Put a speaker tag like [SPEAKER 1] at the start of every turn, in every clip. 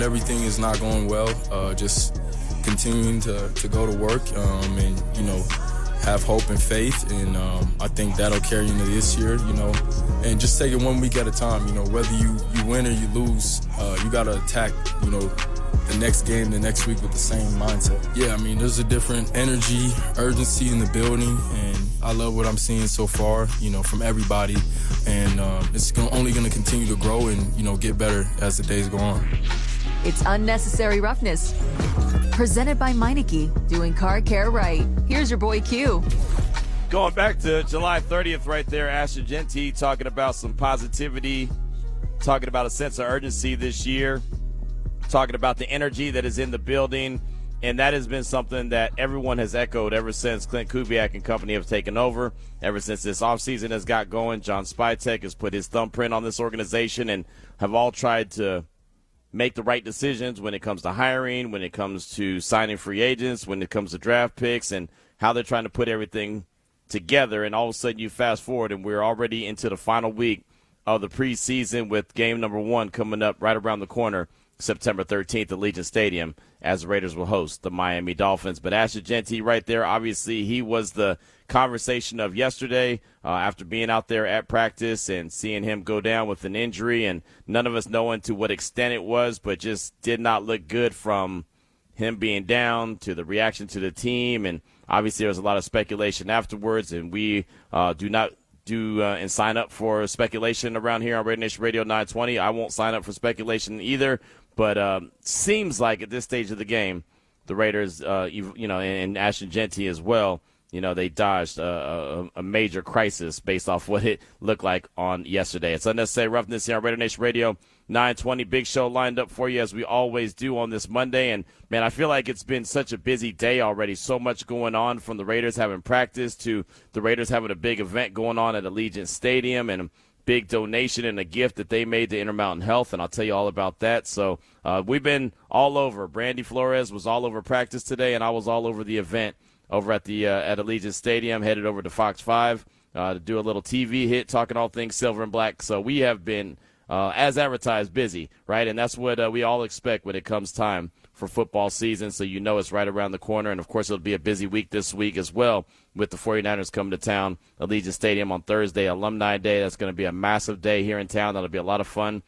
[SPEAKER 1] everything is not going well, just continuing to go to work and, have hope and faith. And I think that'll carry into this year, and just take it 1 week at a time. Whether you win or you lose, you got to attack, the next game, the next week with the same mindset. Yeah, there's a different energy, urgency in the building, and I love what I'm seeing so far, from everybody. And it's only going to continue to grow and, get better as the days go on.
[SPEAKER 2] It's Unnecessary Roughness. Presented by Meineke, doing car care right. Here's your boy Q.
[SPEAKER 3] Going back to July 30th right there, Ashton Jeanty talking about some positivity, talking about a sense of urgency this year, talking about the energy that is in the building, and that has been something that everyone has echoed ever since Clint Kubiak and company have taken over, ever since this offseason has got going. John Spytek has put his thumbprint on this organization and have all tried to make the right decisions when it comes to hiring, when it comes to signing free agents, when it comes to draft picks, and how they're trying to put everything together. And all of a sudden you fast forward and we're already into the final week of the preseason with game number 1 coming up right around the corner, September 13th at Allegiant Stadium, as the Raiders will host the Miami Dolphins. But Ashton Jeanty right there, obviously he was the conversation of yesterday after being out there at practice and seeing him go down with an injury, and none of us knowing to what extent it was, but just did not look good from him being down to the reaction to the team. And obviously there was a lot of speculation afterwards, and we do not and sign up for speculation around here on RaiderNation Radio 920. I won't sign up for speculation either, but seems like at this stage of the game, the Raiders, and Ashton Jeanty as well, they dodged a major crisis based off what it looked like on yesterday. It's Unnecessary Roughness here on RaiderNation Radio 920. Big show lined up for you as we always do on this Monday. And, man, I feel like it's been such a busy day already. So much going on, from the Raiders having practice to the Raiders having a big event going on at Allegiant Stadium, and a big donation and a gift that they made to Intermountain Health, and I'll tell you all about that. So we've been all over. Brandy Flores was all over practice today, and I was all over the event over at the at Allegiant Stadium, headed over to Fox 5 to do a little TV hit, talking all things silver and black. So we have been, as advertised, busy, right? And that's what we all expect when it comes time for football season. So it's right around the corner. And, of course, it'll be a busy week this week as well, with the 49ers coming to town, Allegiant Stadium on Thursday, Alumni Day. That's going to be a massive day here in town. That'll be a lot of fun.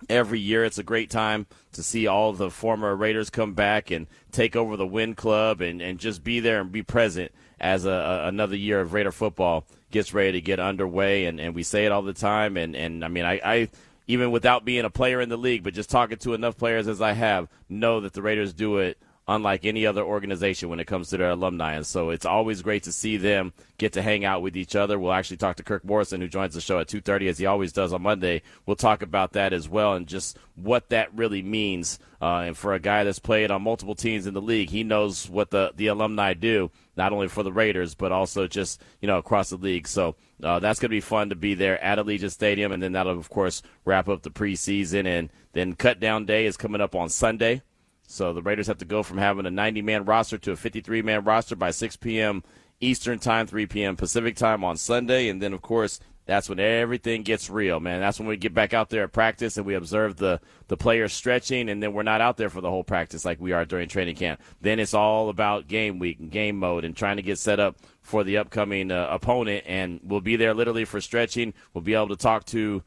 [SPEAKER 3] Every year it's a great time to see all the former Raiders come back and take over the Win Club and just be there and be present as another year of Raider football gets ready to get underway. And we say it all the time. I even without being a player in the league, but just talking to enough players as I have, know that the Raiders do it unlike any other organization when it comes to their alumni. And so it's always great to see them get to hang out with each other. We'll actually talk to Kirk Morrison, who joins the show at 2:30, as he always does on Monday. We'll talk about that as well, and just what that really means. And for a guy that's played on multiple teams in the league, he knows what the alumni do, not only for the Raiders, but also just, across the league. So that's going to be fun to be there at Allegiant Stadium. And then that'll, of course, wrap up the preseason. And then Cut Down Day is coming up on Sunday. So the Raiders have to go from having a 90-man roster to a 53-man roster by 6 p.m. Eastern time, 3 p.m. Pacific time on Sunday. And then, of course, that's when everything gets real, man. That's when we get back out there at practice and we observe the players stretching, and then we're not out there for the whole practice like we are during training camp. Then it's all about game week and game mode and trying to get set up for the upcoming opponent. And we'll be there literally for stretching. We'll be able to talk to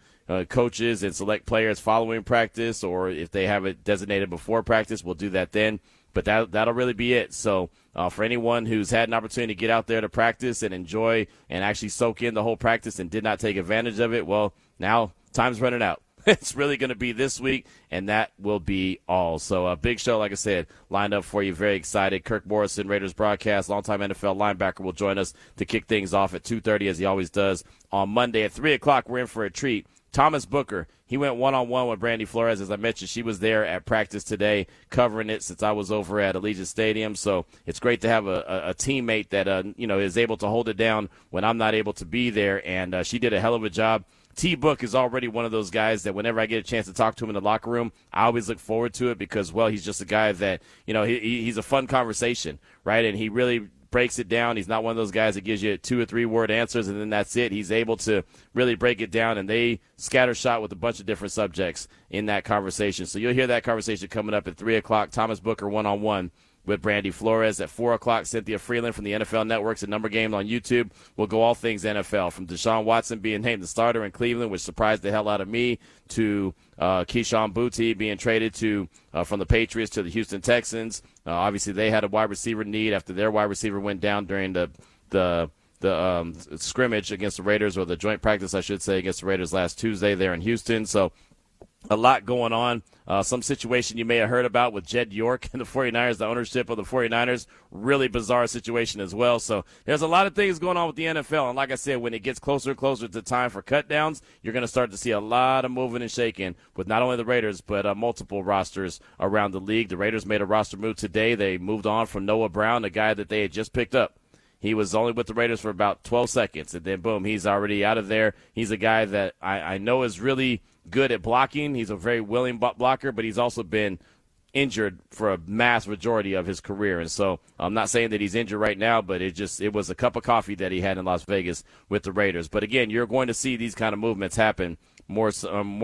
[SPEAKER 3] coaches and select players following practice, or if they have it designated before practice, we'll do that then. But that'll really be it. So for anyone who's had an opportunity to get out there to practice and enjoy and actually soak in the whole practice and did not take advantage of it, well, now time's running out. It's really going to be this week, and that will be all. So a big show, like I said, lined up for you. Very excited. Kirk Morrison, Raiders broadcast, longtime NFL linebacker, will join us to kick things off at 2:30, as he always does on Monday. At 3 o'clock, we're in for a treat. Thomas Booker, he went one-on-one with Brandy Flores. As I mentioned, she was there at practice today covering it since I was over at Allegiant Stadium. So it's great to have a teammate that, is able to hold it down when I'm not able to be there. And she did a hell of a job. T-Book is already one of those guys that whenever I get a chance to talk to him in the locker room, I always look forward to it because, well, he's just a guy that, he's a fun conversation, right? And he really breaks it down. He's not one of those guys that gives you 2 or 3 word answers and then that's it. He's able to really break it down, and they scattershot with a bunch of different subjects in that conversation. So you'll hear that conversation coming up at 3 o'clock. Thomas Booker one-on-one with Brandy Flores. At 4 o'clock, Cynthia Frelund from the NFL Network's A Number Game on YouTube. We'll go all things NFL, from Deshaun Watson being named the starter in Cleveland, which surprised the hell out of me, to Keyshawn Boutte being traded from the Patriots to the Houston Texans. Obviously, they had a wide receiver need after their wide receiver went down during the scrimmage against the Raiders, or the joint practice, I should say, against the Raiders last Tuesday there in Houston. So a lot going on. Some situation you may have heard about with Jed York and the 49ers, the ownership of the 49ers. Really bizarre situation as well. So there's a lot of things going on with the NFL. And like I said, when it gets closer and closer to time for cut downs, you're going to start to see a lot of moving and shaking with not only the Raiders, but multiple rosters around the league. The Raiders made a roster move today. They moved on from Noah Brown, the guy that they had just picked up. He was only with the Raiders for about 12 seconds, and then, boom, he's already out of there. He's a guy that I know is really good at blocking. He's a very willing blocker, but he's also been injured for a mass majority of his career. And so I'm not saying that he's injured right now, but it was a cup of coffee that he had in Las Vegas with the Raiders. But, again, you're going to see these kind of movements happen more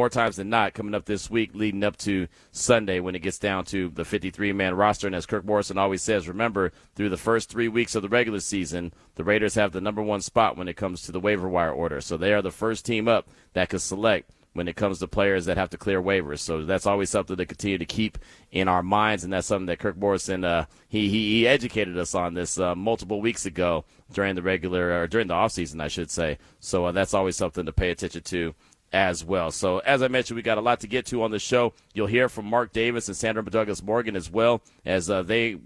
[SPEAKER 3] times than not coming up this week leading up to Sunday when it gets down to the 53-man roster. And as Kirk Morrison always says, remember, through the first 3 weeks of the regular season, the Raiders have the number 1 spot when it comes to the waiver wire order. So they are the first team up that can select when it comes to players that have to clear waivers. So that's always something to continue to keep in our minds, and that's something that Kirk Morrison, he educated us on this multiple weeks ago during the offseason, I should say. So that's always something to pay attention to as well. So as I mentioned, we got a lot to get to on the show. You'll hear from Mark Davis and Sandra Douglas Morgan as well, as they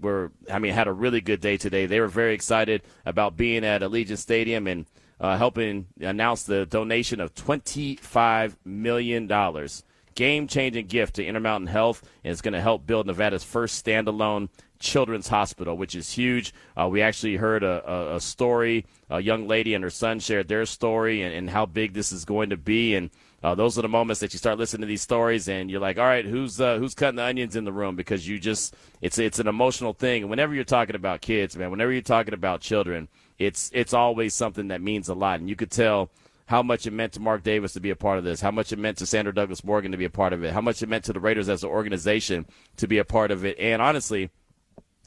[SPEAKER 3] had a really good day today. They were very excited about being at Allegiant Stadium and helping announce the donation of $25 million. Game-changing gift to Intermountain Health, and it's going to help build Nevada's first standalone children's hospital, which is huge. We actually heard a story. A young lady and her son shared their story and how big this is going to be. And those are the moments that you start listening to these stories and you're like, all right, who's cutting the onions in the room? Because it's an emotional thing. And whenever you're talking about kids, man, whenever you're talking about children, it's always something that means a lot. And you could tell how much it meant to Mark Davis to be a part of this, how much it meant to Sandra Douglas Morgan to be a part of it, how much it meant to the Raiders as an organization to be a part of it, and honestly,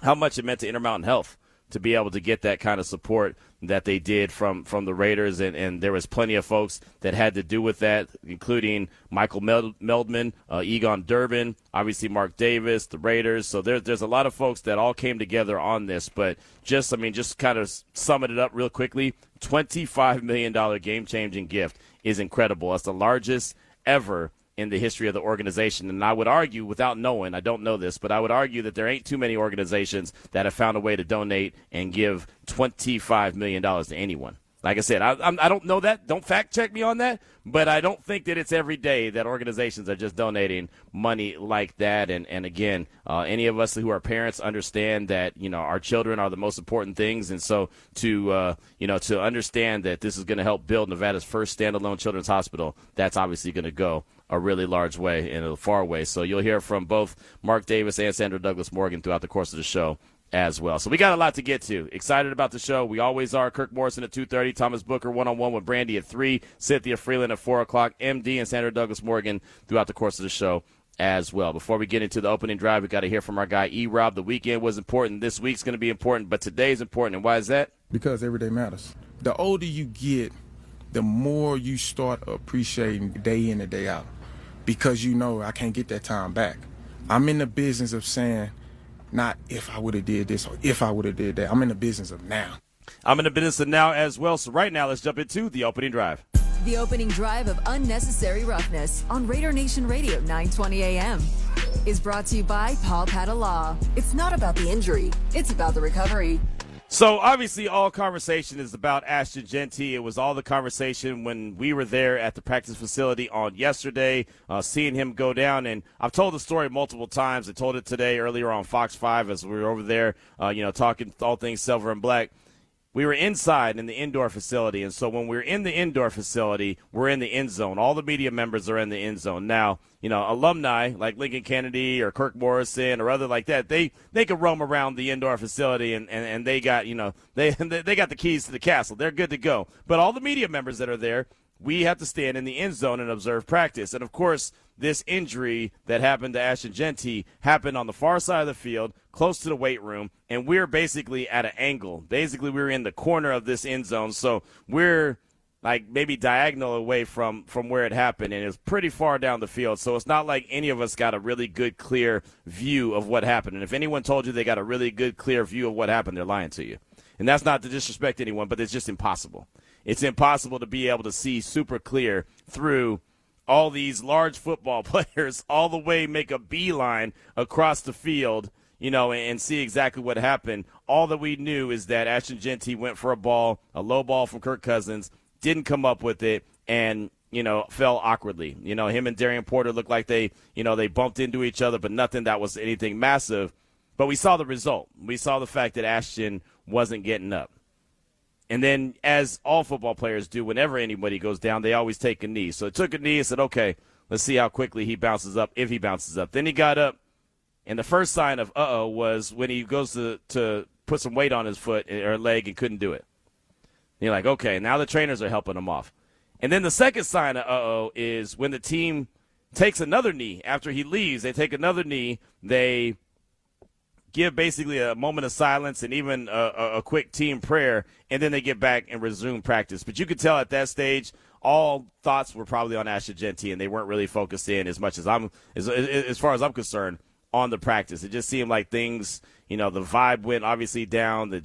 [SPEAKER 3] how much it meant to Intermountain Health to be able to get that kind of support that they did from the Raiders. And there was plenty of folks that had to do with that, including Michael Meldman, Egon Durbin, obviously Mark Davis, the Raiders. So there's a lot of folks that all came together on this. But just kind of summing it up real quickly, $25 million game-changing gift is incredible. That's the largest ever in the history of the organization. And I would argue, without knowing, I don't know this, but I would argue that there ain't too many organizations that have found a way to donate and give $25 million to anyone. Like I said, I don't know that. Don't fact check me on that. But I don't think that it's every day that organizations are just donating money like that. And again, any of us who are parents understand that, our children are the most important things. And so to understand that this is going to help build Nevada's first standalone children's hospital, that's obviously going to go a really large way and a far way. So you'll hear from both Mark Davis and Sandra Douglas Morgan throughout the course of the show as well. So we got a lot to get to. Excited about the show. We always are. Kirk Morrison at 2:30, Thomas Booker one-on-one with Brandy at 3, Cynthia Frelund at 4 o'clock, MD and Sandra Douglas Morgan throughout the course of the show as well. Before we get into the opening drive, we got to hear from our guy E-Rob. The weekend was important. This week's going to be important, but today's important. And why is that?
[SPEAKER 4] Because every day matters. The older you get, the more you start appreciating day in and day out. Because I can't get that time back. I'm in the business of saying, not if I would have did this or if I would have did that. I'm in the business of now.
[SPEAKER 3] I'm in the business of now as well. So right now, let's jump into the opening drive.
[SPEAKER 2] The opening drive of Unnecessary Roughness on RaiderNation Radio 920 AM is brought to you by Paul Patta Law. It's not about the injury. It's about the recovery.
[SPEAKER 3] So, obviously, all conversation is about Ashton Jeanty. It was all the conversation when we were there at the practice facility on yesterday, seeing him go down. And I've told the story multiple times. I told it today earlier on Fox 5 as we were over there, talking all things silver and black. we were inside in the indoor facility. And so when we're in the indoor facility, we're in the end zone. All the media members are in the end zone. Now, alumni like Lincoln Kennedy or Kirk Morrison or other like that, they can roam around the indoor facility and they got, they got the keys to the castle. They're good to go. But all the media members that are there, we have to stand in the end zone and observe practice. And, of course, this injury that happened to Ashton Jeanty happened on the far side of the field, close to the weight room, and we're basically at an angle. Basically, we're in the corner of this end zone, so we're like maybe diagonal away from where it happened, and it's pretty far down the field. So it's not like any of us got a really good, clear view of what happened. And if anyone told you they got a really good, clear view of what happened, they're lying to you. And that's not to disrespect anyone, but it's just impossible. It's impossible to be able to see super clear through all these large football players all the way make a beeline across the field, and see exactly what happened. All that we knew is that Ashton Jeanty went for a low ball from Kirk Cousins, didn't come up with it, and, fell awkwardly. Him and Darian Porter looked like they bumped into each other, but nothing that was anything massive. But we saw the result. We saw the fact that Ashton wasn't getting up. And then, as all football players do, whenever anybody goes down, they always take a knee. So it took a knee and said, okay, let's see how quickly he bounces up, if he bounces up. Then he got up, and the first sign of uh-oh was when he goes to put some weight on his foot or leg and couldn't do it. And you're like, okay, now the trainers are helping him off. And then the second sign of uh-oh is when the team takes another knee. After he leaves, they take another knee. They give basically a moment of silence and even a quick team prayer, and then they get back and resume practice. But you could tell at that stage, all thoughts were probably on Ashton Jeanty, and they weren't really focused in as much as as far as I'm concerned, on the practice. It just seemed like things, the vibe went obviously down. It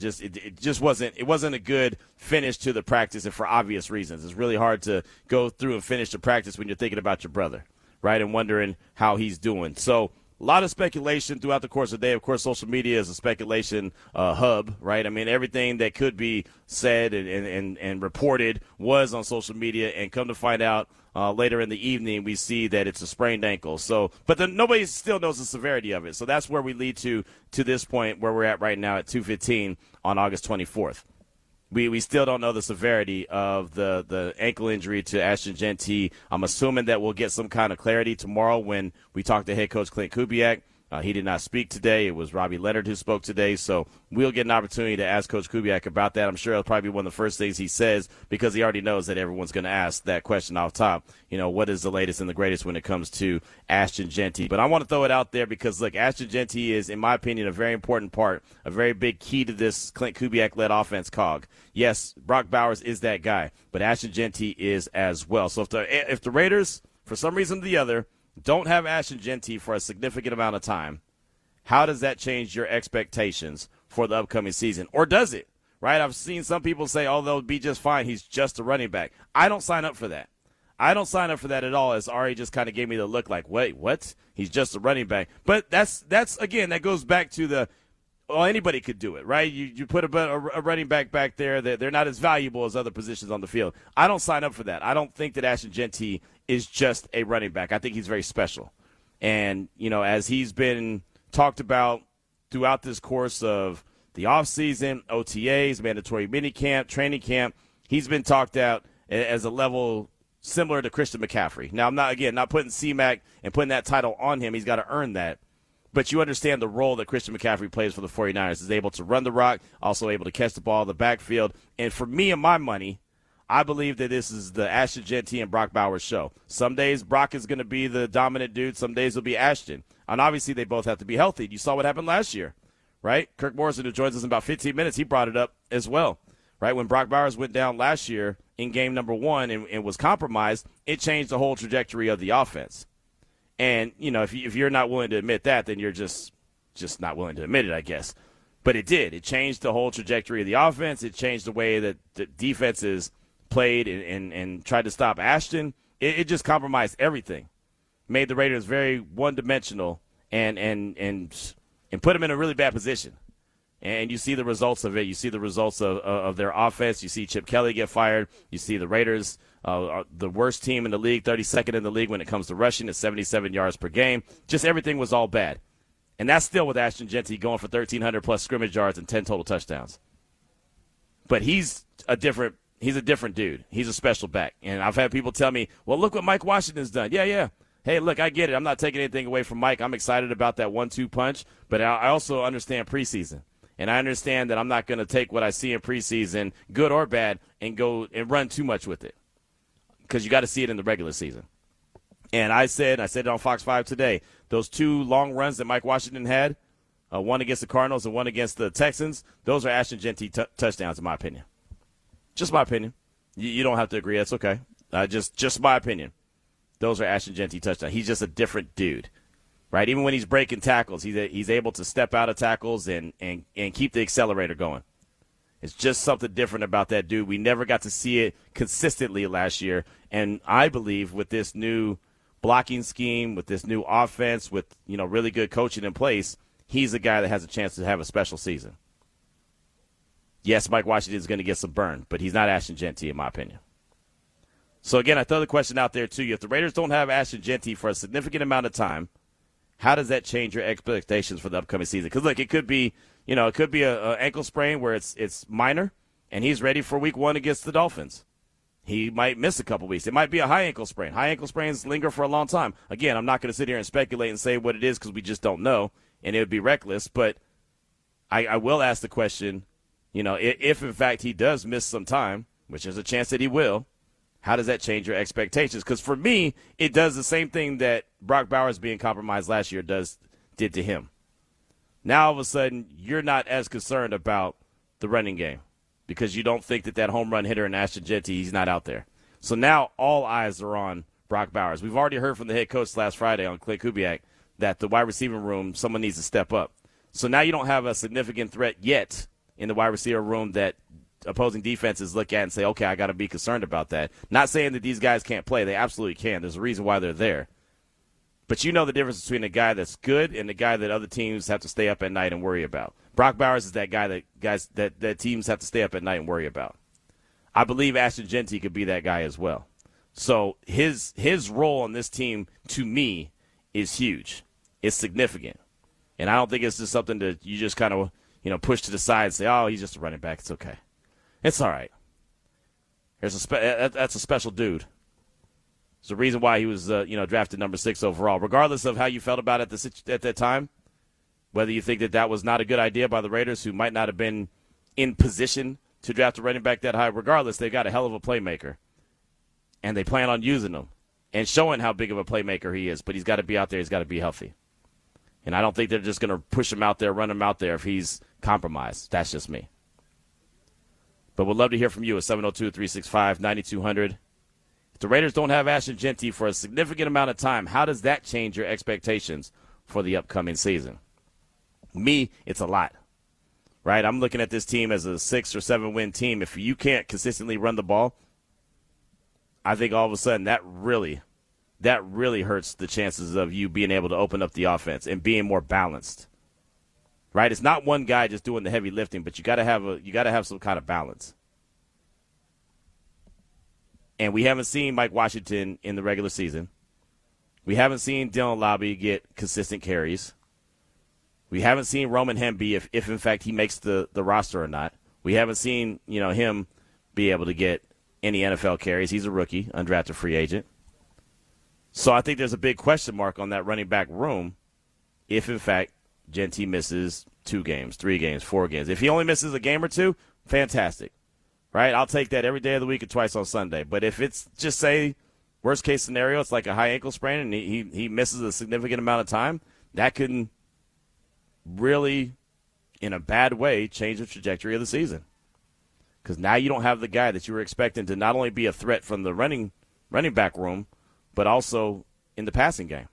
[SPEAKER 3] just wasn't a good finish to the practice, and for obvious reasons. It's really hard to go through and finish the practice when you're thinking about your brother, right, and wondering how he's doing. So a lot of speculation throughout the course of the day. Of course, social media is a speculation hub, right? I mean, everything that could be said and reported was on social media, and come to find out later in the evening, we see that it's a sprained ankle. So, but nobody still knows the severity of it. So that's where we lead to this point where we're at right now at 2:15 on August 24th. We still don't know the severity of the ankle injury to Ashton Jeanty. I'm assuming that we'll get some kind of clarity tomorrow when we talk to head coach Clint Kubiak. He did not speak today. It was Robbie Leonard who spoke today. So we'll get an opportunity to ask Coach Kubiak about that. I'm sure it'll probably be one of the first things he says, because he already knows that everyone's going to ask that question off top. What is the latest and the greatest when it comes to Ashton Jeanty? But I want to throw it out there because, look, Ashton Jeanty is, in my opinion, a very important part, a very big key to this Clint Kubiak-led offense cog. Yes, Brock Bowers is that guy, but Ashton Jeanty is as well. So if the Raiders, for some reason or the other, don't have Ashton Jeanty for a significant amount of time, how does that change your expectations for the upcoming season? Or does it? Right? I've seen some people say, oh, they'll be just fine. He's just a running back. I don't sign up for that. I don't sign up for that at all, as Ari just kind of gave me the look like, wait, what? He's just a running back. But that's again, that goes back to anybody could do it, right? You put a running back there, they're not as valuable as other positions on the field. I don't sign up for that. I don't think that Ashton Jeanty is just a running back. I think he's very special. And, as he's been talked about throughout this course of the offseason, OTAs, mandatory minicamp, training camp, he's been talked out as a level similar to Christian McCaffrey. Now, I'm not putting C-Mac and putting that title on him. He's got to earn that. But you understand the role that Christian McCaffrey plays for the 49ers. He's able to run the rock, also able to catch the ball in the backfield. And for me and my money, I believe that this is the Ashton Jeanty and Brock Bowers show. Some days Brock is going to be the dominant dude. Some days it'll be Ashton. And obviously they both have to be healthy. You saw what happened last year, right? Kirk Morrison, who joins us in about 15 minutes, he brought it up as well, right? When Brock Bowers went down last year in game number 1 and was compromised, it changed the whole trajectory of the offense. And, if you're not willing to admit that, then you're just not willing to admit it, I guess. But it did. It changed the whole trajectory of the offense. It changed the way that the defenses played and tried to stop Ashton. It just compromised everything. Made the Raiders very one-dimensional and put them in a really bad position. And you see the results of it. You see the results of their offense. You see Chip Kelly get fired. You see the Raiders, the worst team in the league, 32nd in the league when it comes to rushing at 77 yards per game. Just everything was all bad. And that's still with Ashton Jeanty going for 1,300-plus scrimmage yards and 10 total touchdowns. But he's a different dude. He's a special back. And I've had people tell me, well, look what Mike Washington's done. Yeah. Hey, look, I get it. I'm not taking anything away from Mike. I'm excited about that 1-2 punch. But I also understand preseason. And I understand that I'm not going to take what I see in preseason, good or bad, and go and run too much with it. Because you got to see it in the regular season. And I said it on Fox 5 today, those 2 long runs that Mike Washington had, one against the Cardinals and one against the Texans, those are Ashton Jeanty touchdowns, in my opinion. Just my opinion. You don't have to agree. That's okay. Just my opinion. Those are Ashton Jeanty touchdowns. He's just a different dude, right? Even when he's breaking tackles, he's able to step out of tackles and keep the accelerator going. It's just something different about that dude. We never got to see it consistently last year, and I believe with this new blocking scheme, with this new offense, with really good coaching in place, he's a guy that has a chance to have a special season. Yes, Mike Washington is going to get some burn, but he's not Ashton Jeanty, in my opinion. So, again, I throw the question out there to you. If the Raiders don't have Ashton Jeanty for a significant amount of time, how does that change your expectations for the upcoming season? Because, look, it could be an ankle sprain where it's minor, and he's ready for week 1 against the Dolphins. He might miss a couple weeks. It might be a high ankle sprain. High ankle sprains linger for a long time. Again, I'm not going to sit here and speculate and say what it is because we just don't know, and it would be reckless. But I will ask the question, if in fact he does miss some time, which there's a chance that he will, how does that change your expectations? Because for me, it does the same thing that Brock Bowers being compromised last year did to him. Now all of a sudden, you're not as concerned about the running game because you don't think that home run hitter in Ashton Jeanty, he's not out there. So now all eyes are on Brock Bowers. We've already heard from the head coach last Friday on Clay Kubiak that the wide receiving room, someone needs to step up. So now you don't have a significant threat yet in the wide receiver room that opposing defenses look at and say, okay, I got to be concerned about that. Not saying that these guys can't play. They absolutely can. There's a reason why they're there. But you know the difference between a guy that's good and the guy that other teams have to stay up at night and worry about. Brock Bowers is that guy that teams have to stay up at night and worry about. I believe Ashton Jeanty could be that guy as well. So his role on this team, to me, is huge. It's significant. And I don't think it's just something that you just kind of push to the side and say, oh, he's just a running back. It's okay. It's all right. That's a special dude. It's the reason why he was drafted number 6 overall. Regardless of how you felt about it at that time, whether you think that was not a good idea by the Raiders, who might not have been in position to draft a running back that high, regardless, they've got a hell of a playmaker. And they plan on using him and showing how big of a playmaker he is. But he's got to be out there. He's got to be healthy. And I don't think they're just going to push him out there, run him out there if he's compromised. That's just me. But we'd love to hear from you at 702-365-9200. If the Raiders don't have Ashton Jeanty for a significant amount of time, how does that change your expectations for the upcoming season? Me, it's a lot. Right? I'm looking at this team as a 6 or 7 win team. If you can't consistently run the ball, I think all of a sudden that really hurts the chances of you being able to open up the offense and being more balanced. Right? It's not one guy just doing the heavy lifting, but you got to have some kind of balance. And we haven't seen Mike Washington in the regular season. We haven't seen Dylan Lobby get consistent carries. We haven't seen Roman Hemby if in fact he makes the roster or not. We haven't seen him be able to get any NFL carries. He's a rookie, undrafted free agent. So I think there's a big question mark on that running back room if in fact Jeanty misses 2 games, 3 games, 4 games. If he only misses a game or 2, fantastic. Right? I'll take that every day of the week and twice on Sunday. But if it's just, say, worst case scenario, it's like a high ankle sprain and he misses a significant amount of time, that can really, in a bad way, change the trajectory of the season. Because now you don't have the guy that you were expecting to not only be a threat from the running back room, but also in the passing game.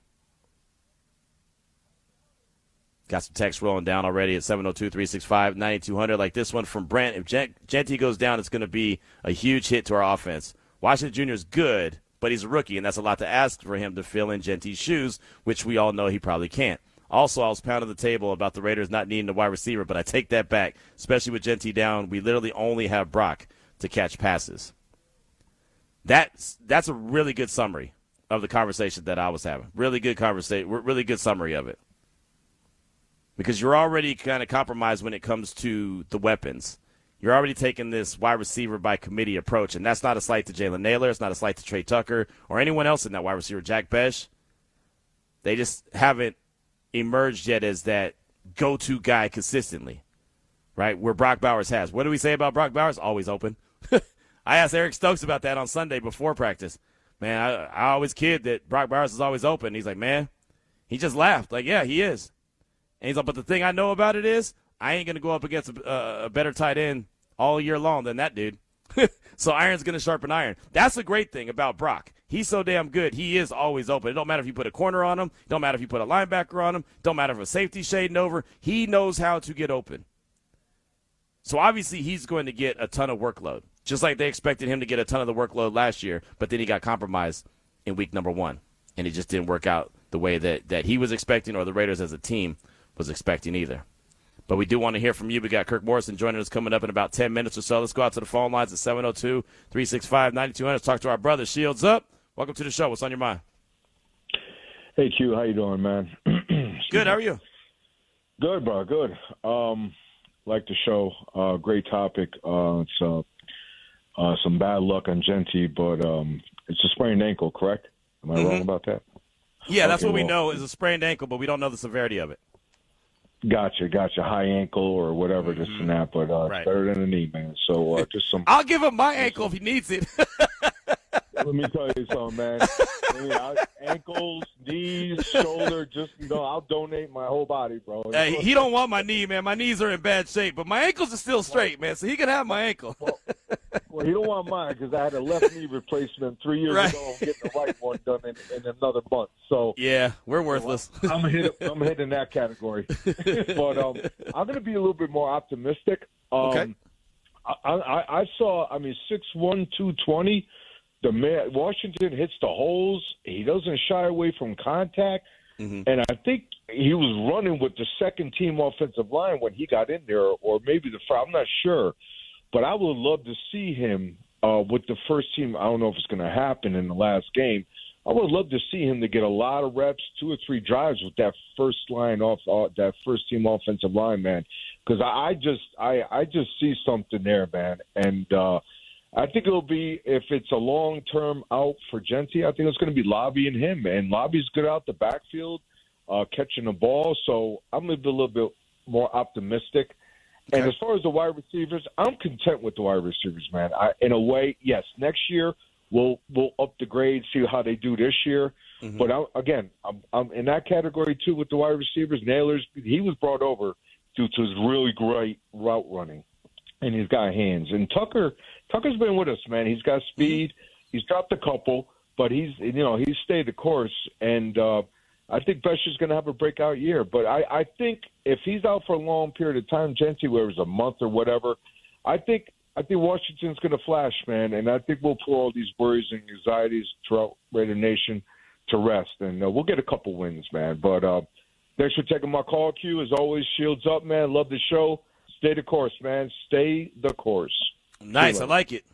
[SPEAKER 3] Got some text rolling down already at 702-365-9200. Like this one from Brent. If Jeanty goes down, it's going to be a huge hit to our offense. Washington Jr. is good, but he's a rookie, and that's a lot to ask for him to fill in Jeanty's shoes, which we all know he probably can't. Also, I was pounding the table about the Raiders not needing a wide receiver, but I take that back, especially with Jeanty down. We literally only have Brock to catch passes. That's a really good summary of the conversation that I was having. Really good conversation, really good summary of it. Because you're already kind of compromised when it comes to the weapons. you're already taking this wide receiver by committee approach, and that's not a slight to Jalen Naylor. It's not a slight to Trey Tucker or anyone else in that wide receiver, Jack Besh. They just haven't emerged yet as that go-to guy consistently, right, where Brock Bowers has. What do we say about Brock Bowers? Always open. I asked Eric Stokes about that on Sunday before practice. Man, I always kid that Brock Bowers is always open. He's like, man, he just laughed. Like, yeah, he is. And he's like, but the thing I know about it is I ain't going to go up against a better tight end all year long than that dude. So iron's going to sharpen iron. That's a great thing about Brock. He's so damn good. He is always open. It don't matter if you put a corner on him. It don't matter if you put a linebacker on him. It don't matter if a safety shading over. He knows how to get open. So obviously he's going to get a ton of workload, just like they expected him to get a ton of the workload last year, but then he got compromised in week number 1, and it just didn't work out the way that he was expecting or the Raiders as a team was expecting either. But we do want to hear from you. We got Kirk Morrison joining us coming up in about 10 minutes or so. Let's go out to the phone lines at 702-365-9200. Talk to our brother. Shields up. Welcome to the show. What's on your mind?
[SPEAKER 5] Hey, Q. How you doing, man?
[SPEAKER 3] Good. How are you?
[SPEAKER 5] Good, bro. Good. Like the show. Great topic. It's some bad luck on Jeanty, but it's a sprained ankle, correct? Am I wrong about that?
[SPEAKER 3] Yeah, that's what we know is a sprained ankle, but we don't know the severity of it.
[SPEAKER 5] Gotcha. High ankle or whatever, this and that, but
[SPEAKER 3] Right.
[SPEAKER 5] it's better than a knee, man. So just some.
[SPEAKER 3] I'll give him my ankle if he needs it.
[SPEAKER 5] Let me tell you something, man. Ankles, knees, shoulder, I'll donate my whole body, bro.
[SPEAKER 3] Hey, he don't want my knee, man. My knees are in bad shape, but my ankles are still straight, man, so he can have my ankle.
[SPEAKER 5] Well, he don't want mine because I had a left knee replacement 3 years ago. I'm getting the right one done in another month. So
[SPEAKER 3] yeah, we're worthless.
[SPEAKER 5] I'm hit in that category. But I'm going to be a little bit more optimistic.
[SPEAKER 3] Okay.
[SPEAKER 5] I saw, 6'1", 220. The man, Washington hits the holes. He doesn't shy away from contact. And I think he was running with the second-team offensive line when he got in there, or maybe I'm not sure. But I would love to see him with the first team. I don't know if it's going to happen in the last game. I would love to see him to get a lot of reps, 2 or 3 drives with that first line that first team offensive line, man. Because I just see something there, man. And I think it'll be, if it's a long-term out for Jeanty, I think it's going to be Lobby and him. And Lobby's good out the backfield, catching the ball. So I'm going to be a little bit more optimistic. Okay. And as far as the wide receivers, I'm content with the wide receivers, man. In a way, yes, next year we'll up the grade, see how they do this year. But I'm in that category too with the wide receivers. Naylor's, he was brought over due to his really great route running, and he's got hands. And Tucker's been with us, man. He's got speed. He's dropped a couple, but he's stayed the course. And I think Besh is going to have a breakout year. But I think if he's out for a long period of time, Jeanty, whether it's a month or whatever, I think Washington's going to flash, man. And I think we'll put all these worries and anxieties throughout Raider Nation to rest. And we'll get a couple wins, man. But thanks for taking my call, Q. As always, shields up, man. Love the show. Stay the course, man. Stay the course.
[SPEAKER 3] Nice. I like it.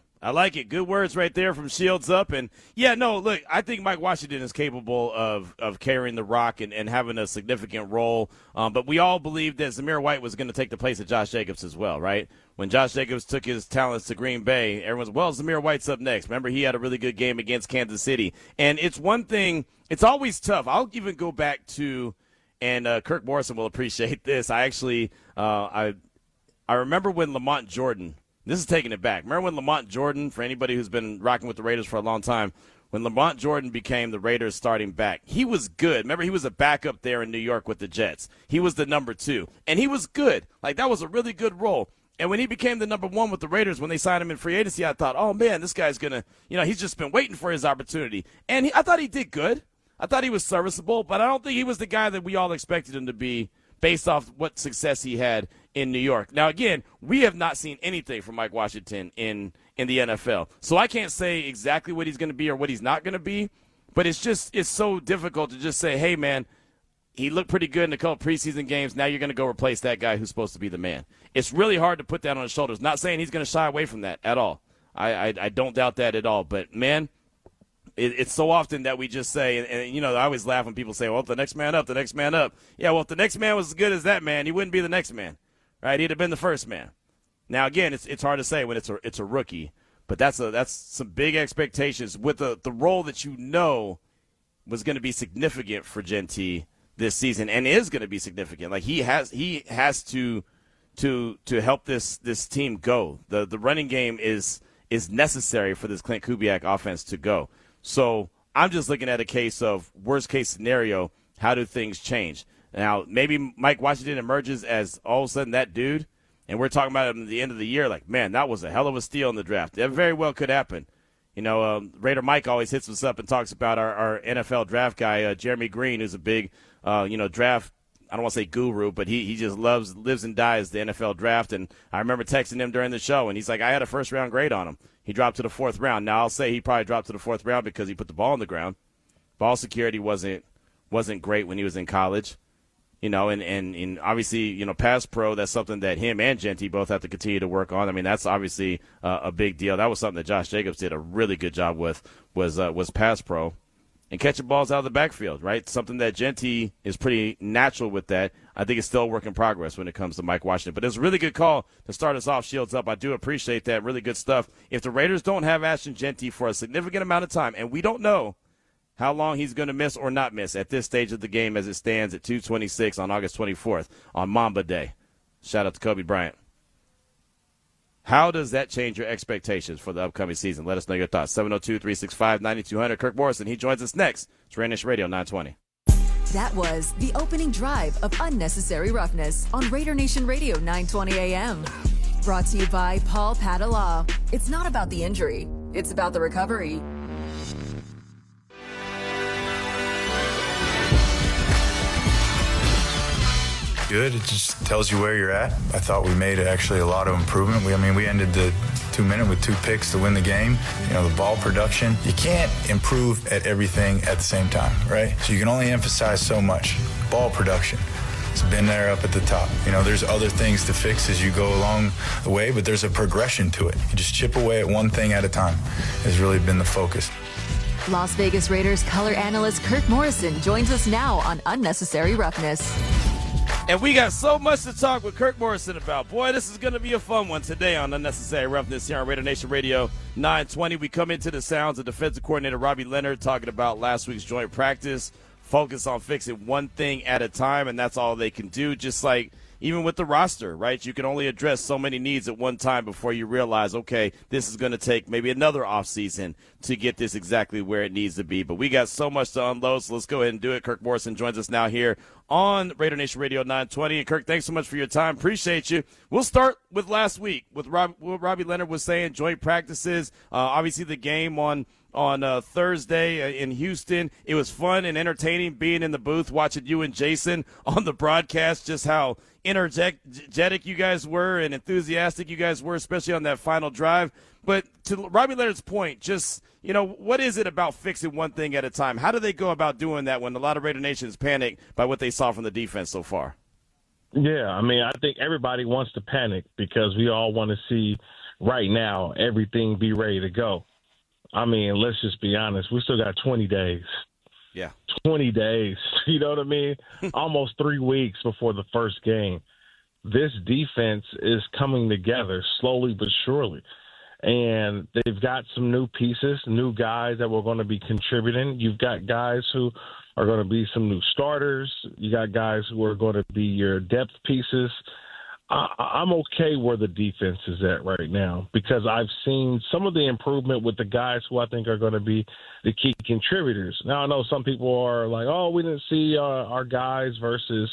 [SPEAKER 3] Good words right there from Shields Up. And, yeah, no, look, I think Mike Washington is capable of carrying the rock and having a significant role. But we all believed that Zamir White was going to take the place of Josh Jacobs as well, right? When Josh Jacobs took his talents to Green Bay, everyone's, Zamir White's up next. Remember, he had a really good game against Kansas City. And it's one thing, it's always tough. I'll even go back to, and Kirk Morrison will appreciate this. I actually, I remember when Lamont Jordan, this is taking it back. Remember when Lamont Jordan, for anybody who's been rocking with the Raiders for a long time, when Lamont Jordan became the Raiders starting back, he was good. Remember, he was a backup there in New York with the Jets. He was the number 2, and he was good. Like, that was a really good role. And when he became the number 1 with the Raiders, when they signed him in free agency, I thought, oh, man, this guy's going to, he's just been waiting for his opportunity. And I thought he did good. I thought he was serviceable, but I don't think he was the guy that we all expected him to be based off what success he had in New York. Now, again, we have not seen anything from Mike Washington in the NFL. So I can't say exactly what he's going to be or what he's not going to be, but it's so difficult to just say, hey, man, he looked pretty good in a couple preseason games. Now you're going to go replace that guy who's supposed to be the man. It's really hard to put that on his shoulders. Not saying he's going to shy away from that at all. I don't doubt that at all. But, man, it's so often that we just say, and I always laugh when people say, well, the next man up, the next man up. Yeah, well, if the next man was as good as that man, he wouldn't be the next man, right? He'd have been the first man. Now, again, it's hard to say when it's a rookie, but that's some big expectations with the role that was going to be significant for Jeanty this season and is going to be significant. Like he has to help this team go. The running game is necessary for this Clint Kubiak offense to go. So I'm just looking at a case of worst case scenario. How do things change? Now, maybe Mike Washington emerges as all of a sudden that dude, and we're talking about him at the end of the year. Like, man, that was a hell of a steal in the draft. That very well could happen. Raider Mike always hits us up and talks about our NFL draft guy, Jeremy Green, who's a big, draft, I don't want to say guru, but he just lives and dies the NFL draft. And I remember texting him during the show, and he's like, I had a first-round grade on him. He dropped to the 4th round. Now, I'll say he probably dropped to the 4th round because he put the ball on the ground. Ball security wasn't great when he was in college. And obviously, pass pro, that's something that him and Jeanty both have to continue to work on. I mean, that's obviously a big deal. That was something that Josh Jacobs did a really good job with, was pass pro and catching balls out of the backfield, right? Something that Jeanty is pretty natural with that. I think it's still a work in progress when it comes to Mike Washington. But it's a really good call to start us off, Shields Up. I do appreciate that. Really good stuff. If the Raiders don't have Ashton Jeanty for a significant amount of time, and we don't know how long he's going to miss or not miss at this stage of the game as it stands at 2:26 on August 24th on Mamba Day. Shout out to Kobe Bryant. How does that change your expectations for the upcoming season? Let us know your thoughts. 702-365-9200. Kirk Morrison, he joins us next. It's RaiderNation Radio 920.
[SPEAKER 2] That was the opening drive of Unnecessary Roughness on RaiderNation Radio 920 AM. Brought to you by Paul Padalaw. It's not about the injury. It's about the recovery.
[SPEAKER 6] Good. It just tells you where you're at. I thought we made actually a lot of improvement. We ended the 2-minute with 2 picks to win the game. The ball production. You can't improve at everything at the same time, right? So you can only emphasize so much. Ball production. It's been there up at the top. There's other things to fix as you go along the way, but there's a progression to it. You just chip away at one thing at a time has really been the focus.
[SPEAKER 2] Las Vegas Raiders color analyst Kirk Morrison joins us now on Unnecessary Roughness.
[SPEAKER 3] And we got so much to talk with Kirk Morrison about. Boy, this is going to be a fun one today on Unnecessary Roughness here on RaiderNation Radio 920. We come into the sounds of defensive coordinator Robbie Leonard talking about last week's joint practice. Focus on fixing one thing at a time, and that's all they can do. Just like even with the roster, right? You can only address so many needs at one time before you realize, okay, this is going to take maybe another offseason to get this exactly where it needs to be. But we got so much to unload, so let's go ahead and do it. Kirk Morrison joins us now here on RaiderNation Radio 920. And Kirk, thanks so much for your time. Appreciate you. We'll start with last week with what Robbie Leonard was saying, joint practices. Obviously the game on Thursday in Houston. It was fun and entertaining being in the booth, watching you and Jason on the broadcast, just how energetic you guys were and enthusiastic you guys were, especially on that final drive. But to Robbie Leonard's point, just, what is it about fixing one thing at a time? How do they go about doing that when a lot of Raider Nation is panicked by what they saw from the defense so far?
[SPEAKER 7] Yeah, I think everybody wants to panic because we all want to see right now everything be ready to go. Let's just be honest. We still got 20 days.
[SPEAKER 3] Yeah.
[SPEAKER 7] 20 days. You know what I mean? Almost 3 weeks before the first game. This defense is coming together slowly but surely. And they've got some new pieces, new guys that were going to be contributing. You've got guys who are going to be some new starters. You got guys who are going to be your depth pieces. I'm okay where the defense is at right now because I've seen some of the improvement with the guys who I think are going to be the key contributors. Now, I know some people are like, oh, we didn't see our guys versus,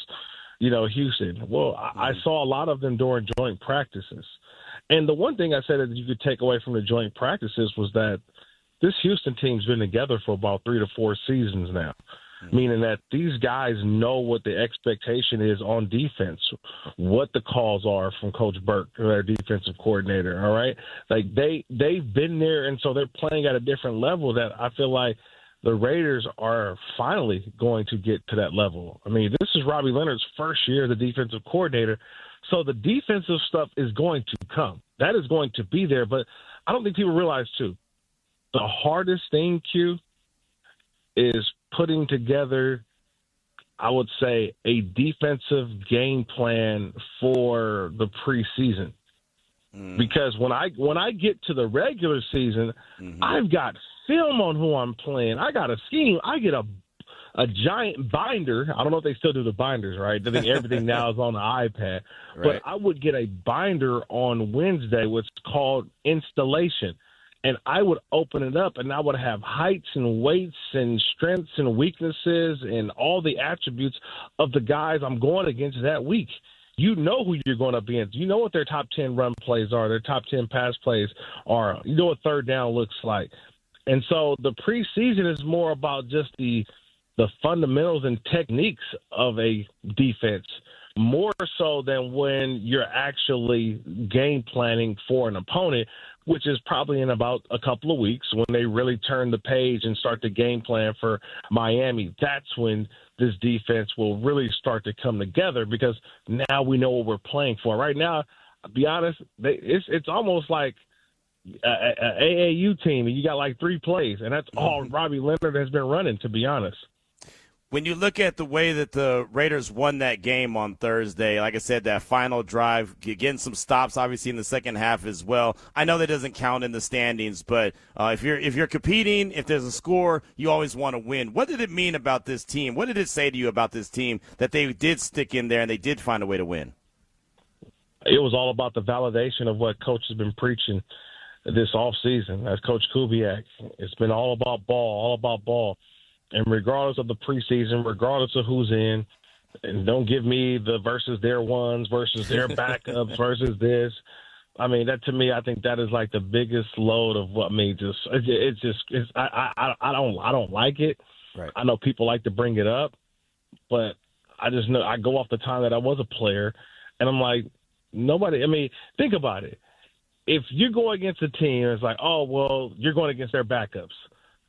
[SPEAKER 7] Houston. Well, I saw a lot of them during joint practices. And the one thing I said that you could take away from the joint practices was that this Houston team's been together for about 3 to 4 seasons now. Meaning that these guys know what the expectation is on defense, what the calls are from Coach Burke, their defensive coordinator, all right? Like, they've been there, and so they're playing at a different level that I feel like the Raiders are finally going to get to that level. This is Robbie Leonard's first year as the defensive coordinator, so the defensive stuff is going to come. That is going to be there, but I don't think people realize, too, the hardest thing, Q, is putting together, I would say, a defensive game plan for the preseason. Because when I get to the regular season, I've got film on who I'm playing. I got a scheme. I get a giant binder. I don't know if they still do the binders, right? I think everything now is on the iPad. Right. But I would get a binder on Wednesday, what's called installation. And I would open it up, and I would have heights and weights and strengths and weaknesses and all the attributes of the guys I'm going against that week. You know who you're going up against. You know what their top 10 run plays are, their top 10 pass plays are. You know what third down looks like. And so the preseason is more about just the fundamentals and techniques of a defense, more so than when you're actually game planning for an opponent, which is probably in about a couple of weeks when they really turn the page and start the game plan for Miami. That's when this defense will really start to come together, because now we know what we're playing for. Right now, I'll be honest, it's almost like an AAU team, and you got like 3 plays, and that's all Robbie Leonard has been running, to be honest.
[SPEAKER 3] When you look at the way that the Raiders won that game on Thursday, like I said, that final drive, getting some stops, obviously in the second half as well. I know that doesn't count in the standings, but if you're competing, if there's a score, you always want to win. What did it mean about this team? What did it say to you about this team that they did stick in there and they did find a way to win?
[SPEAKER 7] It was all about the validation of what Coach has been preaching this offseason as Coach Kubiak. It's been all about ball. And regardless of the preseason, regardless of who's in, and don't give me the versus their ones versus their backups versus this. I mean, that to me, I think that is like the biggest load of what I don't like it. Right. I know people like to bring it up, but I just know I go off the time that I was a player, and I'm like, nobody. I mean, think about it. If you go against a team, it's like, oh well, you're going against their backups.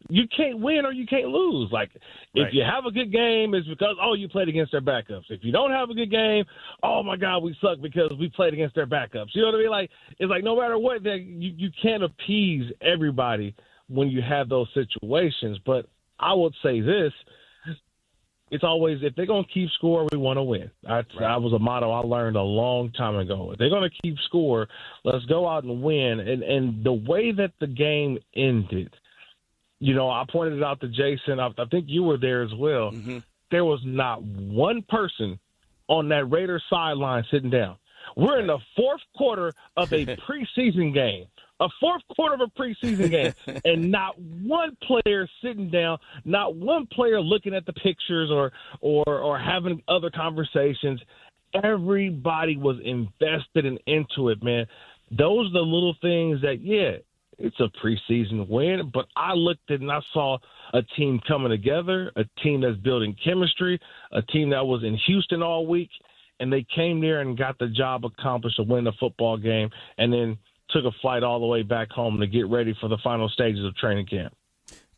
[SPEAKER 7] You can't win or you can't lose. Like, if you have a good game, it's because, you played against their backups. If you don't have a good game, oh, my God, we suck because we played against their backups. You know what I mean? Like, it's like no matter what, you can't appease everybody when you have those situations. But I would say this. It's always, if they're going to keep score, we want to win. That was a motto I learned a long time ago. If they're going to keep score, let's go out and win. And the way that the game ended, I pointed it out to Jason. I think you were there as well. Mm-hmm. There was not one person on that Raiders sideline sitting down. We're in the fourth quarter of a preseason game. And not one player sitting down, not one player looking at the pictures or having other conversations. Everybody was invested and into it, man. Those are the little things that, it's a preseason win, but I looked at and I saw a team coming together, a team that's building chemistry, a team that was in Houston all week, and they came there and got the job accomplished to win the football game, and then took a flight all the way back home to get ready for the final stages of training camp.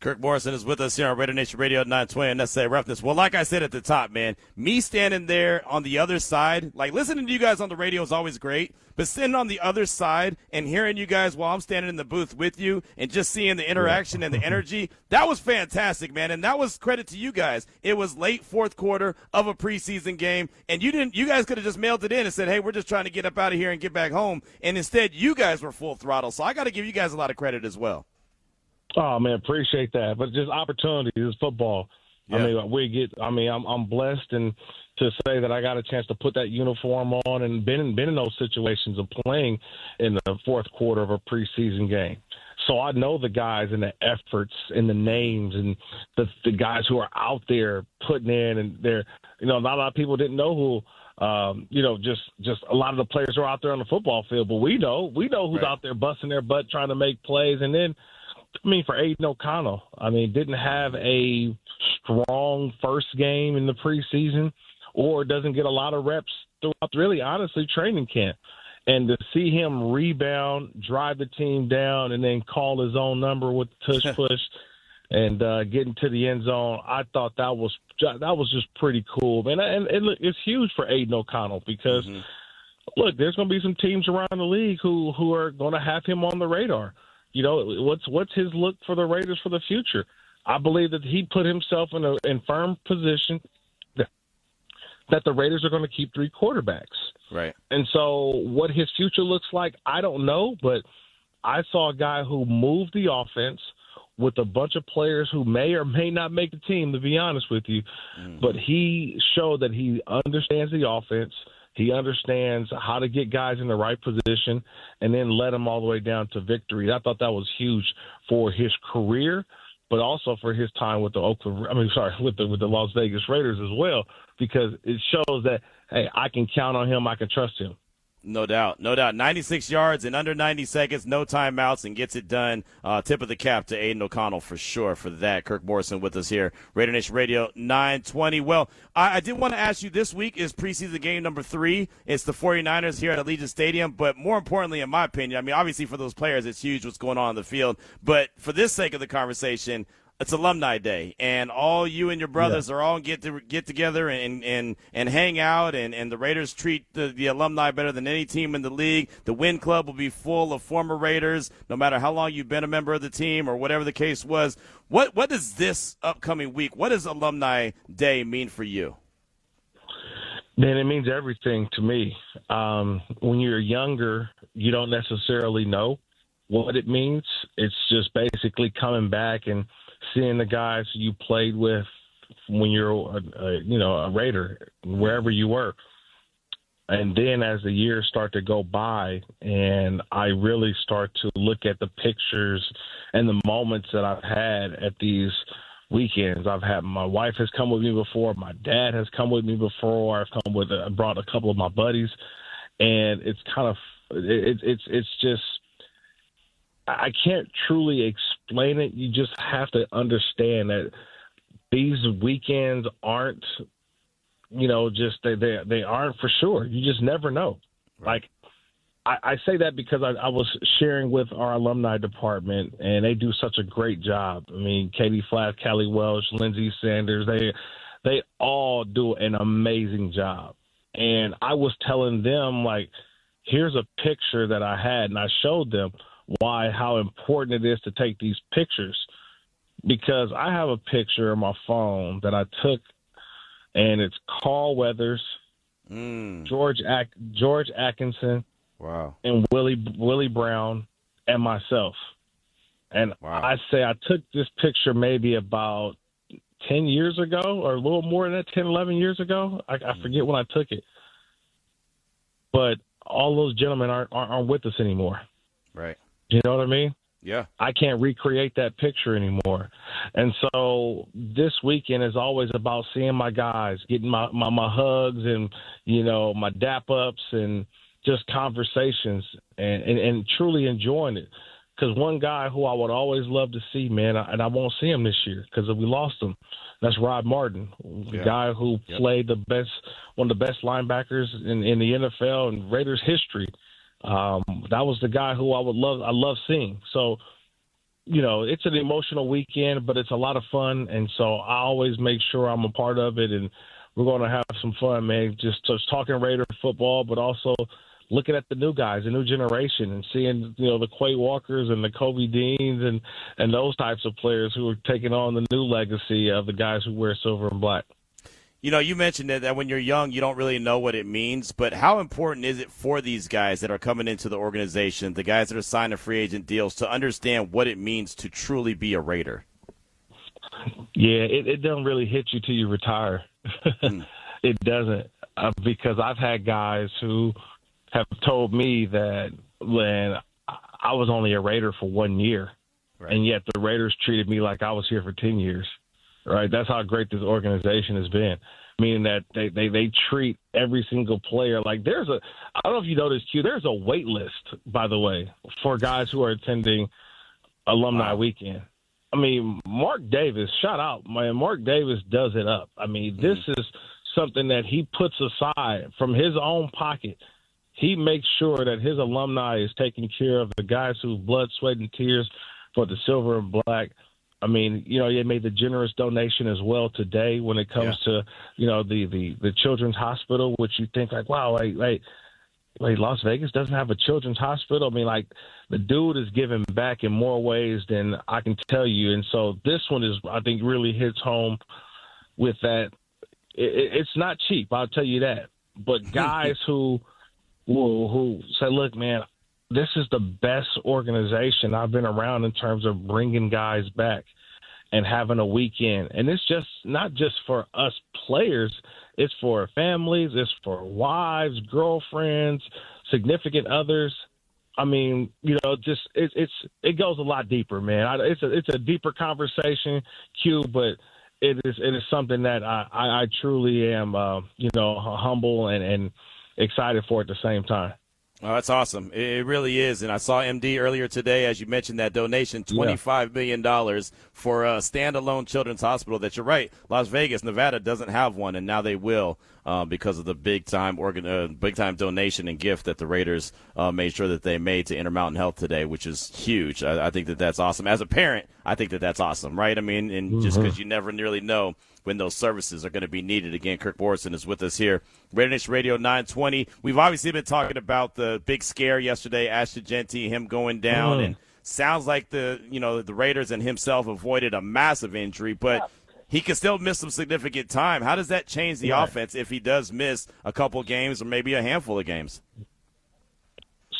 [SPEAKER 3] Kirk Morrison is with us here on RaiderNation Radio 920 and Necessary Roughness. Well, like I said at the top, man, me standing there on the other side, like listening to you guys on the radio is always great, but sitting on the other side and hearing you guys while I'm standing in the booth with you and just seeing the interaction and the energy, that was fantastic, man. And that was credit to you guys. It was late fourth quarter of a preseason game, and you guys could have just mailed it in and said, hey, we're just trying to get up out of here and get back home. And instead, you guys were full throttle. So I got to give you guys a lot of credit as well.
[SPEAKER 7] Oh man, appreciate that. But just opportunity is football. Yeah. I'm blessed and to say that I got a chance to put that uniform on and been in those situations of playing in the fourth quarter of a preseason game. So I know the guys and the efforts and the names and the guys who are out there putting in, and they're, not a lot of people didn't know who, just a lot of the players who are out there on the football field, but we know who's out there busting their butt trying to make plays. And then, for Aiden O'Connell, didn't have a strong first game in the preseason or doesn't get a lot of reps throughout, really, honestly, training camp. And to see him rebound, drive the team down, and then call his own number with the tush push and get into the end zone, I thought that was just pretty cool, man. And it's huge for Aiden O'Connell because, look, there's going to be some teams around the league who are going to have him on the radar. What's his look for the Raiders for the future? I believe that he put himself in a firm position that the Raiders are going to keep 3 quarterbacks.
[SPEAKER 3] Right.
[SPEAKER 7] And so what his future looks like, I don't know, but I saw a guy who moved the offense with a bunch of players who may or may not make the team, to be honest with you. But he showed that he understands the offense. He understands how to get guys in the right position and then let them all the way down to victory. I thought that was huge for his career, but also for his time with the with the Las Vegas Raiders as well, because it shows that, hey, I can count on him. I can trust him.
[SPEAKER 3] No doubt. 96 yards in under 90 seconds, no timeouts, and gets it done. Tip of the cap to Aiden O'Connell for sure for that. Kirk Morrison with us here, RaiderNation Radio 920. Well, I did want to ask you, this week is preseason game number 3. It's the 49ers here at Allegiant Stadium, but more importantly, in my opinion, I mean, obviously for those players, it's huge what's going on in the field, but for this sake of the conversation, it's Alumni Day, and all you and your brothers are all get together and hang out, and the Raiders treat the alumni better than any team in the league. The Win Club will be full of former Raiders, no matter how long you've been a member of the team or whatever the case was. What does this upcoming week, what does Alumni Day mean for you?
[SPEAKER 7] Man, it means everything to me. When you're younger, you don't necessarily know what it means. It's just basically coming back and seeing the guys you played with when you're a Raider, wherever you were. And then as the years start to go by and I really start to look at the pictures and the moments that I've had at these weekends. My wife has come with me before. My dad has come with me before. I brought a couple of my buddies, and it's kind of, it's just, I can't truly explain it. You just have to understand that these weekends aren't, just they aren't for sure. You just never know. Right. Like I say that because I was sharing with our alumni department, and they do such a great job. I mean, Katie Flatt, Callie Welsh, Lindsey Sanders, they all do an amazing job. And I was telling them, like, here's a picture that I had, and I showed them how important it is to take these pictures, because I have a picture on my phone that I took, and it's Carl Weathers, George Atkinson,
[SPEAKER 3] wow,
[SPEAKER 7] and Willie Brown, and myself. And I say I took this picture maybe about 10 years ago, or a little more than that, 10, 11 years ago. I forget when I took it. But all those gentlemen aren't with us anymore.
[SPEAKER 3] Right.
[SPEAKER 7] You know what I mean?
[SPEAKER 3] Yeah.
[SPEAKER 7] I can't recreate that picture anymore. And so this weekend is always about seeing my guys, getting my hugs and, my dap-ups and just conversations and truly enjoying it. Because one guy who I would always love to see, man, and I won't see him this year because we lost him, that's Rod Martin, the guy who played one of the best linebackers in the NFL and Raiders history. That was the guy who I love seeing. So, it's an emotional weekend, but it's a lot of fun. And so I always make sure I'm a part of it, and we're going to have some fun, man. Just talking Raider football, but also looking at the new guys, the new generation, and seeing, the Quay Walkers and the Kobe Deans and those types of players who are taking on the new legacy of the guys who wear silver and black.
[SPEAKER 3] You mentioned that when you're young, you don't really know what it means, but how important is it for these guys that are coming into the organization, the guys that are signing free agent deals, to understand what it means to truly be a Raider?
[SPEAKER 7] Yeah, it doesn't really hit you till you retire. It doesn't, because I've had guys who have told me that when I was only a Raider for 1 year, and yet the Raiders treated me like I was here for 10 years. Right, that's how great this organization has been. Meaning that they treat every single player like I don't know if you noticed, Q, there's a wait list, by the way, for guys who are attending Alumni Weekend. I mean, Mark Davis, shout out, man. Mark Davis does it up. I mean, this is something that he puts aside from his own pocket. He makes sure that his alumni is taking care of the guys who blood, sweat, and tears for the silver and black. I mean, he made the generous donation as well today when it comes to, the Children's Hospital, which you think like, wow, wait, Las Vegas doesn't have a children's hospital. I mean, like, the dude is giving back in more ways than I can tell you. And so this one I think really hits home with that. It's not cheap, I'll tell you that. But guys who who said, look, man, this is the best organization I've been around in terms of bringing guys back and having a weekend. And it's just not just for us players. It's for families. It's for wives, girlfriends, significant others. I mean, just it goes a lot deeper, man. It's a deeper conversation, Q, but it is something that I truly am, humble and excited for at the same time.
[SPEAKER 3] Oh, that's awesome. It really is. And I saw MD earlier today, as you mentioned, that donation, $25 million for a standalone children's hospital that, you're right, Las Vegas, Nevada doesn't have one, and now they will because of the big-time donation and gift that the Raiders made sure that they made to Intermountain Health today, which is huge. I think that that's awesome. As a parent, I think that that's awesome, right? I mean, and just because you never really know when those services are going to be needed. Again, Kirk Morrison is with us here. RaiderNation Radio 920. We've obviously been talking about the big scare yesterday, Ashton Jeanty, him going down, and sounds like the Raiders and himself avoided a massive injury, but he can still miss some significant time. How does that change the offense if he does miss a couple games or maybe a handful of games?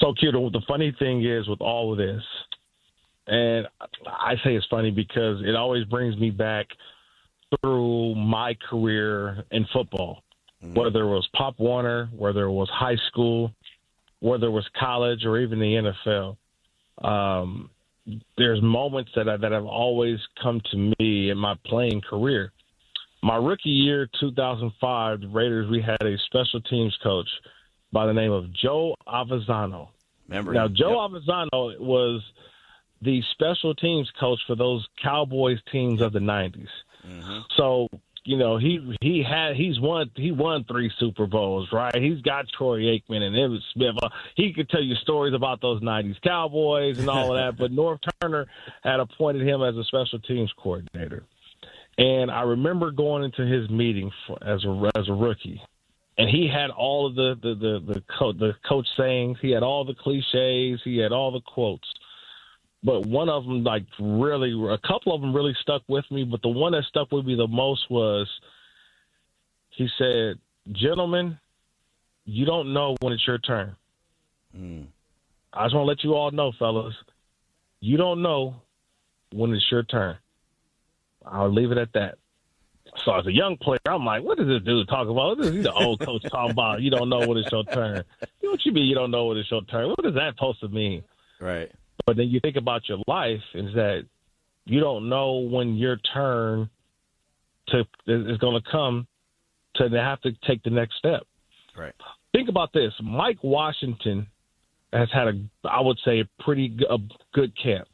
[SPEAKER 7] So, Q, the funny thing is with all of this, and I say it's funny because it always brings me back through my career in football, whether it was Pop Warner, whether it was high school, whether it was college, or even the NFL. There's moments that have always come to me in my playing career. My rookie year, 2005, the Raiders, we had a special teams coach by the name of Joe Avezzano. Now, Joe Avezzano was the special teams coach for those Cowboys teams of the 90s. So, he won 3 Super Bowls, right? He's got Troy Aikman and Emmitt Smith. He could tell you stories about those 90s Cowboys and all of that, but Norv Turner had appointed him as a special teams coordinator. And I remember going into his meeting as a rookie, and he had all of the coach sayings. He had all the cliches. He had all the quotes. But one of them, a couple of them really stuck with me. But the one that stuck with me the most was, he said, "Gentlemen, you don't know when it's your turn." I just want to let you all know, fellas, you don't know when it's your turn. I'll leave it at that. So as a young player, I'm like, what is this dude talking about? What is he, the old coach, talking about? You don't know when it's your turn. What you mean you don't know when it's your turn? What is that supposed to mean?
[SPEAKER 3] Right.
[SPEAKER 7] But then you think about your life is that you don't know when your turn is going to come to have to take the next step.
[SPEAKER 3] Right.
[SPEAKER 7] Think about this. Mike Washington has had I would say, a pretty good camp.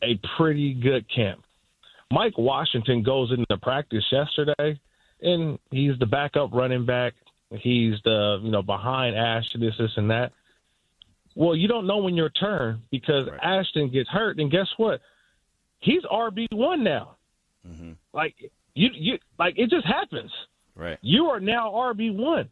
[SPEAKER 7] A pretty good camp. Mike Washington goes into practice yesterday, and he's the backup running back. He's the, behind Ashton, this and that. Well, you don't know when your turn because Ashton gets hurt, and guess what? He's RB1 now. Like you it just happens.
[SPEAKER 3] Right.
[SPEAKER 7] You are now RB1.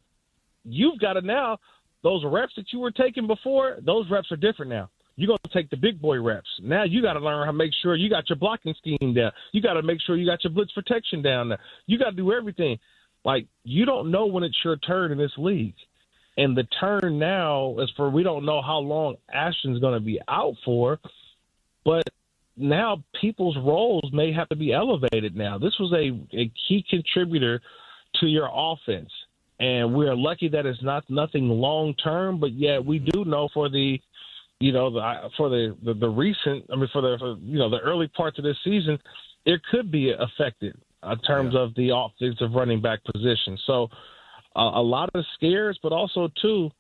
[SPEAKER 7] You've got to now those reps that you were taking before. Those reps are different now. You're going to take the big boy reps. Now you got to learn how to make sure you got your blocking scheme down. You got to make sure you got your blitz protection down there. You got to do everything. Like you don't know when it's your turn in this league. And the turn now is for we don't know how long Ashton's going to be out for, but now people's roles may have to be elevated now. This was a key contributor to your offense, and we're lucky that it's nothing long term, but yet we do know for the early parts of this season, it could be affected in terms of the offensive running back position. So a lot of scares, but also, too,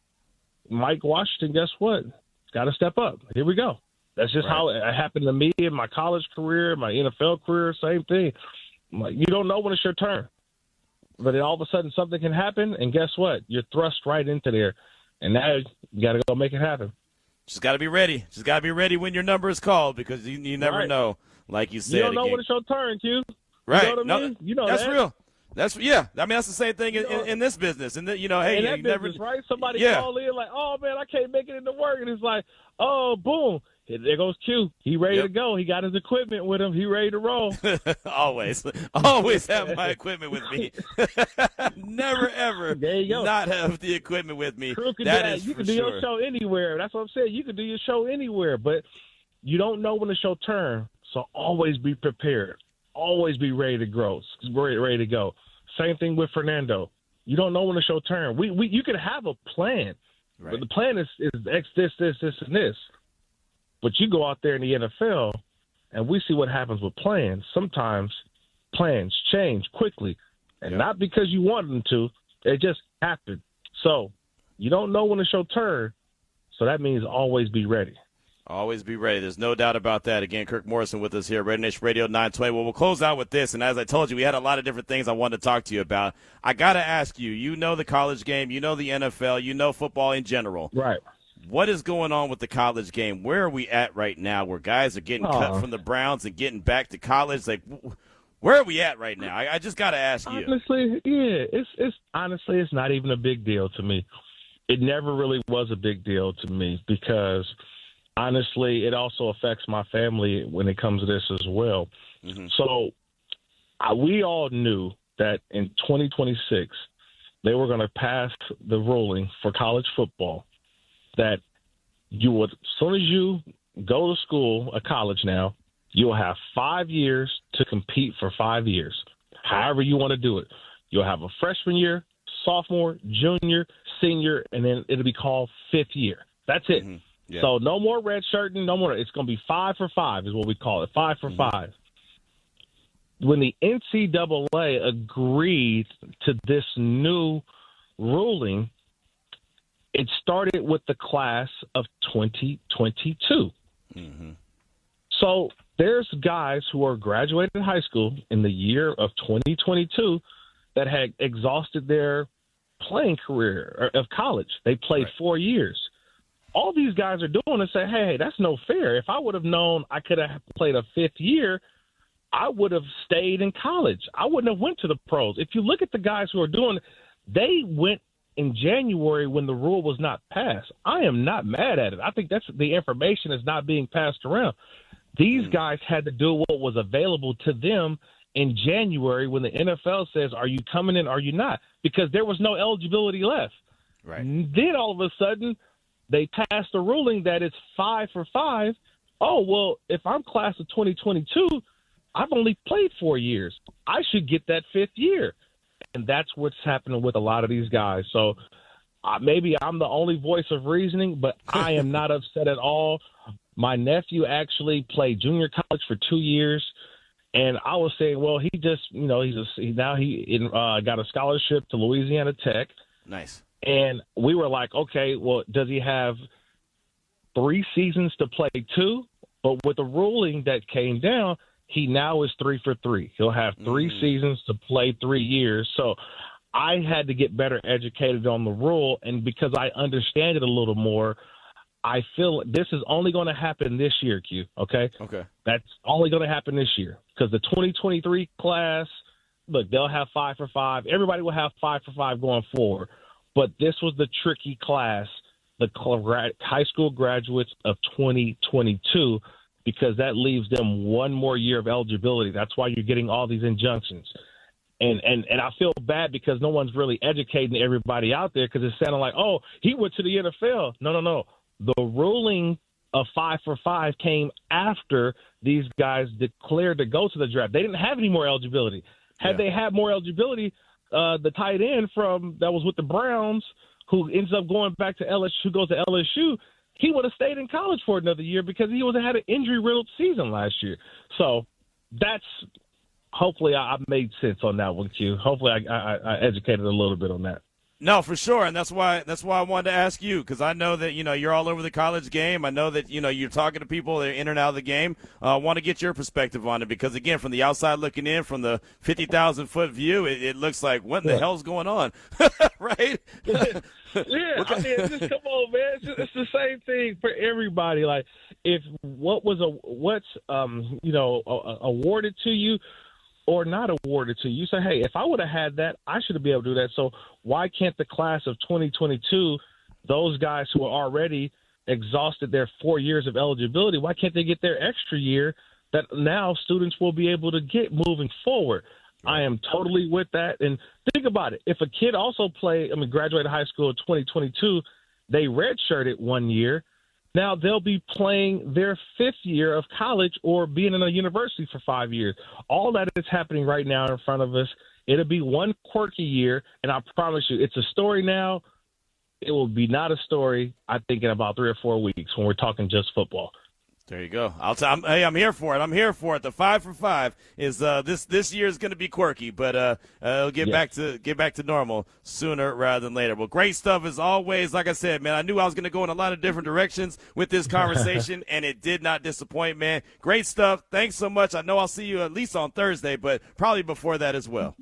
[SPEAKER 7] Mike Washington, guess what? Got to step up. Here we go. That's just how it happened to me in my college career, my NFL career, same thing. You don't know when it's your turn. But then all of a sudden something can happen, and guess what? You're thrust right into there. And now you got to go make it happen.
[SPEAKER 3] Just got to be ready. Just got to be ready when your number is called because you never know, like you said.
[SPEAKER 7] You don't know when it's your turn, Q.
[SPEAKER 3] Right.
[SPEAKER 7] You know what I mean? You know
[SPEAKER 3] that's
[SPEAKER 7] that.
[SPEAKER 3] Real. That's I mean, that's the same thing in this business. And hey,
[SPEAKER 7] in that
[SPEAKER 3] you
[SPEAKER 7] business,
[SPEAKER 3] never
[SPEAKER 7] right? Somebody call in like, oh man, I can't make it into work, and it's like, oh, boom, there goes Q. He ready to go. He got his equipment with him. He ready to roll.
[SPEAKER 3] Always have my equipment with me. Never ever not have the equipment with me. That is
[SPEAKER 7] you
[SPEAKER 3] for
[SPEAKER 7] can do
[SPEAKER 3] sure.
[SPEAKER 7] your show anywhere. That's what I'm saying. You can do your show anywhere, but you don't know when the show turns. So always be prepared. Always be ready to grow. Ready to go. Same thing with Fernando. You don't know when the show turns. You can have a plan, but the plan is X, this, and this. But you go out there in the NFL, and we see what happens with plans. Sometimes plans change quickly, and not because you want them to. It just happened. So you don't know when the show turns, so that means always be ready.
[SPEAKER 3] Always be ready. There's no doubt about that. Again, Kirk Morrison with us here, RaiderNation Radio 920. Well, we'll close out with this, and as I told you, we had a lot of different things I wanted to talk to you about. I got to ask you, you know the college game, you know the NFL, you know football in general.
[SPEAKER 7] Right.
[SPEAKER 3] What is going on with the college game? Where are we at right now where guys are getting cut from the Browns and getting back to college? Like, where are we at right now? I just got to ask you.
[SPEAKER 7] Honestly, it's not even a big deal to me. It never really was a big deal to me because – honestly, it also affects my family when it comes to this as well. Mm-hmm. So we all knew that in 2026, they were going to pass the ruling for college football that you would, as soon as you go to school, a college now, you'll have 5 years to compete for 5 years, however you want to do it. You'll have a freshman year, sophomore, junior, senior, and then it'll be called fifth year. That's it. Mm-hmm. Yeah. So no more redshirting, no more. It's going to be 5 for 5 is what we call it, 5 for 5. When the NCAA agreed to this new ruling, it started with the class of 2022. Mm-hmm. So there's guys who are graduating high school in the year of 2022 that had exhausted their playing career of college. They played 4 years. All these guys are doing is say, hey, that's no fair. If I would have known I could have played a fifth year, I would have stayed in college. I wouldn't have went to the pros. If you look at the guys who are doing, they went in January when the rule was not passed. I am not mad at it. I think that's the information is not being passed around. These guys had to do what was available to them in January when the NFL says, are you coming in, are you not? Because there was no eligibility left.
[SPEAKER 3] Right.
[SPEAKER 7] Then all of a sudden, they passed a ruling that it's 5 for 5. Oh, well, if I'm class of 2022, I've only played 4 years. I should get that fifth year. And that's what's happening with a lot of these guys. So maybe I'm the only voice of reasoning, but I am not upset at all. My nephew actually played junior college for 2 years. And I was saying, well, he just, he got a scholarship to Louisiana Tech.
[SPEAKER 3] Nice.
[SPEAKER 7] And we were like, okay, well, does he have 3 seasons to play 2? But with the ruling that came down, he now is 3 for 3. He'll have 3 seasons to play 3 years. So I had to get better educated on the rule. And because I understand it a little more, I feel this is only going to happen this year, Q. Okay?
[SPEAKER 3] Okay.
[SPEAKER 7] That's only going to happen this year. Because the 2023 class, look, they'll have 5 for 5. Everybody will have 5 for 5 going forward. But this was the tricky class, the high school graduates of 2022, because that leaves them 1 more year of eligibility. That's why you're getting all these injunctions. And I feel bad because no one's really educating everybody out there because it's sounding like, oh, he went to the NFL. No. The ruling of 5 for 5 came after these guys declared to go to the draft. They didn't have any more eligibility. Had they had more eligibility, the tight end that was with the Browns, who ends up going back to LSU, who goes to LSU, he would have stayed in college for another year because he had an injury-riddled season last year. So that's hopefully I made sense on that one, Q. Hopefully I educated a little bit on that.
[SPEAKER 3] No, for sure, and that's why I wanted to ask you, because I know that you're all over the college game. I know that you're talking to people that are in and out of the game. I want to get your perspective on it because, again, from the outside looking in, from the 50,000-foot view, it looks like what in the hell's going on, right?
[SPEAKER 7] Yeah, I mean, just come on, man. It's the same thing for everybody. Like, if what's awarded to you or not awarded to you, you say, hey, if I would have had that, I should be able to do that. So why can't the class of 2022, those guys who are already exhausted their 4 years of eligibility, why can't they get their extra year that now students will be able to get moving forward? I am totally with that. And think about it. If a kid also graduated high school in 2022, they redshirted 1 year. Now they'll be playing their 5th year of college or being in a university for 5 years. All that is happening right now in front of us. It'll be one quirky year, and I promise you, it's a story now. It will be not a story, I think, in about 3 or 4 weeks when we're talking just football.
[SPEAKER 3] There you go. I'm here for it. I'm here for it. The 5 for 5 is this year is going to be quirky, but it'll get back to normal sooner rather than later. Well, great stuff as always. Like I said, man, I knew I was going to go in a lot of different directions with this conversation, and it did not disappoint, man. Great stuff. Thanks so much. I know I'll see you at least on Thursday, but probably before that as well.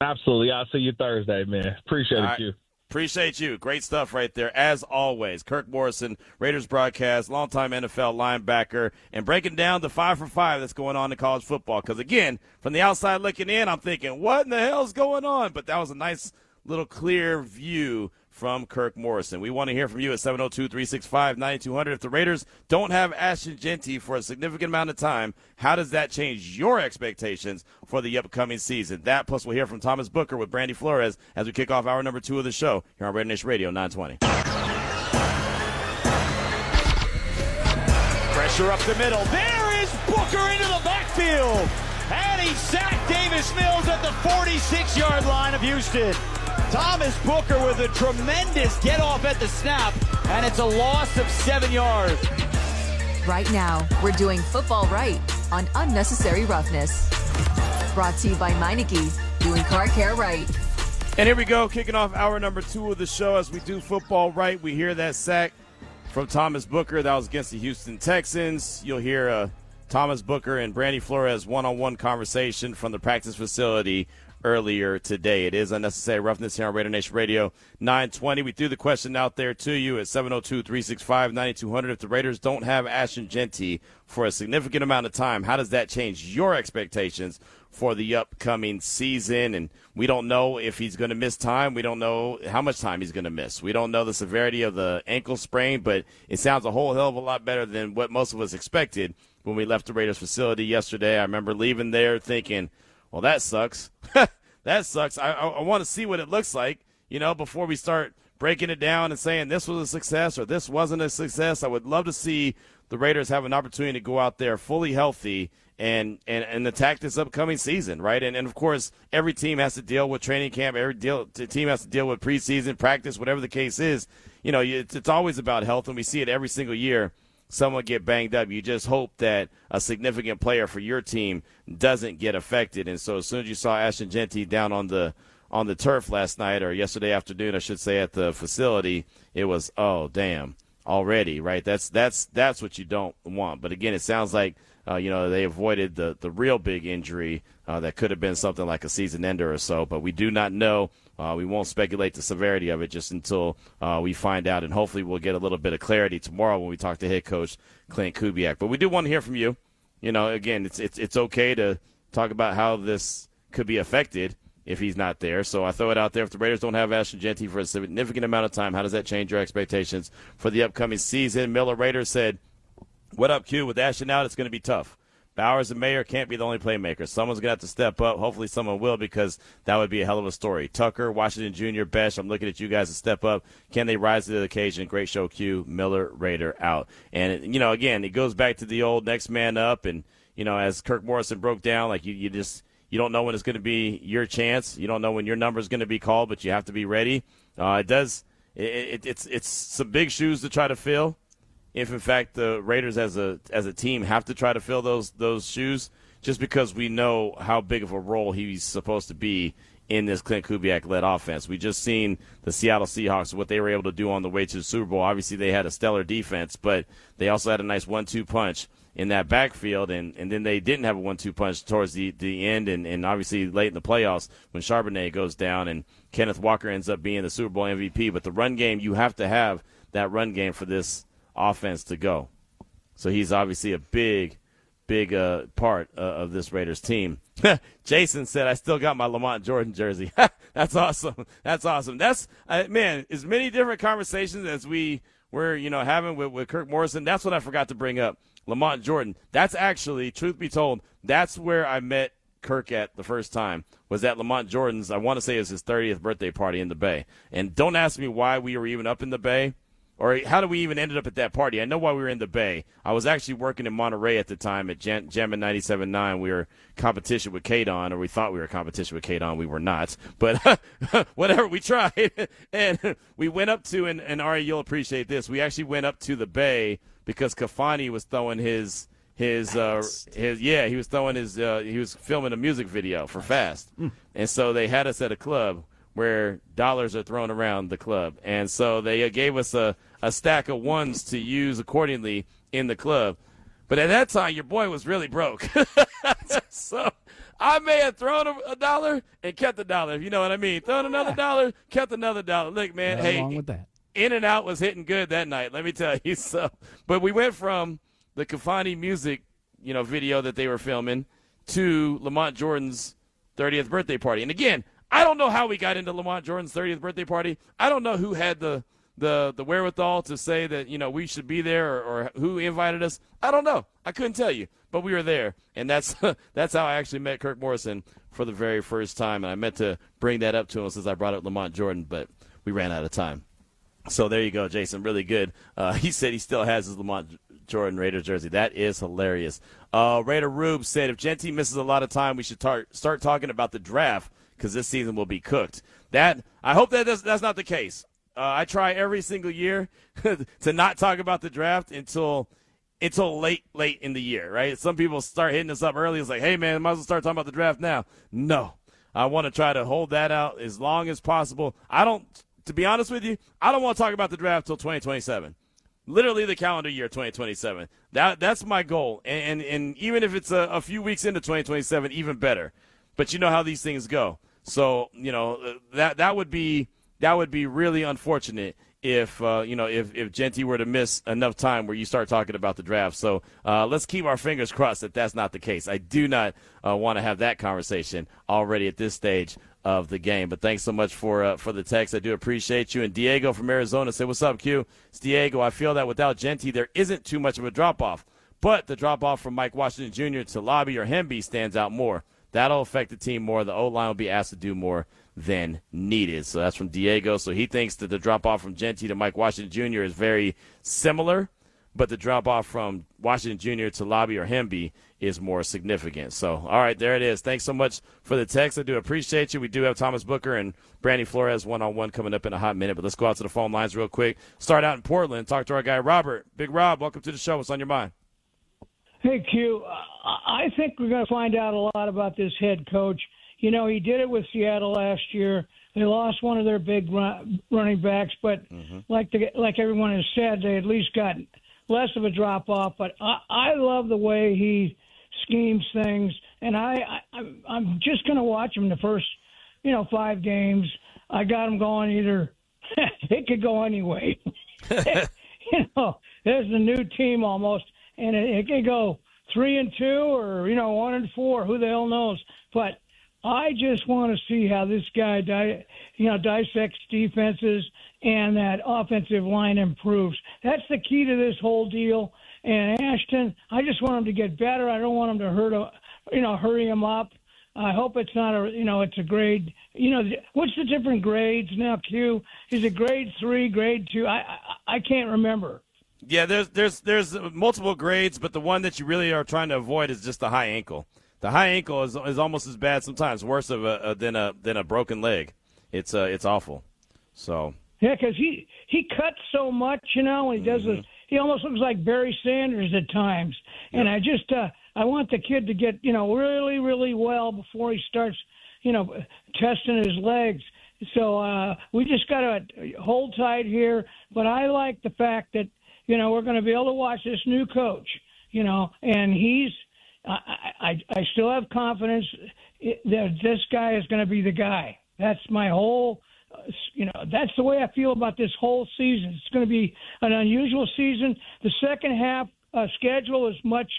[SPEAKER 7] Absolutely. I'll see you Thursday, man. Appreciate it, you.
[SPEAKER 3] Appreciate you. Great stuff right there, as always. Kirk Morrison, Raiders broadcast, longtime NFL linebacker, and breaking down the 5 for 5 that's going on in college football. Because, again, from the outside looking in, I'm thinking, what in the hell's going on? But that was a nice little clear view from Kirk Morrison. We want to hear from you at 702-365-9200. If the Raiders don't have Ashton Jeanty for a significant amount of time, how does that change your expectations for the upcoming season? That, plus we'll hear from Thomas Booker with Brandy Flores as we kick off hour number 2 of the show here on RaiderNation Radio 920.
[SPEAKER 8] Pressure up the middle. There is Booker into the backfield. And he sacked Davis Mills at the 46-yard line of Houston. Thomas Booker with a tremendous get-off at the snap, and it's a loss of 7 yards.
[SPEAKER 2] Right now, we're doing football right on Unnecessary Roughness. Brought to you by Meineke, doing car care right.
[SPEAKER 3] And here we go, kicking off hour number 2 of the show as we do football right. We hear that sack from Thomas Booker. That was against the Houston Texans. You'll hear Thomas Booker and Brandy Flores one-on-one conversation from the practice facility earlier today. It is Unnecessary Roughness here on RaiderNation Radio 920. We threw the question out there to you at 702-365-9200. If the Raiders don't have Ashton Jeanty for a significant amount of time, how does that change your expectations for the upcoming season? And we don't know if he's going to miss time. We don't know how much time he's going to miss. We don't know the severity of the ankle sprain, but it sounds a whole hell of a lot better than what most of us expected when we left the Raiders facility yesterday. I remember leaving there thinking, well, that sucks. That sucks. I want to see what it looks like, before we start breaking it down and saying this was a success or this wasn't a success. I would love to see the Raiders have an opportunity to go out there fully healthy and attack this upcoming season, right? And of course, every team has to deal with training camp. Every team has to deal with preseason, practice, whatever the case is. It's always about health, and we see it every single year. Someone get banged up. You just hope that a significant player for your team doesn't get affected. And so as soon as you saw Ashton Jeanty down on the turf last night, or yesterday afternoon, I should say, at the facility, it was, oh, damn, already, right? That's what you don't want. But again, it sounds like they avoided the real big injury that could have been something like a season ender or so. But we do not know. We won't speculate the severity of it just until we find out, and hopefully we'll get a little bit of clarity tomorrow when we talk to head coach Clint Kubiak. But we do want to hear from you. Again, it's okay to talk about how this could be affected if he's not there. So I throw it out there. If the Raiders don't have Ashton Jeanty for a significant amount of time, how does that change your expectations for the upcoming season? Miller Raider said, what up, Q? With Ashton out, it's going to be tough. Bowers and Mayer can't be the only playmakers. Someone's going to have to step up. Hopefully someone will, because that would be a hell of a story. Tucker, Washington Jr., Besh, I'm looking at you guys to step up. Can they rise to the occasion? Great show, Q. Miller, Raider, out. And, again, it goes back to the old next man up. And, as Kirk Morrison broke down, like you don't know when it's going to be your chance. You don't know when your number is going to be called, but you have to be ready. It's some big shoes to try to fill. If, in fact, the Raiders as a team have to try to fill those shoes, just because we know how big of a role he's supposed to be in this Clint Kubiak-led offense. We just seen the Seattle Seahawks, what they were able to do on the way to the Super Bowl. Obviously, they had a stellar defense, but they also had a nice 1-2 punch in that backfield, and then they didn't have a 1-2 punch towards the end, and obviously late in the playoffs when Charbonnet goes down and Kenneth Walker ends up being the Super Bowl MVP. But the run game, you have to have that run game for this offense to go. So he's obviously a big part of this Raiders team. Jason said, I still got my Lamont Jordan jersey. That's awesome. That's awesome. That's, man, as many different conversations as we we're having with Kirk Morrison. That's what I forgot to bring up. Lamont Jordan. That's actually, truth be told, that's where I met Kirk at the first time, was at Lamont Jordan's. I want to say it was his 30th birthday party in the Bay. And don't ask me why we were even up in the Bay, or how did we even ended up at that party. I know why we were in the Bay. I was actually working in Monterey at the time at Jammin' 97.9. We were competition with K-Don, or we thought we were competition with K-Don. We were not. But whatever, we tried. And we went up to, and Ari, you'll appreciate this, we actually went up to the Bay because Kafani was throwing he was filming a music video for Fast. And so they had us at a club where dollars are thrown around the club. And so they gave us a stack of ones to use accordingly in the club. But at that time, your boy was really broke. So I may have thrown a dollar and kept the dollar, if you know what I mean. Thrown another dollar, kept another dollar. Look, man,
[SPEAKER 9] Wrong with that.
[SPEAKER 3] In-N-Out was hitting good that night, let me tell you. So, but we went from the Kafani music, video that they were filming to Lamont Jordan's 30th birthday party. And again, I don't know how we got into Lamont Jordan's 30th birthday party. I don't know who had the wherewithal to say that, we should be there, or who invited us. I don't know. I couldn't tell you, but we were there. And that's how I actually met Kirk Morrison for the very first time. And I meant to bring that up to him since I brought up Lamont Jordan, but we ran out of time. So there you go, Jason. Really good. He said he still has his Lamont Jordan Raiders jersey. That is hilarious. Raider Rube said, if Jeanty misses a lot of time, we should start talking about the draft because this season will be cooked. I hope that's not the case. I try every single year to not talk about the draft until late in the year, right? Some people start hitting us up early. It's like, hey, man, I might as well start talking about the draft now. No. I want to try to hold that out as long as possible. To be honest with you, I don't want to talk about the draft till 2027. Literally the calendar year 2027. That's my goal. And even if it's a few weeks into 2027, even better. But you know how these things go. So, that would be really unfortunate if Jeanty were to miss enough time where you start talking about the draft. So let's keep our fingers crossed that that's not the case. I do not want to have that conversation already at this stage of the game. But thanks so much for the text. I do appreciate you. And Diego from Arizona said, what's up, Q? It's Diego. I feel that without Jeanty, there isn't too much of a drop-off. But the drop-off from Mike Washington Jr. to Lobby or Hemby stands out more. That'll affect the team more. The O-line will be asked to do more than needed. So that's from Diego. So he thinks that the drop-off from Jeanty to Mike Washington Jr. is very similar, but the drop-off from Washington Jr. to Lobby or Hemby is more significant. So, all right, there it is. Thanks so much for the text. I do appreciate you. We do have Thomas Booker and Brandy Flores one-on-one coming up in a hot minute, but let's go out to the phone lines real quick. Start out in Portland. Talk to our guy, Robert. Big Rob, welcome to the show. What's on your mind?
[SPEAKER 10] Hey, Q. I think we're going to find out a lot about this head coach. He did it with Seattle last year. They lost one of their big running backs, but like everyone has said, they at least got less of a drop-off. But I love the way he schemes things, and I'm just going to watch him the first, 5 games. I got him going either. It could go anyway. There's a new team almost, and it could go 3-2 or 1-4. Who the hell knows? But I just want to see how this guy, dissects defenses and that offensive line improves. That's the key to this whole deal. And Ashton, I just want him to get better. I don't want him to hurry him up. I hope it's not it's a grade. What's the different grades now, Q? Is it grade 3, grade 2? I can't remember.
[SPEAKER 3] Yeah, there's multiple grades, but the one that you really are trying to avoid is just the high ankle. The high ankle is almost as bad, sometimes worse than a broken leg. It's awful. So
[SPEAKER 10] yeah, because he cuts so much, when he does this. He almost looks like Barry Sanders at times. And I just I want the kid to get really, really well before he starts testing his legs. So we just got to hold tight here. But I like the fact that we're going to be able to watch this new coach. And he's. I still have confidence that this guy is going to be the guy. That's my whole, that's the way I feel about this whole season. It's going to be an unusual season. The second half schedule is much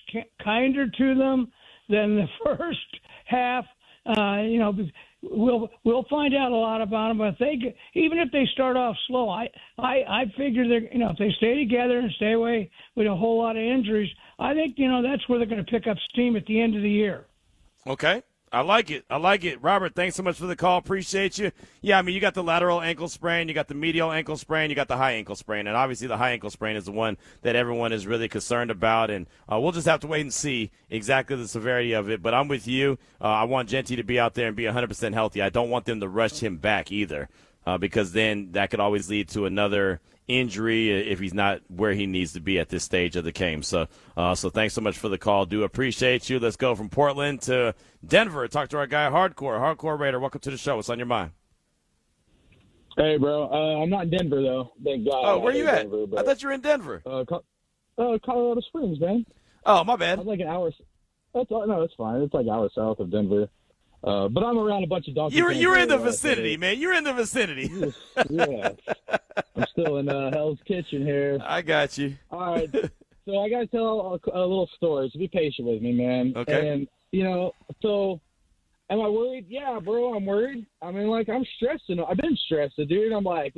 [SPEAKER 10] kinder to them than the first half. We'll find out a lot about them. But even if they start off slow, I figure they're if they stay together and stay away with a whole lot of injuries, I think that's where they're going to pick up steam at the end of the year.
[SPEAKER 3] Okay. I like it. Robert, thanks so much for the call. Appreciate you. Yeah, I mean, you got the lateral ankle sprain, you got the medial ankle sprain, you got the high ankle sprain. And obviously the high ankle sprain is the one that everyone is really concerned about. And we'll just have to wait and see exactly the severity of it. But I'm with you. I want Jeanty to be out there and be 100% healthy. I don't want them to rush him back either, because then that could always lead to another injury if he's not where he needs to be at this stage of the game. So thanks so much for the call. Do appreciate you. Let's go from Portland to Denver. Talk to our guy, Hardcore Raider. Welcome to the show. What's on your mind?
[SPEAKER 9] Hey, bro. I'm not in Denver, though. Thank God.
[SPEAKER 3] Oh, where are you at?
[SPEAKER 9] Denver,
[SPEAKER 3] I thought you were in Denver.
[SPEAKER 9] Colorado Springs, man.
[SPEAKER 3] Oh, my bad.
[SPEAKER 9] I'm like an hour. That's fine. It's like an hour south of Denver. But I'm around a bunch of donkey.
[SPEAKER 3] You're in the vicinity, man. You're in the vicinity.
[SPEAKER 9] Yeah. I'm still in Hell's Kitchen here.
[SPEAKER 3] I got you.
[SPEAKER 9] All right. So I got to tell a little story. So be patient with me, man.
[SPEAKER 3] Okay.
[SPEAKER 9] And, so am I worried? Yeah, bro, I'm worried. I mean, I'm stressed. I've been stressed, dude. I'm like,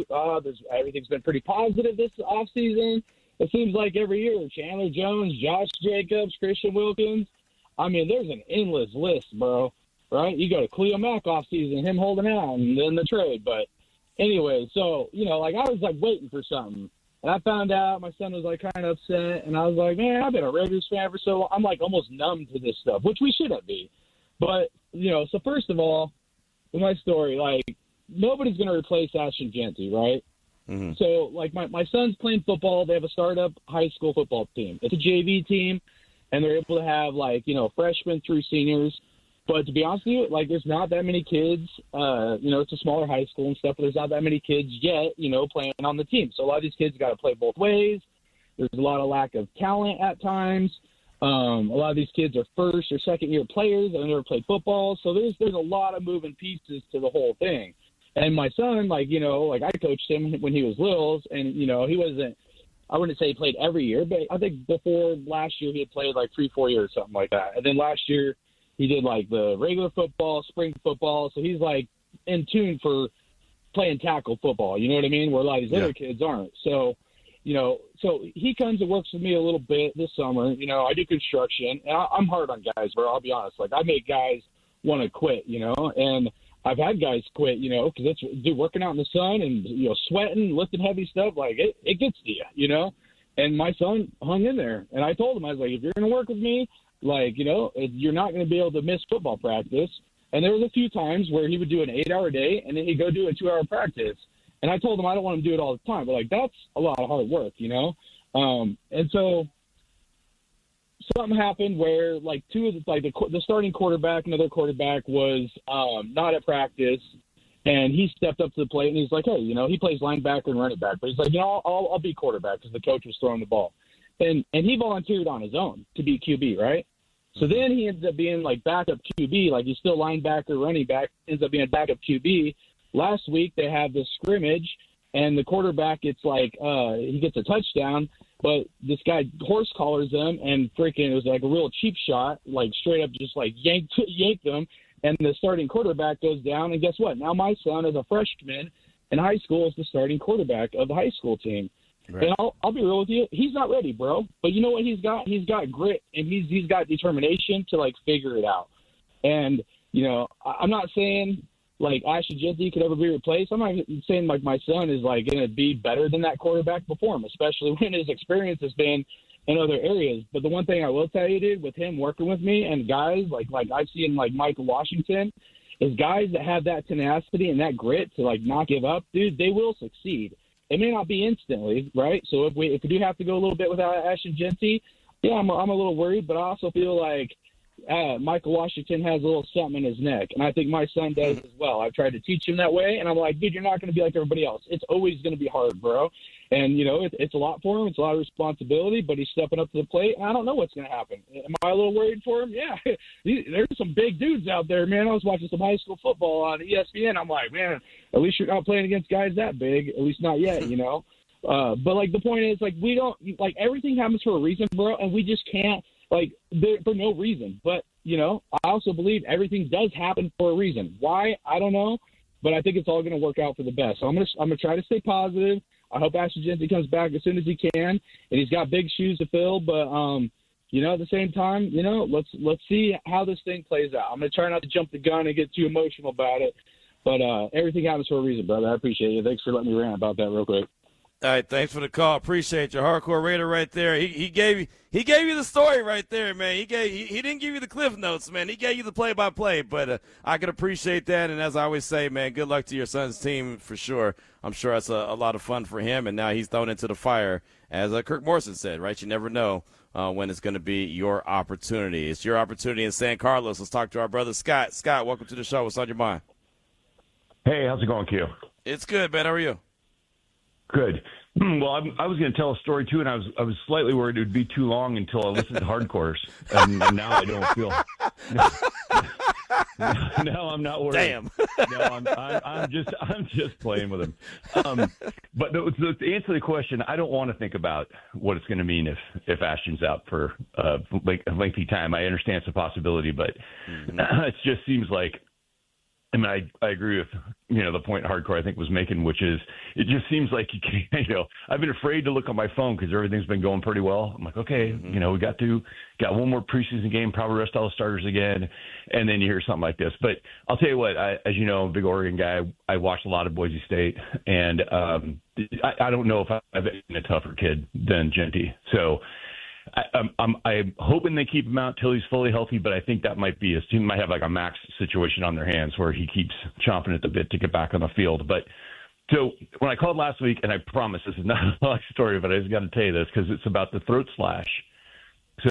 [SPEAKER 9] everything's been pretty positive this offseason. It seems like every year, Chandler Jones, Josh Jacobs, Christian Wilkins. I mean, there's an endless list, bro. Right? You go to Cleo Mack off season, him holding out, and then the trade. But anyway, so, I was, waiting for something. And I found out my son was, kind of upset. And I was like, man, I've been a Raiders fan for so long. I'm, almost numb to this stuff, which we shouldn't be. But, so first of all, with my story, nobody's going to replace Ashton Jeanty, right? Mm-hmm. So, my son's playing football. They have a startup high school football team. It's a JV team, and they're able to have, freshmen through seniors. But to be honest with you, there's not that many kids, it's a smaller high school and stuff, but there's not that many kids yet, playing on the team. So a lot of these kids got to play both ways. There's a lot of lack of talent at times. A lot of these kids are first or second year players that have never played football. So there's a lot of moving pieces to the whole thing. And my son, I coached him when he was little, and, he wasn't, I wouldn't say he played every year, but I think before last year he had played 3-4 years, something like that. And then last year, he did the regular football, spring football. So he's in tune for playing tackle football. You know what I mean? Where a lot of these other kids aren't. So, so he comes and works with me a little bit this summer. I do construction, and I'm hard on guys, bro. I'll be honest. I make guys want to quit, and I've had guys quit, because it's working out in the sun and, sweating, lifting heavy stuff. It gets to you, and my son hung in there. And I told him, I was like, if you're going to work with me, you're not going to be able to miss football practice. And there was a few times where he would do an 8-hour day and then he'd go do a 2-hour practice. And I told him I don't want him to do it all the time, but that's a lot of hard work, And so something happened where two of the starting quarterback, another quarterback was not at practice, and he stepped up to the plate and he's like, hey, he plays linebacker and running back, but he's like, I'll be quarterback because the coach was throwing the ball. And he volunteered on his own to be QB, right? So then he ends up being backup QB, he's still linebacker, running back, ends up being backup QB. Last week they have this scrimmage, and the quarterback, it's he gets a touchdown, but this guy horse collars him, and freaking it was a real cheap shot, straight up just yanked him, and the starting quarterback goes down, and guess what? Now my son, as a freshman in high school, is the starting quarterback of the high school team. Right. And I'll be real with you. He's not ready, bro. But you know what he's got? He's got grit, and he's got determination to figure it out. And I'm not saying Ashton Jeanty could ever be replaced. I'm not saying my son is going to be better than that quarterback before him, especially when his experience has been in other areas. But the one thing I will tell you, dude, with him working with me and guys like I've seen Michael Washington, is guys that have that tenacity and that grit to not give up, dude, they will succeed. It may not be instantly, right? So if we do have to go a little bit without Ashton Jeanty, yeah, I'm a little worried, but I also feel Michael Washington has a little something in his neck, and I think my son does as well. I've tried to teach him that way, and I'm like, dude, you're not going to be like everybody else. It's always going to be hard, bro. And, it's a lot for him. It's a lot of responsibility, but he's stepping up to the plate, and I don't know what's going to happen. Am I a little worried for him? Yeah. There's some big dudes out there, man. I was watching some high school football on ESPN. I'm like, man, at least you're not playing against guys that big, at least not yet, But, the point is, we don't – everything happens for a reason, bro, and we just can't – for no reason. But I also believe everything does happen for a reason. Why? I don't know, but I think it's all going to work out for the best. So I'm gonna try to stay positive. I hope Ashton Jeanty comes back as soon as he can, and he's got big shoes to fill. But at the same time, let's see how this thing plays out. I'm gonna try not to jump the gun and get too emotional about it. But everything happens for a reason, brother. I appreciate you. Thanks for letting me rant about that real quick.
[SPEAKER 3] All right, thanks for the call. Appreciate you, Hardcore Raider right there. He gave you the story right there, man. He didn't give you the cliff notes, man. He gave you the play-by-play, but I can appreciate that. And as I always say, man, good luck to your son's team for sure. I'm sure that's a lot of fun for him, and now he's thrown into the fire, as Kirk Morrison said, right? You never know when it's going to be your opportunity. It's your opportunity in San Carlos. Let's talk to our brother Scott. Scott, welcome to the show. What's on your mind?
[SPEAKER 11] Hey, how's it going, Q?
[SPEAKER 3] It's good, man. How are you?
[SPEAKER 11] Good. Well, I was going to tell a story, too, and I was slightly worried it would be too long until I listened to Hardcores, and now I don't feel – no, I'm not worried.
[SPEAKER 3] Damn.
[SPEAKER 11] No, I'm just playing with him. But to answer the question, I don't want to think about what it's going to mean if Ashton's out for a lengthy time. I understand it's a possibility, but it just seems like – I agree with, the point Hardcore I think was making, which is it just seems like you can't, I've been afraid to look on my phone because everything's been going pretty well. I'm like, okay, we got one more preseason game, probably rest all the starters again. And then you hear something like this. But I'll tell you what, as you know, I'm a big Oregon guy. I watched a lot of Boise State, and I don't know if I've been a tougher kid than Jeanty. So I'm hoping they keep him out till he's fully healthy, but I think that might be he might have like a max situation on their hands where he keeps chomping at the bit to get back on the field. But so when I called last week, and I promise this is not a long story, but I just got to tell you this because it's about the throat slash.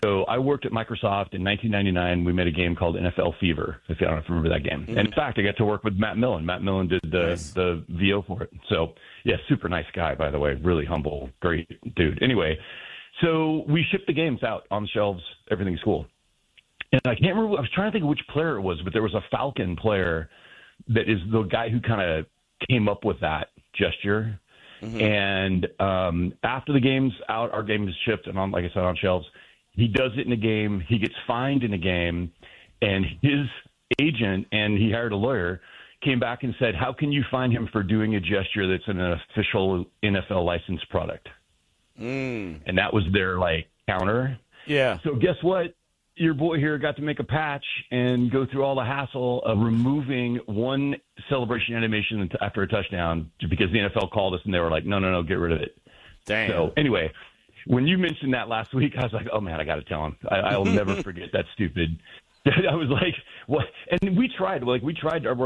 [SPEAKER 11] So I worked at Microsoft in 1999. We made a game called NFL Fever, if you don't remember that game. Mm-hmm. And in fact, I got to work with Matt Millen. Matt Millen did the VO for it. So yeah, super nice guy, by the way, really humble, great dude. Anyway. So we shipped the games out on the shelves. Everything's cool. And I can't remember. I was trying to think of which player it was, but there was a Falcon player that is the guy who kind of came up with that gesture. Mm-hmm. And after the game's out, our game is shipped and like I said, on shelves. He does it in a game. He gets fined in a game, and his agent, and he hired a lawyer, came back and said, "How can you fine him for doing a gesture that's an official NFL licensed product?" And that was their counter. Yeah. So guess what? Your boy here got to make a patch and go through all the hassle of removing one celebration animation after a touchdown because the NFL called us and they were like, no, get rid of it. Damn. So anyway, when you mentioned that last week, I was like, oh man, I got to tell him. I'll never forget that stupid. I was like, what? And we tried. We're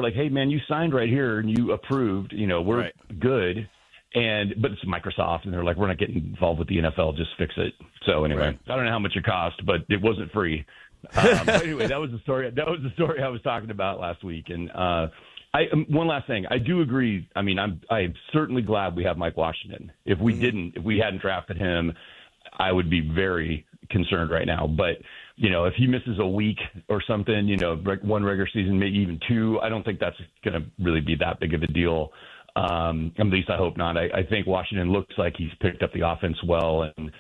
[SPEAKER 11] like, hey man, you signed right here and you approved. We're good. But it's Microsoft, and they're like, we're not getting involved with the NFL. Just fix it. So anyway, I don't know how much it cost, but it wasn't free. Anyway, that was the story. That was the story I was talking about last week. And one last thing, I do agree. I mean, I'm certainly glad we have Mike Washington. If we hadn't drafted him, I would be very concerned right now. But if he misses a week or something, one regular season, maybe even two, I don't think that's going to really be that big of a deal. At least I hope not. I think Washington looks like he's picked up the offense well. And,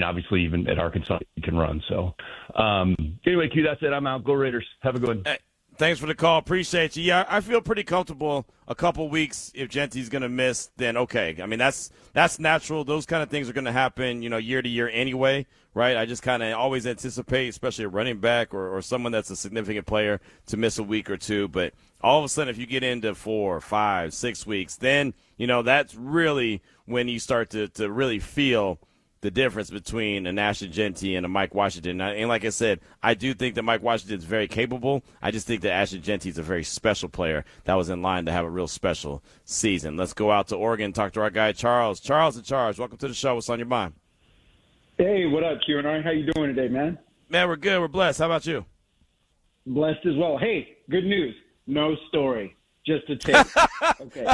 [SPEAKER 11] obviously, even at Arkansas, he can run. So, anyway, Q, that's it. I'm out. Go Raiders. Have a good one.
[SPEAKER 3] Hey, thanks for the call. Appreciate you. Yeah, I feel pretty comfortable a couple weeks. If Jeanty's going to miss, then okay. That's natural. Those kind of things are going to happen, year to year anyway, right? I just kind of always anticipate, especially a running back or someone that's a significant player, to miss a week or two. But all of a sudden, if you get into 4, 5, 6 weeks, then, that's really when you start to really feel the difference between an Ashton Jeanty and a Mike Washington. And like I said, I do think that Mike Washington is very capable. I just think that Ashton Jeanty is a very special player that was in line to have a real special season. Let's go out to Oregon and talk to our guy, Charles. Charles in charge. Welcome to the show. What's on your mind?
[SPEAKER 12] Hey, what up, Q&R? How you doing today, man?
[SPEAKER 3] Man, we're good. We're blessed. How about you?
[SPEAKER 12] Blessed as well. Hey, good news. No story. Just a tip. Okay.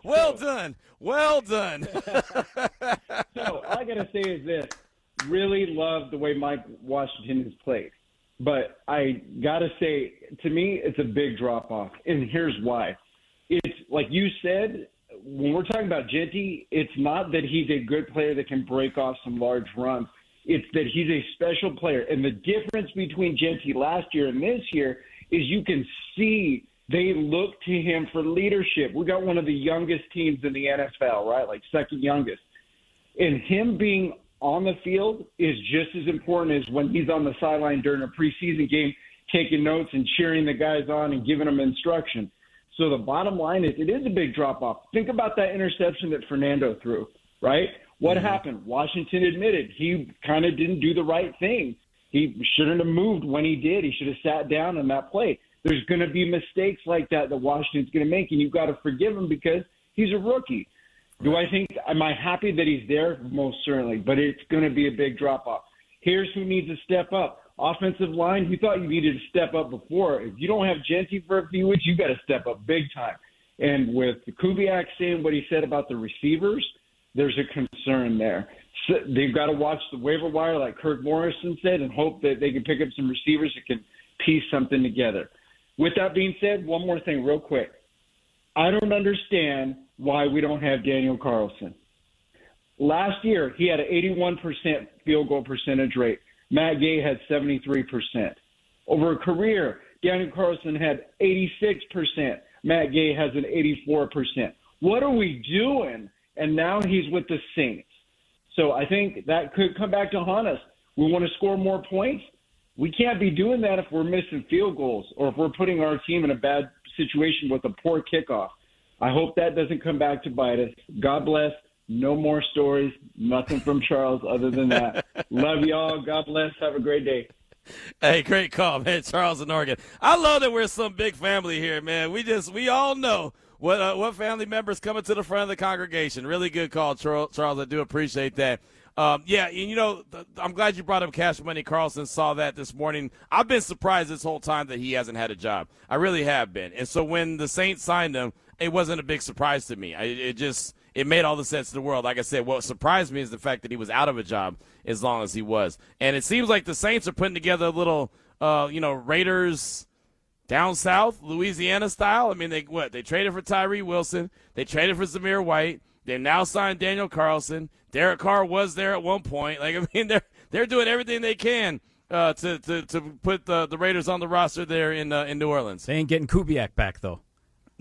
[SPEAKER 3] Well done. Well done.
[SPEAKER 12] So all I got to say is this. Really love the way Mike Washington has played. But I got to say, to me, it's a big drop-off. And here's why. It's like you said, when we're talking about Jeanty, it's not that he's a good player that can break off some large runs. It's that he's a special player. And the difference between Jeanty last year and this year is you can see they look to him for leadership. We got one of the youngest teams in the NFL, right? Like second youngest. And him being on the field is just as important as when he's on the sideline during a preseason game, taking notes and cheering the guys on and giving them instruction. So the bottom line is it is a big drop-off. Think about that interception that Fernando threw, right? What happened? Washington admitted he kind of didn't do the right thing. He shouldn't have moved when he did. He should have sat down on that play. There's going to be mistakes like that Washington's going to make, and you've got to forgive him because he's a rookie. Am I happy that he's there? Most certainly, but it's going to be a big drop-off. Here's who needs to step up. Offensive line, you thought you needed to step up before. If you don't have Jeanty for a few weeks, you got to step up big time. And with Kubiak saying what he said about the receivers, there's a concern there. So they've got to watch the waiver wire, like Kirk Morrison said, and hope that they can pick up some receivers that can piece something together. With that being said, one more thing real quick. I don't understand why we don't have Daniel Carlson. Last year, he had an 81% field goal percentage rate. Matt Gay had 73%. Over a career, Daniel Carlson had 86%. Matt Gay has an 84%. What are we doing? And now he's with the Saints. So I think that could come back to haunt us. We want to score more points. We can't be doing that if we're missing field goals or if we're putting our team in a bad situation with a poor kickoff. I hope that doesn't come back to bite us. God bless. No more stories. Nothing from Charles other than that. Love y'all. God bless. Have a great day.
[SPEAKER 3] Hey, great call, man. Charles in Oregon. I love that we're some big family here, man. We all know what family members coming to the front of the congregation. Really good call, Charles. I do appreciate that. Yeah, and I'm glad you brought up Cash Money Carlson. Saw that this morning. I've been surprised this whole time that he hasn't had a job. I really have been. And so when the Saints signed him, it wasn't a big surprise to me. It made all the sense in the world. Like I said, what surprised me is the fact that he was out of a job as long as he was. And it seems like the Saints are putting together a little, Raiders down south, Louisiana style. I mean, they traded for Tyree Wilson. They traded for Zamir White. They now signed Daniel Carlson. Derek Carr was there at one point. They're doing everything they can to put the Raiders on the roster there in New Orleans.
[SPEAKER 13] They ain't getting Kubiak back though.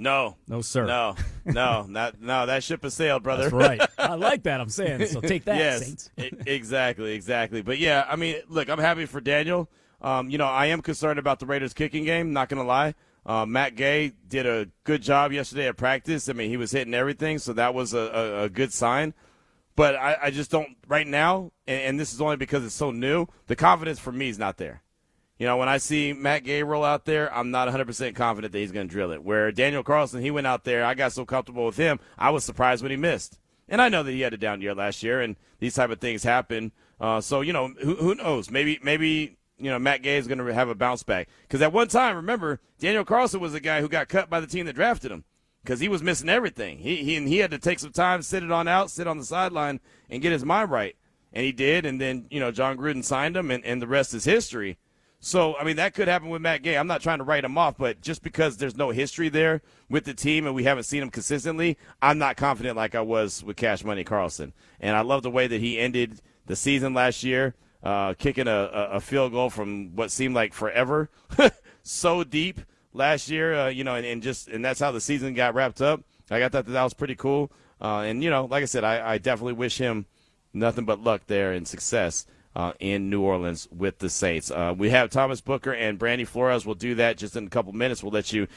[SPEAKER 3] No,
[SPEAKER 13] sir.
[SPEAKER 3] No. That ship has sailed, brother.
[SPEAKER 13] That's right. I like that. I'm saying so. Take that,
[SPEAKER 3] yes,
[SPEAKER 13] Saints.
[SPEAKER 3] Exactly. But yeah, I mean, look, I'm happy for Daniel. I am concerned about the Raiders' kicking game. Not gonna lie. Matt Gay did a good job yesterday at practice. I mean, he was hitting everything, so that was a good sign. But I just don't right now, and this is only because it's so new. The confidence for me is not there. When I see Matt Gay roll out there, I'm not 100% confident that he's going to drill it. Where Daniel Carlson, he went out there, I got so comfortable with him, I was surprised when he missed. And I know that he had a down year last year, and these type of things happen. So, who knows? Maybe Matt Gay is going to have a bounce back. Because at one time, remember, Daniel Carlson was the guy who got cut by the team that drafted him because he was missing everything. He had to take some time, sit on the sideline, and get his mind right. And he did, and then, John Gruden signed him, and the rest is history. So, I mean, that could happen with Matt Gay. I'm not trying to write him off, but just because there's no history there with the team and we haven't seen him consistently, I'm not confident like I was with Cash Money Carlson. And I love the way that he ended the season last year, kicking a field goal from what seemed like forever, so deep last year, and that's how the season got wrapped up. I thought that was pretty cool. And like I said, I definitely wish him nothing but luck there and success in New Orleans with the Saints. We have Thomas Booker and Brandy Flores. We'll do that just in a couple minutes. We'll let you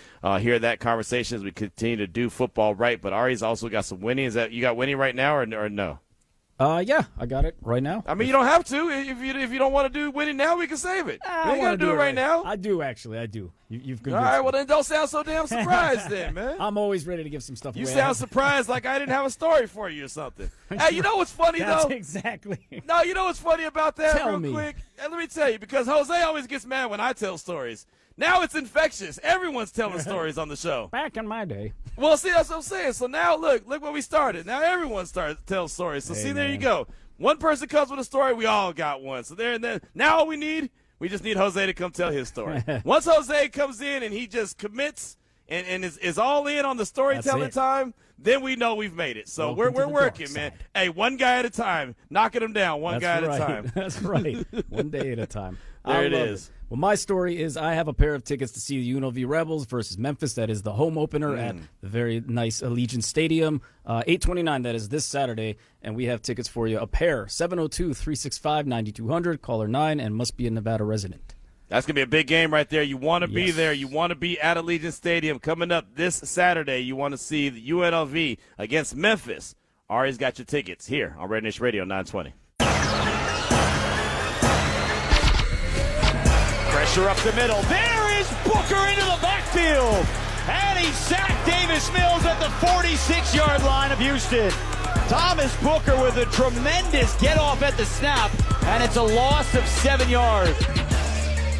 [SPEAKER 3] hear that conversation as we continue to do football right. But Ari's also got some Winnie. Is that you got Winnie right now or no?
[SPEAKER 13] Yeah, I got it right now.
[SPEAKER 3] I mean, you don't have to. If you don't want to do Winnie now, we can save it. You got to do it right now.
[SPEAKER 13] I do, actually. I do. You've convinced
[SPEAKER 3] All right,
[SPEAKER 13] me.
[SPEAKER 3] well, then don't sound so damn surprised then, man.
[SPEAKER 13] I'm always ready to give some stuff away.
[SPEAKER 3] You sound surprised like I didn't have a story for you or something. Hey, you know what's funny,
[SPEAKER 13] That's
[SPEAKER 3] though?
[SPEAKER 13] exactly.
[SPEAKER 3] No, you know what's funny about that
[SPEAKER 13] Tell
[SPEAKER 3] real
[SPEAKER 13] me.
[SPEAKER 3] quick? Let me tell you, because Jose always gets mad when I tell stories. Now it's infectious. Everyone's telling stories on the show.
[SPEAKER 13] Back in my day.
[SPEAKER 3] Well, see, that's what I'm saying. So now, look where we started. Now everyone tells stories. So, see, there you go. One person comes with a story, we all got one. So there and then. Now all we just need Jose to come tell his story. Once Jose comes in and he just commits and is all in on the storytelling time, then we know we've made it. So we're working, man. Hey, one guy at a time, knocking them down, one guy at a time.
[SPEAKER 13] That's right. One day at a time.
[SPEAKER 3] There it is.
[SPEAKER 13] Well, my story is I have a pair of tickets to see the UNLV Rebels versus Memphis. That is the home opener at the very nice Allegiant Stadium. 8/29, that is this Saturday. And we have tickets for you. A pair, 702-365-9200, caller 9, and must be a Nevada resident.
[SPEAKER 3] That's going to be a big game right there. You want to be there. You want to be at Allegiant Stadium. Coming up this Saturday, you want to see the UNLV against Memphis. Ari's got your tickets here on RaiderNation Radio 920.
[SPEAKER 8] Pressure up the middle. There is Booker into the backfield. And he sacked Davis Mills at the 46-yard line of Houston. Thomas Booker with a tremendous get-off at the snap, and it's a loss of 7 yards.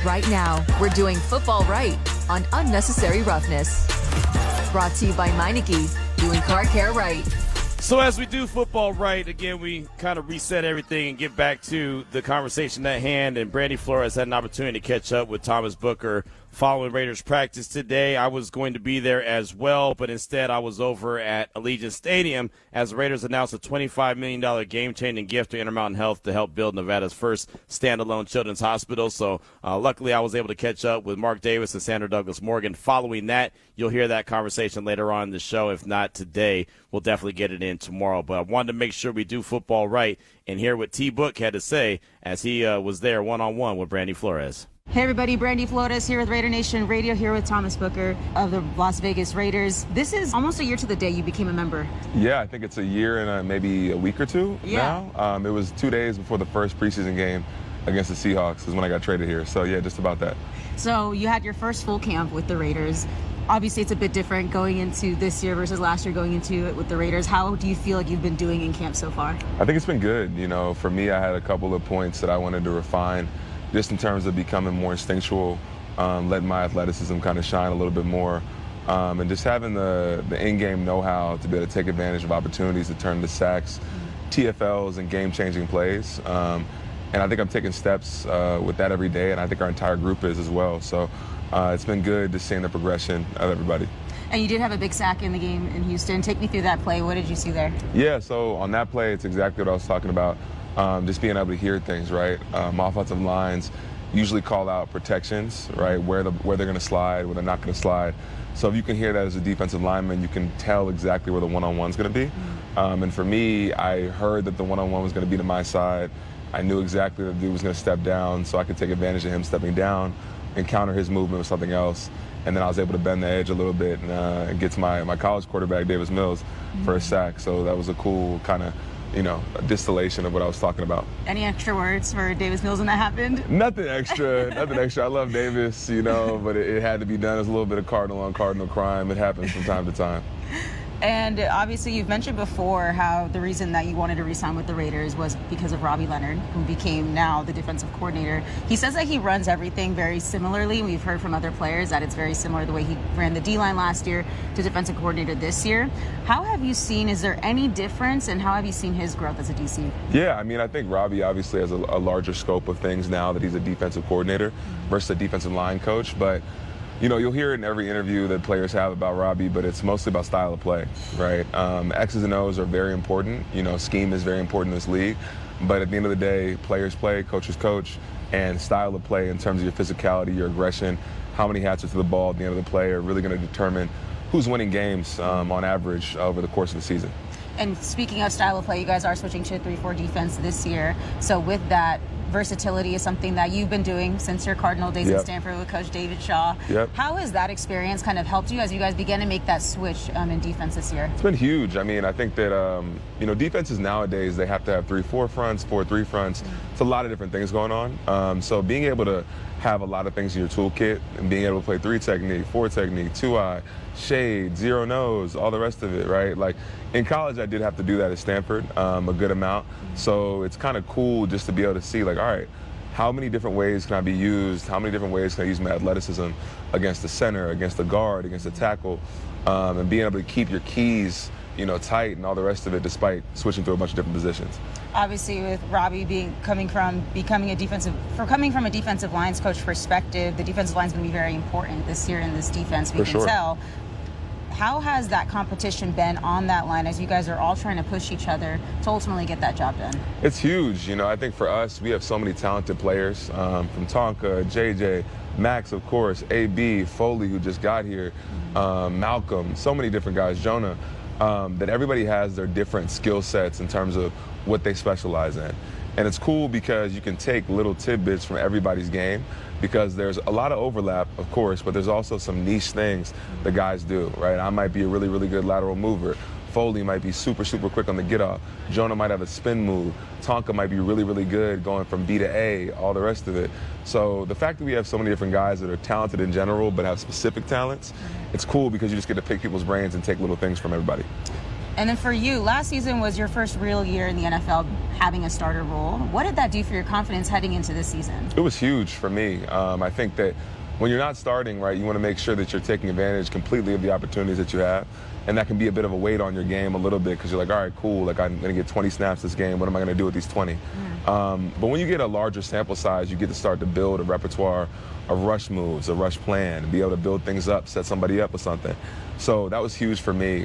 [SPEAKER 2] Right now, we're doing football right on Unnecessary Roughness. Brought to you by Meineke, doing car care right.
[SPEAKER 3] So as we do football right, again, we kind of reset everything and get back to the conversation at hand. And Brandy Flores had an opportunity to catch up with Thomas Booker following Raiders practice today. I was going to be there as well, but instead I was over at Allegiant Stadium as the Raiders announced a $25 million game-changing gift to Intermountain Health to help build Nevada's first standalone children's hospital. So luckily I was able to catch up with Mark Davis and Sandra Douglas Morgan. Following that, you'll hear that conversation later on in the show. If not today, we'll definitely get it in tomorrow. But I wanted to make sure we do football right and hear what T-Book had to say as he was there one-on-one with Brandy Flores.
[SPEAKER 14] Hey everybody, Brandy Flores here with RaiderNation Radio, here with Thomas Booker of the Las Vegas Raiders. This is almost a year to the day you became a member.
[SPEAKER 15] Yeah, I think it's a year and maybe a week or two now. It was 2 days before the first preseason game against the Seahawks is when I got traded here. So yeah, just about that.
[SPEAKER 14] So you had your first full camp with the Raiders. Obviously, it's a bit different going into this year versus last year going into it with the Raiders. How do you feel like you've been doing in camp so far?
[SPEAKER 15] I think it's been good. You know, for me, I had a couple of points that I wanted to refine just in terms of becoming more instinctual, letting my athleticism kind of shine a little bit more, and just having the in-game know-how to be able to take advantage of opportunities to turn to sacks, TFLs, and game-changing plays. And I think I'm taking steps with that every day, and I think our entire group is as well. So it's been good to seeing the progression of everybody.
[SPEAKER 14] And you did have a big sack in the game in Houston. Take me through that play. What did you see there?
[SPEAKER 15] Yeah, so on that play, it's exactly what I was talking about. Just being able to hear things, right? Offensive lines usually call out protections, right? Where they're going to slide, where they're not going to slide. So if you can hear that as a defensive lineman, you can tell exactly where the one-on-one's going to be. And for me, I heard that the one-on-one was going to be to my side. I knew exactly that the dude was going to step down, so I could take advantage of him stepping down and counter his movement with something else. And then I was able to bend the edge a little bit and get to my college quarterback, Davis Mills, for a sack. So that was a cool kind of, a distillation of what I was talking about.
[SPEAKER 14] Any extra words for Davis Mills when that happened?
[SPEAKER 15] Nothing extra. I love Davis, but it had to be done. As a little bit of cardinal on cardinal crime. It happens from time to time.
[SPEAKER 14] And obviously you've mentioned before how the reason that you wanted to re-sign with the Raiders was because of Robbie Leonard, who became now the defensive coordinator. He says that he runs everything very similarly. We've heard from other players that it's very similar the way he ran the D-line last year to defensive coordinator this year. How have you seen, is there any difference, and how have you seen his growth as a DC?
[SPEAKER 15] Yeah, I think Robbie obviously has a larger scope of things now that he's a defensive coordinator versus a defensive line coach, but you'll hear it in every interview that players have about Robbie, but it's mostly about style of play, right? X's and O's are very important. Scheme is very important in this league. But at the end of the day, players play, coaches coach, and style of play in terms of your physicality, your aggression, how many hats are to the ball at the end of the play are really going to determine who's winning games on average over the course of the season.
[SPEAKER 14] And speaking of style of play, you guys are switching to a 3-4 defense this year. So with that, versatility is something that you've been doing since your Cardinal days at Stanford with Coach David Shaw. How has that experience kind of helped you as you guys began to make that switch in defense this year?
[SPEAKER 15] It's been huge. I think that, defenses nowadays, they have to have 3-4 fronts, 4-3 fronts. It's a lot of different things going on. So being able to have a lot of things in your toolkit and being able to play 3 technique, 4 technique, 2-eye, shade, 0 nose, all the rest of it, right? Like in college, I did have to do that at Stanford a good amount. So it's kind of cool just to be able to see, like, all right, how many different ways can I be used? How many different ways can I use my athleticism against the center, against the guard, against the tackle, and being able to keep your keys tight and all the rest of it, despite switching through a bunch of different positions.
[SPEAKER 14] Obviously, with Robbie coming from a defensive lines coach perspective, the defensive line is going to be very important this year in this defense. We can tell. How has that competition been on that line as you guys are all trying to push each other to ultimately get that job done?
[SPEAKER 15] It's huge. I think for us, we have so many talented players from Tonka, JJ, Max, of course, AB, Foley, who just got here, Malcolm, so many different guys, Jonah, that everybody has their different skill sets in terms of what they specialize in. And it's cool because you can take little tidbits from everybody's game, because there's a lot of overlap, of course, but there's also some niche things the guys do, right? I might be a really, really good lateral mover. Foley might be super, super quick on the get-off. Jonah might have a spin move. Tonka might be really, really good going from B to A, all the rest of it. So the fact that we have so many different guys that are talented in general but have specific talents, it's cool because you just get to pick people's brains and take little things from everybody.
[SPEAKER 14] And then for you, last season was your first real year in the NFL having a starter role. What did that do for your confidence heading into this season?
[SPEAKER 15] It was huge for me. I think that when you're not starting, right, you want to make sure that you're taking advantage completely of the opportunities that you have. And that can be a bit of a weight on your game a little bit because you're like, all right, cool, like I'm going to get 20 snaps this game. What am I going to do with these 20? But when you get a larger sample size, you get to start to build a repertoire of rush moves, a rush plan, and be able to build things up, set somebody up with something. So that was huge for me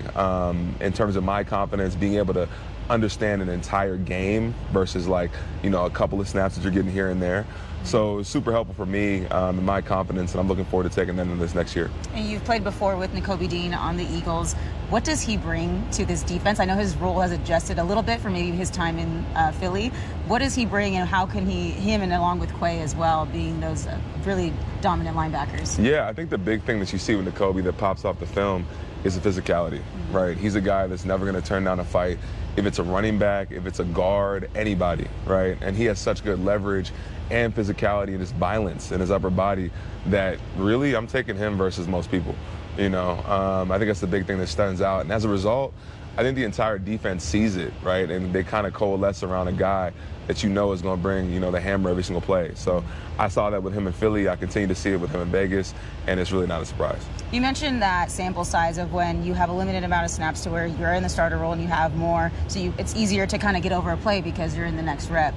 [SPEAKER 15] in terms of my confidence, being able to understand an entire game versus like, a couple of snaps that you're getting here and there. So it's super helpful for me and my confidence, and I'm looking forward to taking them in this next year.
[SPEAKER 14] And you've played before with Nakobe Dean on the Eagles. What does he bring to this defense? I know his role has adjusted a little bit from maybe his time in Philly. What does he bring, and how can him and along with Quay as well, being those really dominant linebackers?
[SPEAKER 15] Yeah, I think the big thing that you see with Nakobe that pops off the film is the physicality, right? He's a guy that's never going to turn down a fight. If it's a running back, if it's a guard, anybody, right? And he has such good leverage and physicality and his violence in his upper body that really I'm taking him versus most people. I think that's the big thing that stands out. And as a result, I think the entire defense sees it, right? And they kind of coalesce around a guy that is going to bring, the hammer every single play. So I saw that with him in Philly. I continue to see it with him in Vegas, and it's really not a surprise.
[SPEAKER 14] You mentioned that sample size of when you have a limited amount of snaps to where you're in the starter role and you have more, so it's easier to kind of get over a play because you're in the next rep.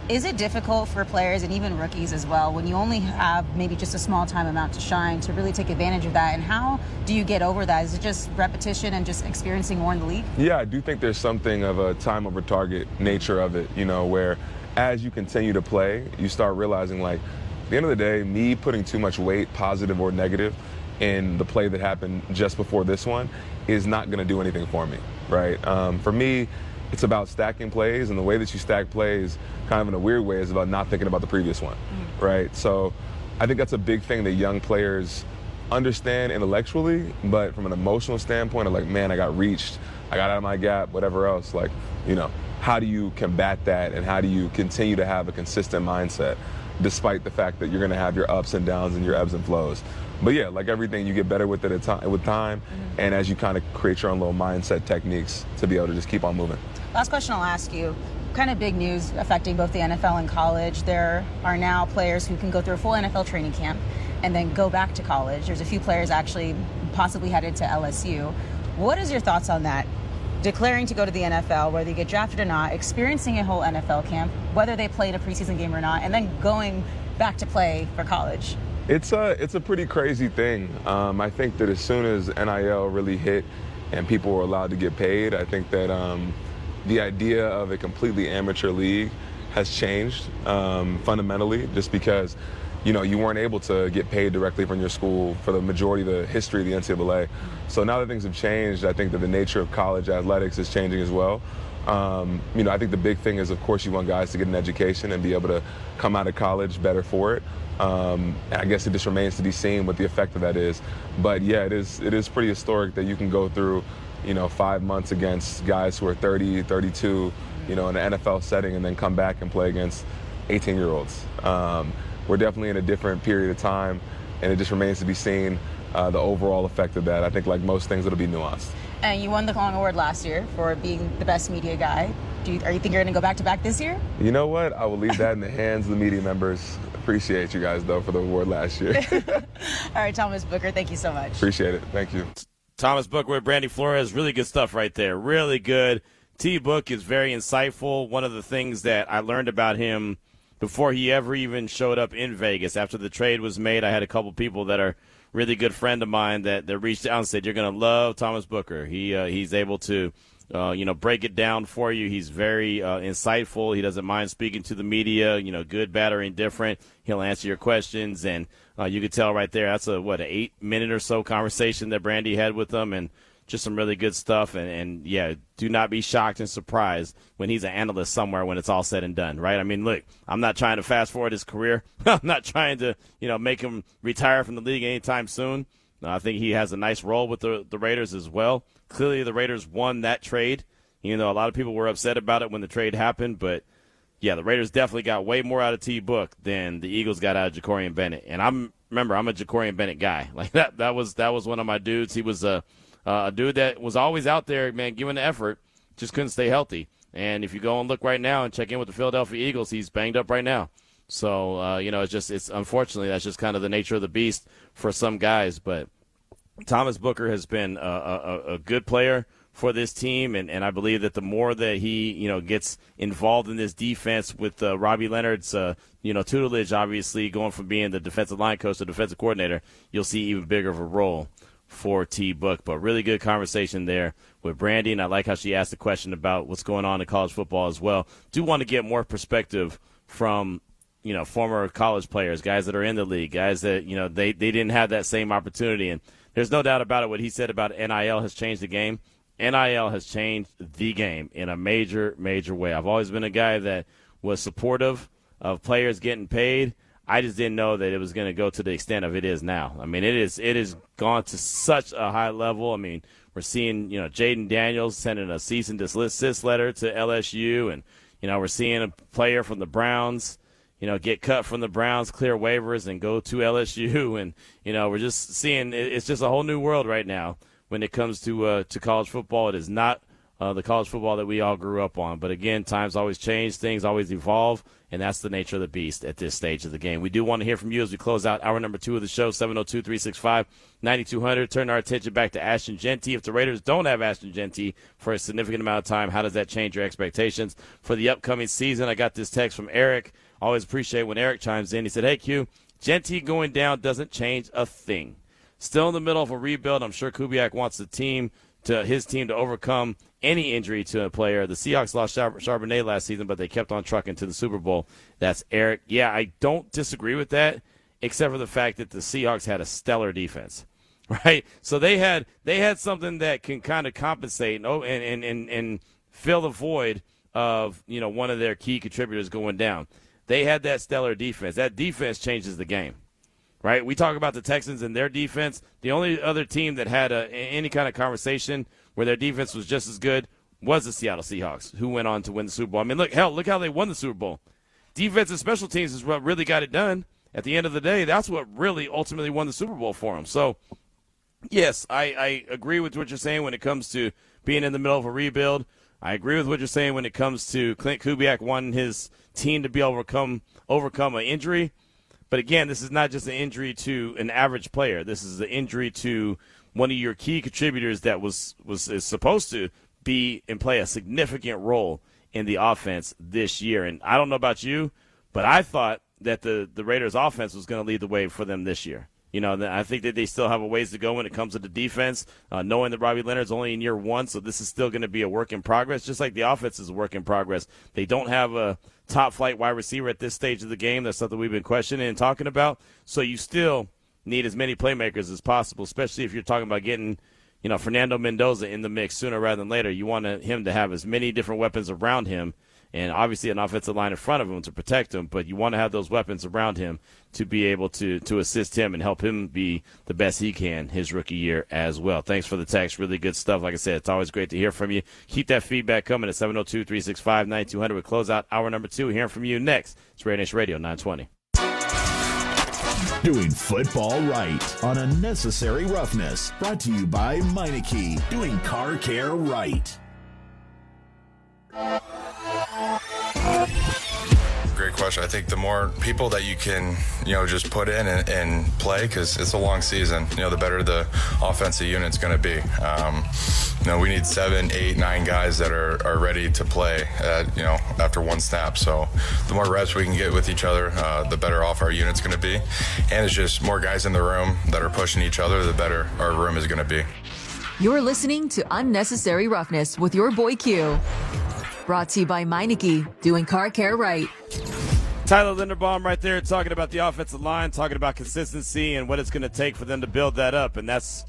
[SPEAKER 14] Is it difficult for players and even rookies as well when you only have maybe just a small time amount to shine to really take advantage of that? And how do you get over that? Is it just repetition and just experiencing more in the league?
[SPEAKER 15] Yeah, I do think there's something of a time over target nature of it, where as you continue to play, you start realizing like at the end of the day, me putting too much weight, positive or negative, in the play that happened just before this one is not going to do anything for me, right? For me, it's about stacking plays, and the way that you stack plays, kind of in a weird way, is about not thinking about the previous one, right? So I think that's a big thing that young players understand intellectually, but from an emotional standpoint of like, man, I got reached, I got out of my gap, whatever else, like, how do you combat that, and how do you continue to have a consistent mindset despite the fact that you're going to have your ups and downs and your ebbs and flows? But yeah, like everything, you get better with it with time, and as you kind of create your own little mindset techniques to be able to just keep on moving.
[SPEAKER 14] Last question I'll ask you. Kind of big news affecting both the NFL and college. There are now players who can go through a full NFL training camp and then go back to college. There's a few players actually possibly headed to LSU. What is your thoughts on that? Declaring to go to the NFL, whether you get drafted or not, experiencing a whole NFL camp, whether they play in a preseason game or not, and then going back to play for college.
[SPEAKER 15] It's a pretty crazy thing. I think that as soon as NIL really hit and people were allowed to get paid, I think that the idea of a completely amateur league has changed fundamentally, just because you weren't able to get paid directly from your school for the majority of the history of the NCAA. So now that things have changed, I think that the nature of college athletics is changing as well. I think the big thing is, of course, you want guys to get an education and be able to come out of college better for it. And I guess it just remains to be seen what the effect of that is. But yeah, it is pretty historic that you can go through 5 months against guys who are 30, 32, in an NFL setting, and then come back and play against 18-year-olds. We're definitely in a different period of time, and it just remains to be seen the overall effect of that. I think like most things, it'll be nuanced. And
[SPEAKER 14] you won the Long Award last year for being the best media guy. Are you think you're going to go back-to-back this year?
[SPEAKER 15] You know what? I will leave that in the hands of the media members. Appreciate you guys, though, for the award last year.
[SPEAKER 14] All right, Thomas Booker, thank you so much.
[SPEAKER 15] Appreciate it. Thank you.
[SPEAKER 3] Thomas Booker with Brandy Flores, really good stuff right there. Really good. T. Book is very insightful. One of the things that I learned about him before he ever even showed up in Vegas, after the trade was made, I had a couple people that are really good friend of mine that reached out and said, you're going to love Thomas Booker. He's able to break it down for you. He's very insightful. He doesn't mind speaking to the media, good, bad, or indifferent. He'll answer your questions, and you could tell right there that's an 8-minute or so conversation that Brandy had with him, and just some really good stuff. And do not be shocked and surprised when he's an analyst somewhere when it's all said and done, right? I mean, look, I'm not trying to fast forward his career. I'm not trying to, make him retire from the league anytime soon. I think he has a nice role with the Raiders as well. Clearly, the Raiders won that trade. A lot of people were upset about it when the trade happened, but yeah, the Raiders definitely got way more out of T. Book than the Eagles got out of Jacorian Bennett. And I'm a Jacorian Bennett guy. Like that was one of my dudes. He was a dude that was always out there, man, giving the effort, just couldn't stay healthy. And if you go and look right now and check in with the Philadelphia Eagles, he's banged up right now. So, it's unfortunately that's just kind of the nature of the beast for some guys. But Thomas Booker has been a good player for this team, and I believe that the more that he, gets involved in this defense with Robbie Leonard's, tutelage, obviously going from being the defensive line coach to defensive coordinator, you'll see even bigger of a role for T. Book. But really good conversation there with Brandy, and I like how she asked the question about what's going on in college football as well. Do want to get more perspective from, former college players, guys that are in the league, guys that, they didn't have that same opportunity. And there's no doubt about it. What he said about NIL has changed the game. NIL has changed the game in a major, major way. I've always been a guy that was supportive of players getting paid. I just didn't know that it was going to go to the extent of it is now. I mean, it is gone to such a high level. I mean, we're seeing, Jaden Daniels sending a cease and desist letter to LSU, and, we're seeing a player from the Browns, get cut from the Browns, clear waivers, and go to LSU. And, we're just seeing it's just a whole new world right now when it comes to college football. It is not the college football that we all grew up on. But, again, times always change, things always evolve, and that's the nature of the beast at this stage of the game. We do want to hear from you as we close out hour number 2 of the show, 702-365-9200. Turn our attention back to Ashton Jeanty. If the Raiders don't have Ashton Jeanty for a significant amount of time, how does that change your expectations for the upcoming season? I got this text from Eric. Always appreciate when Eric chimes in. He said, hey, Q, Jeanty going down doesn't change a thing. Still in the middle of a rebuild. I'm sure Kubiak wants his team to overcome any injury to a player. The Seahawks lost Charbonnet last season, but they kept on trucking to the Super Bowl. That's Eric. Yeah, I don't disagree with that, except for the fact that the Seahawks had a stellar defense, right? So they had something that can kind of compensate and fill the void of one of their key contributors going down. They had that stellar defense. That defense changes the game. Right, we talk about the Texans and their defense. The only other team that had any kind of conversation where their defense was just as good was the Seattle Seahawks, who went on to win the Super Bowl. I mean, look how they won the Super Bowl. Defense and special teams is what really got it done. At the end of the day, that's what really ultimately won the Super Bowl for them. So, yes, I agree with what you're saying when it comes to being in the middle of a rebuild. I agree with what you're saying when it comes to Clint Kubiak wanting his team to be overcome an injury. But, again, this is not just an injury to an average player. This is an injury to one of your key contributors that is supposed to be and play a significant role in the offense this year. And I don't know about you, but I thought that the Raiders' offense was going to lead the way for them this year. I think that they still have a ways to go when it comes to the defense, knowing that Robbie Leonard's only in year 1, so this is still going to be a work in progress, just like the offense is a work in progress. They don't have a top-flight wide receiver at this stage of the game. That's something we've been questioning and talking about. So you still need as many playmakers as possible, especially if you're talking about getting, Fernando Mendoza in the mix sooner rather than later. You want him to have as many different weapons around him, and obviously an offensive line in front of him to protect him, but you want to have those weapons around him to be able to assist him and help him be the best he can his rookie year as well. Thanks for the text. Really good stuff. Like I said, it's always great to hear from you. Keep that feedback coming at 702-365-9200. We close out hour number 2. Hearing from you next. It's RaiderNation Radio 920.
[SPEAKER 16] Doing football right on Unnecessary Roughness. Brought to you by Meineke. Doing car care right.
[SPEAKER 6] Great question. question. I think the more people that you can, just put in and play, because it's a long season, the better the offensive unit's going to be. We need 7, 8, 9 guys that are ready to play, after one snap. So the more reps we can get with each other, the better off our unit's going to be. And it's just more guys in the room that are pushing each other, the better our room is going to be.
[SPEAKER 2] You're listening to Unnecessary Roughness with your boy Q. Brought to you by Meineke, doing car care right.
[SPEAKER 3] Tyler Linderbaum right there talking about the offensive line, talking about consistency and what it's going to take for them to build that up. And that's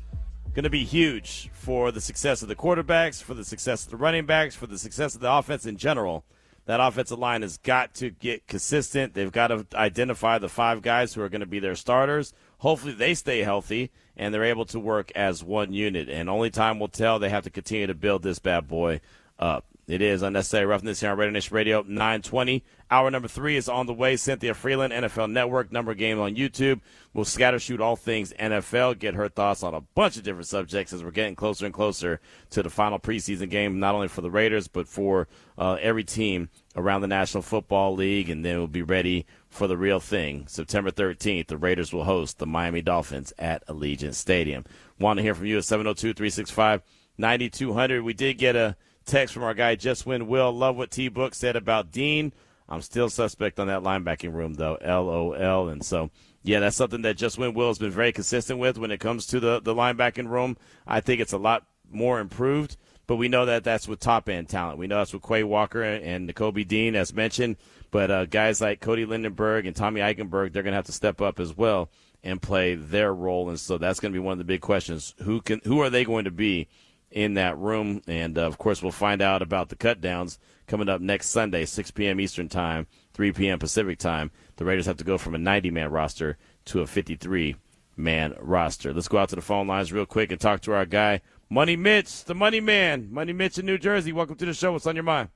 [SPEAKER 3] going to be huge for the success of the quarterbacks, for the success of the running backs, for the success of the offense in general. That offensive line has got to get consistent. They've got to identify the 5 guys who are going to be their starters. Hopefully they stay healthy and they're able to work as one unit. And only time will tell. They have to continue to build this bad boy up. It is Unnecessary Roughness here on RaiderNation Radio 920. Hour number 3 is on the way. Cynthia Frelund, NFL Network, Number Game on YouTube. We'll scatter shoot all things NFL, get her thoughts on a bunch of different subjects as we're getting closer and closer to the final preseason game, not only for the Raiders, but for every team around the National Football League. And then we'll be ready for the real thing. September 13th, the Raiders will host the Miami Dolphins at Allegiant Stadium. Want to hear from you at 702-365-9200. We did get a text from our guy, Just Win Will. Love what T-Book said about Dean. I'm still suspect on that linebacking room, though. LOL. And so, yeah, that's something that Just Win Will has been very consistent with when it comes to the linebacking room. I think it's a lot more improved, but we know that that's with top-end talent. We know that's with Quay Walker and Nakobe Dean, as mentioned. But guys like Cody Lindenberg and Tommy Eichenberg, they're going to have to step up as well and play their role. And so that's going to be one of the big questions. Who are they going to be in that room? And, of course, we'll find out about the cut downs coming up next Sunday, 6 p.m. Eastern Time, 3 p.m. Pacific Time. The Raiders have to go from a 90-man roster to a 53-man roster. Let's go out to the phone lines real quick and talk to our guy, Money Mitch, the Money Man. Money Mitch in New Jersey. Welcome to the show. What's on your mind?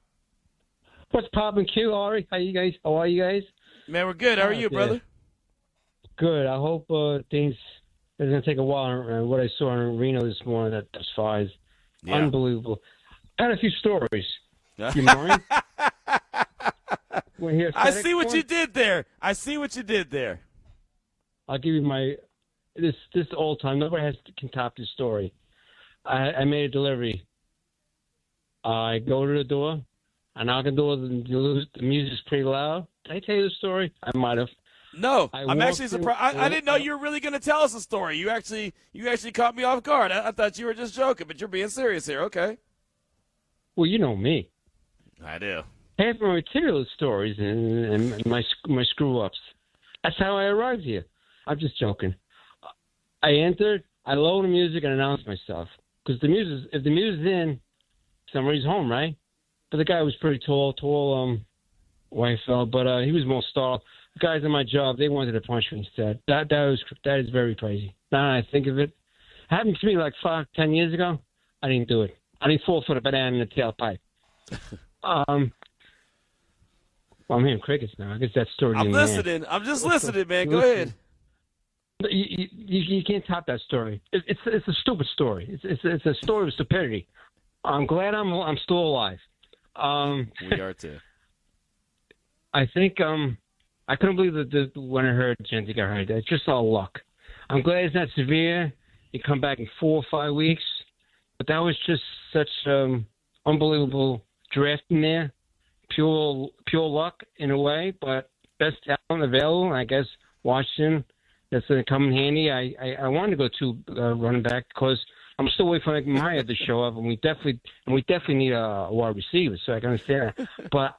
[SPEAKER 17] What's poppin', Q, Ari? How are you guys?
[SPEAKER 3] Man, we're good. How are you, brother?
[SPEAKER 17] Good. I hope things – it's going to take a while. What I saw in Reno this morning, that's fine. Yeah. Unbelievable. I had a few stories. You mind?
[SPEAKER 3] I see what you did there.
[SPEAKER 17] I'll give you this old time. Nobody can top this story. I made a delivery. I go to the door. I knock on the door. The music's pretty loud. Did I tell you the story? I might have.
[SPEAKER 3] No, I'm actually surprised. I didn't know you were really going to tell us a story. You actually caught me off guard. I thought you were just joking, but you're being serious here. Okay.
[SPEAKER 17] Well, you know me.
[SPEAKER 3] I do.
[SPEAKER 17] Half my material is stories and my screw-ups. That's how I arrived here. I'm just joking. I entered, I lowered the music and announced myself. Because if the music's in, somebody's home, right? But the guy was pretty tall white fella, but he was more startled. The guys in my job, they wanted to punch me instead. That is very crazy. Now that I think of it. It happened to me like 5-10 years ago. I didn't do it. I didn't fall for the banana in the tailpipe. Well, I'm hearing crickets now. I guess that story.
[SPEAKER 3] I'm listening. I'm just listening, man. Go ahead.
[SPEAKER 17] You can't top that story. It's a stupid story. It's a story of stupidity. I'm glad I'm still alive.
[SPEAKER 3] We are too.
[SPEAKER 17] I think I couldn't believe that when I heard Jeanty got hurt. It's just all luck. I'm glad it's not severe. You come back in 4 or 5 weeks, but that was just such unbelievable drafting there. Pure luck in a way, but best talent available. I guess Washington, that's going to come in handy. I wanted to go to running back because I'm still waiting for Maya to show up, and we definitely need a wide receiver, so I can understand that. But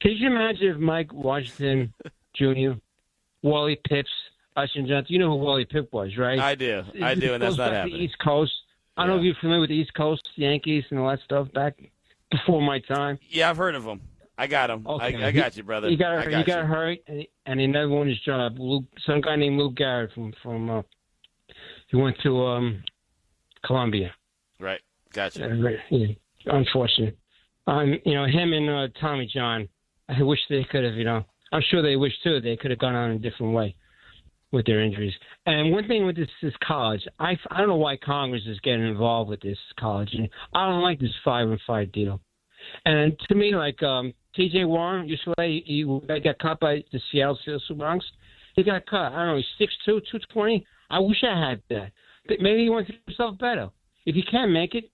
[SPEAKER 17] can you imagine if Mike Washington Jr., Wally Pips, Ashton Jeanty, you know who Wally Pipp was, right?
[SPEAKER 3] I do, and that's not happening.
[SPEAKER 17] The East Coast. I don't know if you're familiar with the East Coast, Yankees, and all that stuff back before my time.
[SPEAKER 3] Yeah, I've heard of him. I got him. Okay. I got you, brother.
[SPEAKER 17] He got hurt, and he never won his job. Some guy named Lou Garrett from he went to Columbia.
[SPEAKER 3] Right. Gotcha.
[SPEAKER 17] Unfortunate. Him and Tommy John, I wish they could have, I'm sure they wish, too, they could have gone on a different way with their injuries. And one thing with this college, I don't know why Congress is getting involved with this college. And I don't like this 5-and-5 deal. And to me, like T.J. Warren, UCLA, he got cut by the Seattle Supersonics. He got cut. I don't know, he's 6'2", 220. I wish I had that. But maybe he wants to do himself better. If you can't make it,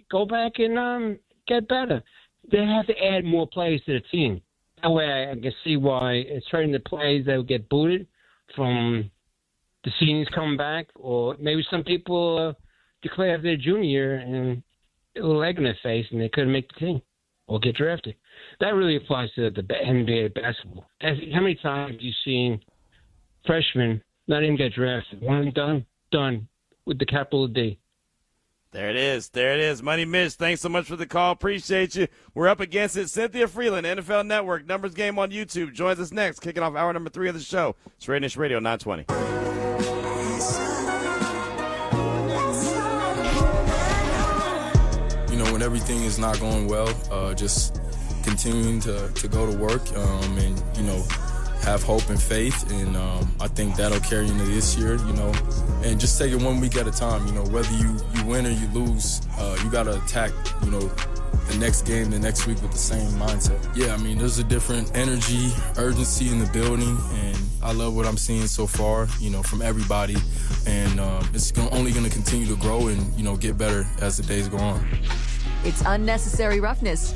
[SPEAKER 17] go back and get better. They have to add more players to the team. That way I can see why it's certain the players that will get booted from the seniors coming back, or maybe some people declare after their junior year and a little egg in their face and they couldn't make the team or get drafted. That really applies to the NBA basketball. How many times have you seen freshmen not even get drafted? One and done with the capital D.
[SPEAKER 3] There it is. There it is. Money Mitch, thanks so much for the call. Appreciate you. We're up against it. Cynthia Frelund, NFL Network, Numbers Game on YouTube, joins us next, kicking off hour number 3 of the show. It's RaiderNation Radio 920.
[SPEAKER 1] You know, when everything is not going well, just continuing to go to work and, you know, have hope and faith, and I think that'll carry into this year, you know, and just take it 1 week at a time. You know, whether you win or you lose, you got to attack, you know, the next game, the next week with the same mindset. Yeah, I mean, there's a different energy, urgency in the building, and I love what I'm seeing so far, you know, from everybody, and it's only going to continue to grow and, you know, get better as the days go on.
[SPEAKER 2] It's Unnecessary Roughness.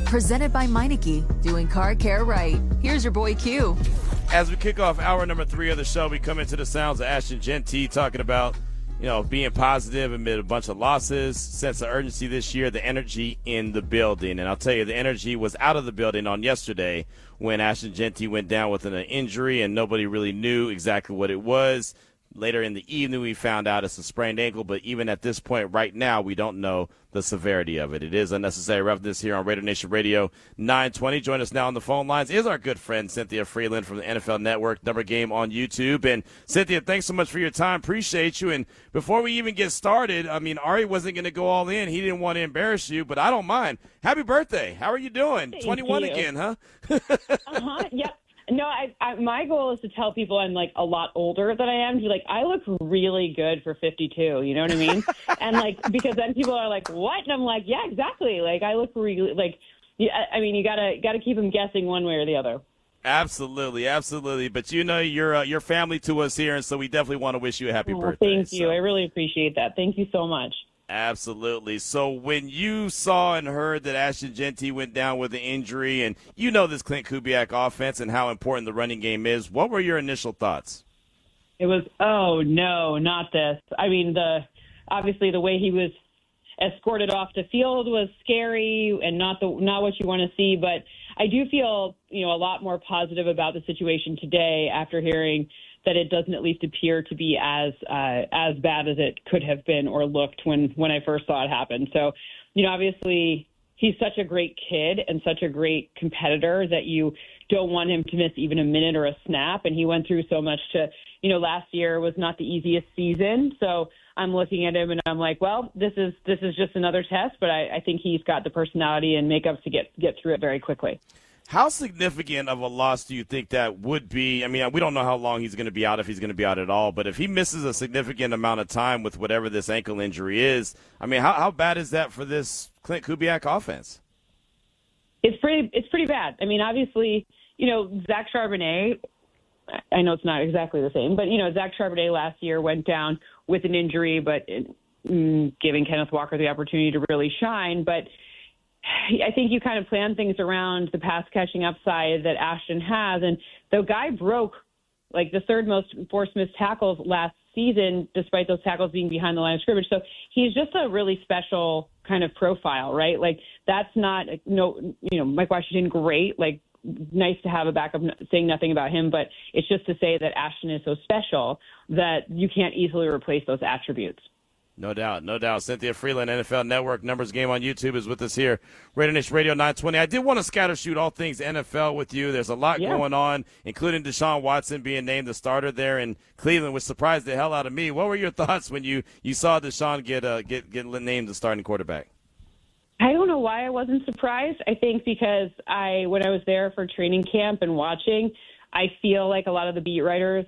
[SPEAKER 2] Presented by Meineke, doing car care right. Here's your boy Q.
[SPEAKER 3] As we kick off hour number 3 of the show, we come into the sounds of Ashton Jeanty talking about, you know, being positive amid a bunch of losses, sense of urgency this year, the energy in the building. And I'll tell you, the energy was out of the building on yesterday when Ashton Jeanty went down with an injury and nobody really knew exactly what it was. Later in the evening, we found out it's a sprained ankle, but even at this point right now, we don't know the severity of it. It is Unnecessary Roughness here on RaiderNation Radio 920. Join us now on the phone lines is our good friend Cynthia Frelund from the NFL Network, Number Game on YouTube. And Cynthia, thanks so much for your time. Appreciate you. And before we even get started, I mean, Ari wasn't going to go all in. He didn't want to embarrass you, but I don't mind. Happy birthday. How are you doing?
[SPEAKER 18] Thank
[SPEAKER 3] 21
[SPEAKER 18] you.
[SPEAKER 3] again, huh?
[SPEAKER 18] Yep. No, my goal is to tell people I'm like a lot older than I am. To be like, I look really good for 52. You know what I mean? And like, because then people are like, what? And I'm like, yeah, exactly. Like, I look really like. I mean, you gotta keep them guessing one way or the other.
[SPEAKER 3] Absolutely, absolutely. But you know, you're family to us here, and so we definitely want to wish you a happy birthday.
[SPEAKER 18] Thank you. I really appreciate that. Thank you so much.
[SPEAKER 3] Absolutely. So when you saw and heard that Ashton Jeanty went down with an injury, and you know this Clint Kubiak offense and how important the running game is, what were your initial thoughts?
[SPEAKER 18] It was, oh no, not this. I mean, obviously the way he was escorted off the field was scary and not what you want to see. But I do feel, you know, a lot more positive about the situation today after hearing that it doesn't at least appear to be as bad as it could have been or looked when I first saw it happen. So, you know, obviously he's such a great kid and such a great competitor that you don't want him to miss even a minute or a snap. And he went through so much you know, last year was not the easiest season. So I'm looking at him and I'm like, well, this is just another test, but I think he's got the personality and makeup to get through it very quickly.
[SPEAKER 3] How significant of a loss do you think that would be? I mean, we don't know how long he's going to be out, if he's going to be out at all, but if he misses a significant amount of time with whatever this ankle injury is, I mean, how bad is that for this Clint Kubiak offense?
[SPEAKER 18] It's pretty bad. I mean, obviously, you know, Zach Charbonnet, I know it's not exactly the same, but, you know, Zach Charbonnet last year went down with an injury, but giving Kenneth Walker the opportunity to really shine. But I think you kind of plan things around the pass catching upside that Ashton has. And the guy broke like the third most forced missed tackles last season, despite those tackles being behind the line of scrimmage. So he's just a really special kind of profile, right? Like that's not, no, you know, Mike Washington, great. Like nice to have a backup saying nothing about him, but it's just to say that Ashton is so special that you can't easily replace those attributes.
[SPEAKER 3] No doubt, no doubt. Cynthia Frelund, NFL Network, Numbers Game on YouTube is with us here. RaiderNation Radio 920. I did want to scatter shoot all things NFL with you. There's a lot going on, including Deshaun Watson being named the starter there in Cleveland, which surprised the hell out of me. What were your thoughts when you saw Deshaun get named the starting quarterback?
[SPEAKER 18] I don't know why I wasn't surprised. I think because when I was there for training camp and watching, I feel like a lot of the beat writers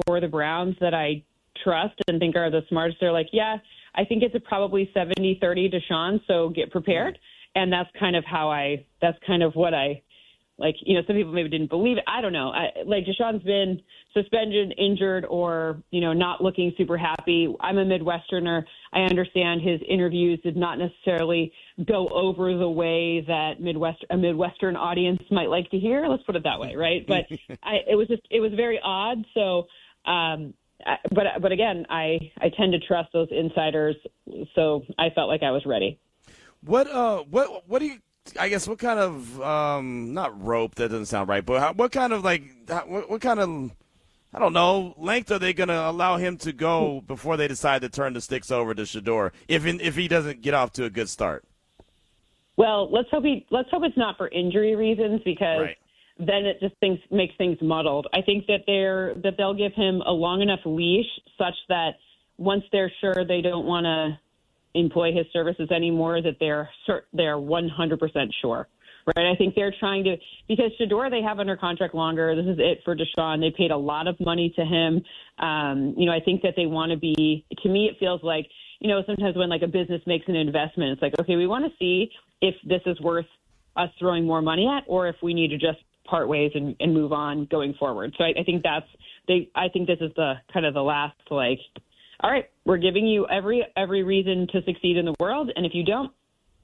[SPEAKER 18] for the Browns that I trust and think are the smartest, they're like, yeah, I think it's probably 70-30 Deshaun, so get prepared. And that's kind of what I, like, you know, some people maybe didn't believe it. I don't know. Like, Deshaun's been suspended, injured, or, you know, not looking super happy. I'm a Midwesterner. I understand his interviews did not necessarily go over the way that a Midwestern audience might like to hear. Let's put it that way, right? But it was very odd. So, but again, I tend to trust those insiders. So I felt like I was ready.
[SPEAKER 3] What do you? I guess what kind of not rope, that doesn't sound right, but what kind of I don't know, length are they going to allow him to go before they decide to turn the sticks over to Shedeur if he doesn't get off to a good start?
[SPEAKER 18] Well, let's hope it's not for injury reasons, because then it just makes things muddled. I think that they'll give him a long enough leash such that once they're sure they don't want to employ his services anymore, that they're 100% sure, right? I think they're trying to, because Shedeur they have under contract longer. This is it for Deshaun. They paid a lot of money to him. You know, I think that they want to be, to me, it feels like, you know, sometimes when like a business makes an investment, it's like, okay, we want to see if this is worth us throwing more money at, or if we need to just part ways and move on going forward. So I think I think this is the kind of the last, like, all right, we're giving you every reason to succeed in the world, and if you don't,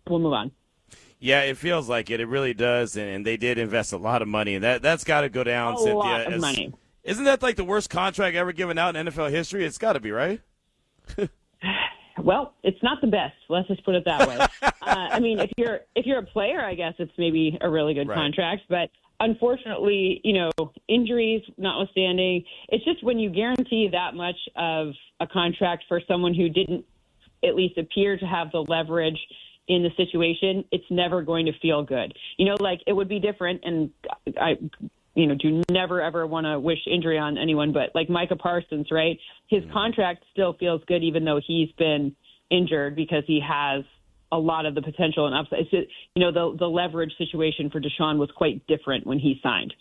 [SPEAKER 18] we'll move on.
[SPEAKER 3] Yeah, it feels like it. It really does, and they did invest a lot of money, and that's got to go down, Cynthia.
[SPEAKER 18] A lot of money.
[SPEAKER 3] Isn't that like the worst contract ever given out in NFL history? It's got to be, right?
[SPEAKER 18] Well, it's not the best. Let's just put it that way. I mean, if you're a player, I guess it's maybe a really good contract, but unfortunately, you know, injuries notwithstanding, it's just when you guarantee that much of a contract for someone who didn't at least appear to have the leverage in the situation, it's never going to feel good. You know, like, it would be different, and I, you know, do never ever want to wish injury on anyone, but like Micah Parsons, right? His contract still feels good even though he's been injured, because he has a lot of the potential and upside. It's just, you know, the leverage situation for Deshaun was quite different when he signed.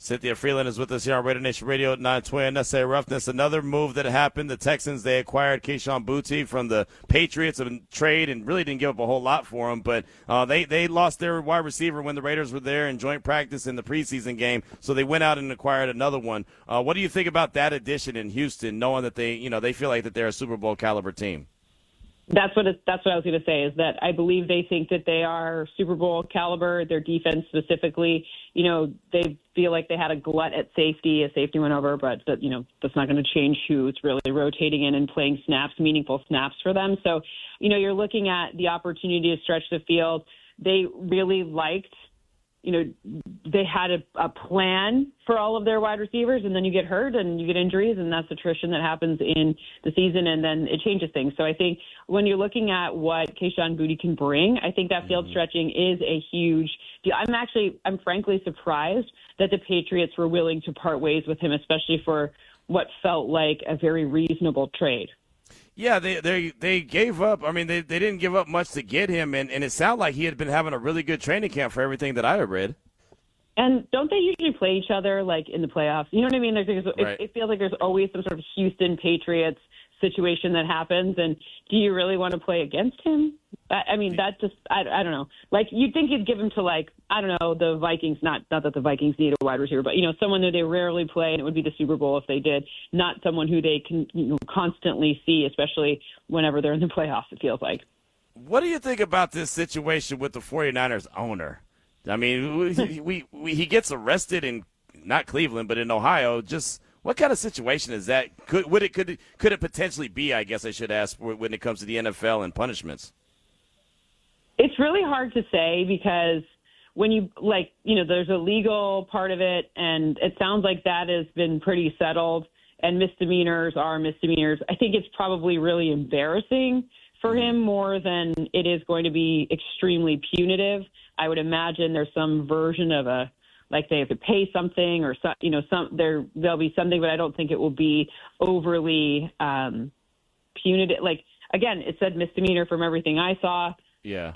[SPEAKER 3] Cynthia Frelund is with us here on RaiderNation Radio 920. Unnecessary roughness. Another move that happened. The Texans, they acquired Kayshon Boutte from the Patriots in trade and really didn't give up a whole lot for him. But they lost their wide receiver when the Raiders were there in joint practice in the preseason game. So they went out and acquired another one. What do you think about that addition in Houston, knowing that they feel like that they're a Super Bowl caliber team?
[SPEAKER 18] That's what I was going to say, is that I believe they think that they are Super Bowl caliber. Their defense specifically, you know, they feel like they had a glut at safety. A safety went over, but that, you know, that's not going to change who's really rotating in and playing snaps, meaningful snaps for them. So, you know, you're looking at the opportunity to stretch the field. They really liked, you know, they had a plan for all of their wide receivers, and then you get hurt and you get injuries, and that's attrition that happens in the season, and then it changes things. So I think when you're looking at what Kayshon Boutte can bring, I think that field stretching is a huge deal. I'm frankly surprised that the Patriots were willing to part ways with him, especially for what felt like a very reasonable trade.
[SPEAKER 3] Yeah, they gave up. I mean, they didn't give up much to get him, and it sounded like he had been having a really good training camp for everything that I had read.
[SPEAKER 18] And don't they usually play each other, like, in the playoffs? You know what I mean? It feels like there's always some sort of Houston Patriots situation that happens, and do you really want to play against him? I mean, that just, I don't know. Like, you'd think you'd give him to, like, I don't know, the Vikings, not that the Vikings need a wide receiver, but, you know, someone that they rarely play, and it would be the Super Bowl if they did, not someone who they can, you know, constantly see, especially whenever they're in the playoffs, it feels like.
[SPEAKER 3] What do you think about this situation with the 49ers owner? I mean, he gets arrested in, not Cleveland, but in Ohio. Just what kind of situation is that? Could it potentially be, I guess I should ask, when it comes to the NFL and punishments?
[SPEAKER 18] It's really hard to say, because when you, like, you know, there's a legal part of it, and it sounds like that has been pretty settled, and misdemeanors are misdemeanors. I think it's probably really embarrassing for him more than it is going to be extremely punitive. I would imagine there's some version of like they have to pay something, or some, you know, there'll be something, but I don't think it will be overly punitive. Like, again, it said misdemeanor from everything I saw.
[SPEAKER 3] Yeah.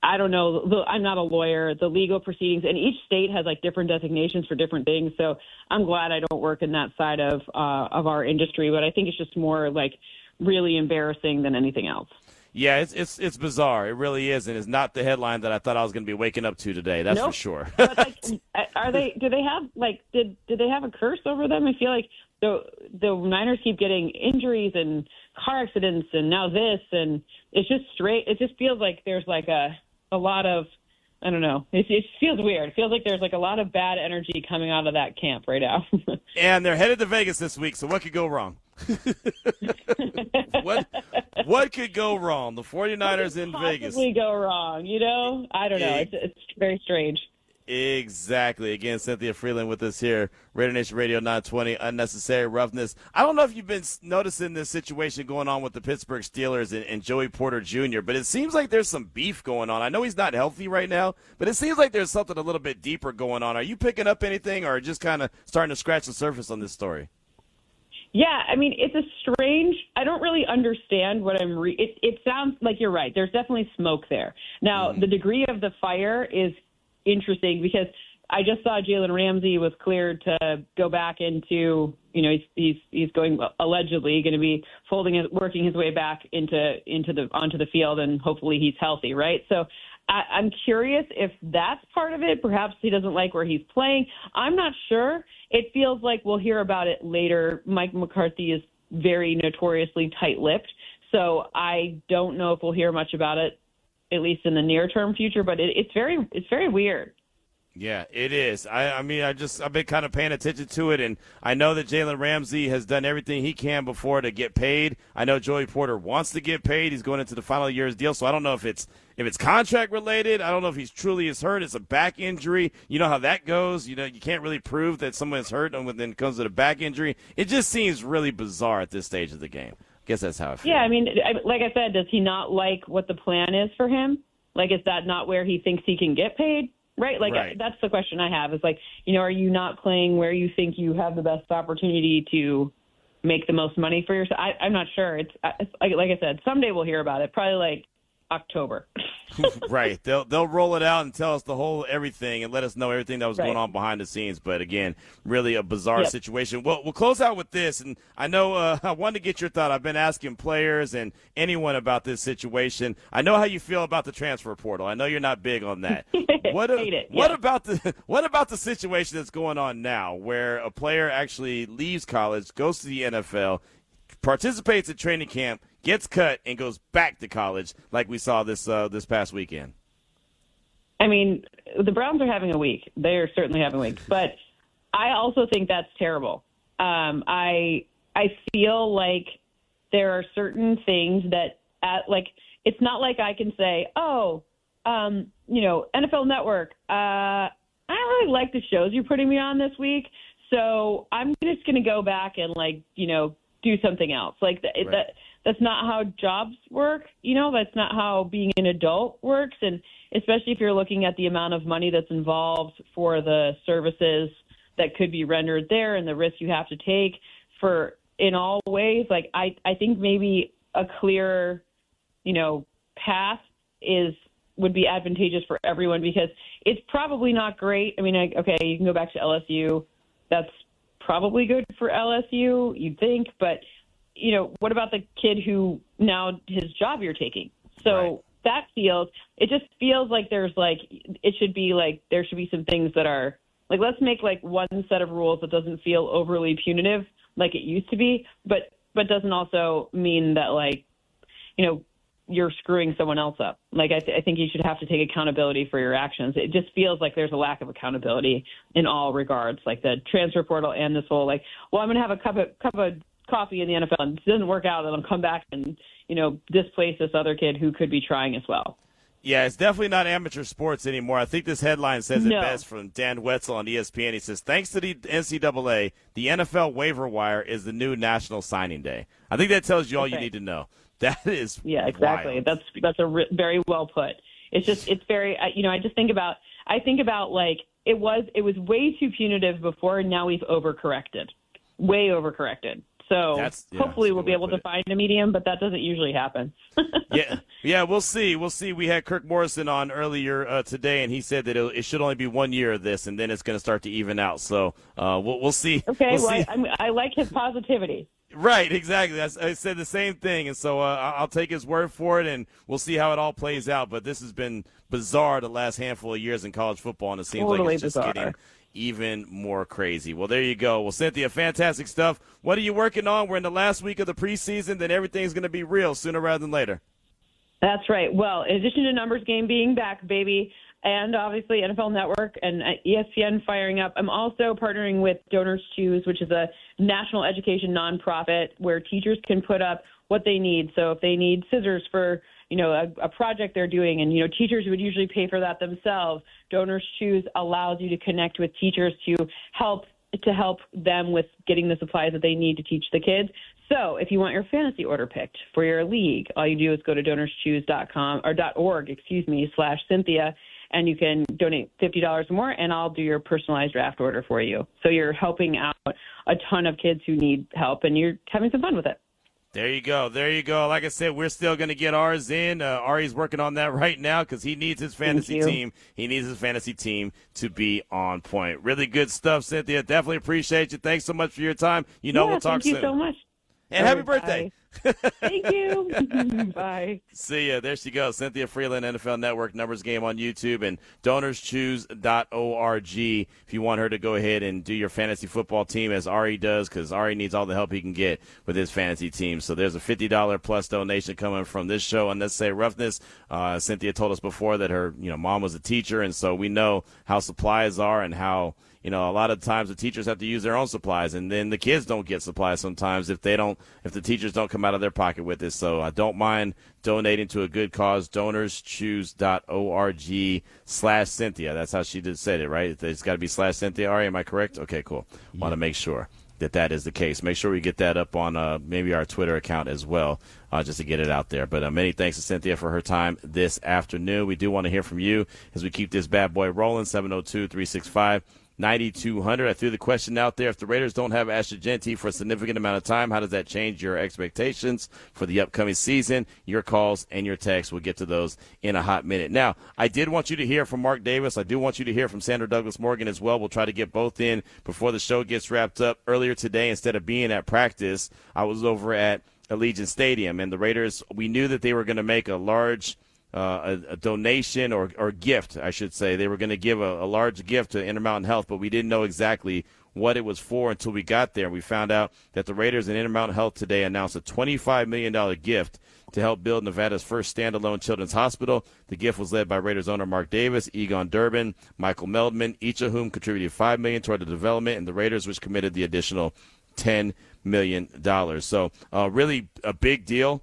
[SPEAKER 18] I don't know. I'm not a lawyer. The legal proceedings, and each state has like different designations for different things. So I'm glad I don't work in that side of our industry, but I think it's just more like really embarrassing than anything else.
[SPEAKER 3] Yeah, it's bizarre. It really is, and it's not the headline that I thought I was going to be waking up to today. That's for sure.
[SPEAKER 18] But are they? Do they have did they have a curse over them? I feel like the Niners keep getting injuries and car accidents, and now this, and it's just straight. It just feels like there's a lot of, I don't know. It feels weird. It feels like there's a lot of bad energy coming out of that camp right now.
[SPEAKER 3] And they're headed to Vegas this week, so what could go wrong? What could go wrong? The 49ers in Vegas.
[SPEAKER 18] What could go wrong? I don't know. It's very strange.
[SPEAKER 3] Exactly. Again, Cynthia Frelund with us here, RaiderNation Radio 920, Unnecessary Roughness. I don't know if you've been noticing this situation going on with the Pittsburgh Steelers and Joey Porter Jr., but it seems like there's some beef going on. I know he's not healthy right now, but it seems like there's something a little bit deeper going on. Are you picking up anything or just kind of starting to scratch the surface on this story?
[SPEAKER 18] Yeah, I mean, it's a strange – I don't really understand what I'm it sounds like you're right. There's definitely smoke there. Now, the degree of the fire is interesting because I just saw Jalen Ramsey was cleared to go back into – he's going – allegedly going to be working his way back onto the field, and hopefully he's healthy, right? So I'm curious if that's part of it. Perhaps he doesn't like where he's playing. I'm not sure. It feels like we'll hear about it later. Mike McCarthy is very notoriously tight-lipped, so I don't know if we'll hear much about it, at least in the near-term future. But it's very weird.
[SPEAKER 3] Yeah, it is. I've been kind of paying attention to it, and I know that Jalen Ramsey has done everything he can before to get paid. I know Joey Porter wants to get paid. He's going into the final year's deal, so I don't know if it's contract related. I don't know if he's truly is hurt. It's a back injury. You know how that goes. You can't really prove that someone's hurt when it comes to the back injury. It just seems really bizarre at this stage of the game. I guess that's how I feel.
[SPEAKER 18] Yeah, I mean, like I said, does he not like what the plan is for him? Is that not where he thinks he can get paid? Right?
[SPEAKER 3] Right.
[SPEAKER 18] That's the question I have is are you not playing where you think you have the best opportunity to make the most money for yourself? I'm not sure. It's like I said, someday we'll hear about it, probably October.
[SPEAKER 3] Right. They'll roll it out and tell us the whole everything and let us know everything that was going on behind the scenes. But, again, really a bizarre situation. Well, we'll close out with this. And I know I wanted to get your thought. I've been asking players and anyone about this situation. I know how you feel about the transfer portal. I know you're not big on that. What about the situation that's going on now where a player actually leaves college, goes to the NFL, participates at training camp, gets cut, and goes back to college like we saw this past weekend?
[SPEAKER 18] I mean, the Browns are having a week. They are certainly having a week. But I also think that's terrible. I feel like there are certain things that, it's not like I can say, NFL Network, I don't really like the shows you're putting me on this week, so I'm just going to go back and, do something else. That's not how jobs work. That's not how being an adult works. And especially if you're looking at the amount of money that's involved for the services that could be rendered there and the risk you have to take in all ways, I think maybe a clear, path would be advantageous for everyone because it's probably not great. I mean, you can go back to LSU. That's probably good for LSU, you'd think, but what about the kid who now his job you're taking? So it just feels like there should be some things that are let's make one set of rules that doesn't feel overly punitive like it used to be, but doesn't also mean that you're screwing someone else up. I think you should have to take accountability for your actions. It just feels like there's a lack of accountability in all regards, the transfer portal and this whole I'm going to have a cup of coffee in the NFL and it doesn't work out, and I'll come back and displace this other kid who could be trying as well.
[SPEAKER 3] Yeah, it's definitely not amateur sports anymore. I think this headline says it best from Dan Wetzel on ESPN. He says, thanks to the NCAA, the NFL waiver wire is the new national signing day. I think that tells you all you need to know. That is
[SPEAKER 18] exactly.
[SPEAKER 3] Wild.
[SPEAKER 18] That's very well put. It's very, I think about it was way too punitive before, and now we've overcorrected. Way overcorrected. So hopefully we'll be able to find a medium, but that doesn't usually happen.
[SPEAKER 3] Yeah, we'll see. We had Kirk Morrison on earlier today, and he said that it should only be 1 year of this, and then it's going to start to even out. So we'll see.
[SPEAKER 18] Okay,
[SPEAKER 3] see.
[SPEAKER 18] I like his positivity.
[SPEAKER 3] Right, exactly. I said the same thing, and so I'll take his word for it, and we'll see how it all plays out. But this has been bizarre the last handful of years in college football, and it seems like it's just getting even more crazy. Well, there you go. Well, Cynthia, fantastic stuff. What are you working on? We're in the last week of the preseason, then everything's going to be real sooner rather than later.
[SPEAKER 18] That's right. Well, in addition to Numbers Game being back, baby, and obviously NFL Network and ESPN firing up, I'm also partnering with Donors Choose, which is a national education nonprofit where teachers can put up what they need. So if they need scissors for, a project they're doing, and, teachers would usually pay for that themselves, Donors Choose allows you to connect with teachers to help them with getting the supplies that they need to teach the kids. So if you want your fantasy order picked for your league, all you do is go to donorschoose.com or .org/Cynthia, and you can donate $50 or more, and I'll do your personalized draft order for you. So you're helping out a ton of kids who need help, and you're having some fun with it.
[SPEAKER 3] There you go. There you go. Like I said, we're still going to get ours in. Ari's working on that right now because he needs his fantasy team. He needs his fantasy team to be on point. Really good stuff, Cynthia. Definitely appreciate you. Thanks so much for your time. We'll talk soon.
[SPEAKER 18] Thank you so much.
[SPEAKER 3] And happy birthday.
[SPEAKER 18] Thank you. Bye.
[SPEAKER 3] See ya. There she goes. Cynthia Frelund, NFL Network, Numbers Game on YouTube, and donorschoose.org if you want her to go ahead and do your fantasy football team as Ari does, because Ari needs all the help he can get with his fantasy team. So there's a $50 plus donation coming from this show, Unnecessary Roughness. Cynthia told us before that her mom was a teacher, and so we know how supplies are and how a lot of times the teachers have to use their own supplies, and then the kids don't get supplies sometimes if the teachers don't come out of their pocket with it. So I don't mind donating to a good cause. Donorschoose.org/Cynthia. That's how she said it, right? It's got to be /Cynthia. Ari, am I correct? Okay, cool. Want to make sure that is the case. Make sure we get that up on maybe our Twitter account as well, just to get it out there. But many thanks to Cynthia for her time this afternoon. We do want to hear from you as we keep this bad boy rolling. 702-365-9200. I threw the question out there. If the Raiders don't have Ashton Jeanty for a significant amount of time, how does that change your expectations for the upcoming season? Your calls and your texts. We'll get to those in a hot minute. Now, I did want you to hear from Mark Davis. I do want you to hear from Sandra Douglas Morgan as well. We'll try to get both in before the show gets wrapped up. Earlier today, instead of being at practice, I was over at Allegiant Stadium, and the Raiders, we knew that they were going to make a large a donation or gift, I should say. They were going to give a large gift to Intermountain Health, but we didn't know exactly what it was for until we got there. We found out that the Raiders and Intermountain Health today announced a $25 million gift to help build Nevada's first standalone children's hospital. The gift was led by Raiders owner Mark Davis, Egon Durbin, Michael Meldman, each of whom contributed $5 million toward the development, and the Raiders, which committed the additional $10 million. So really a big deal.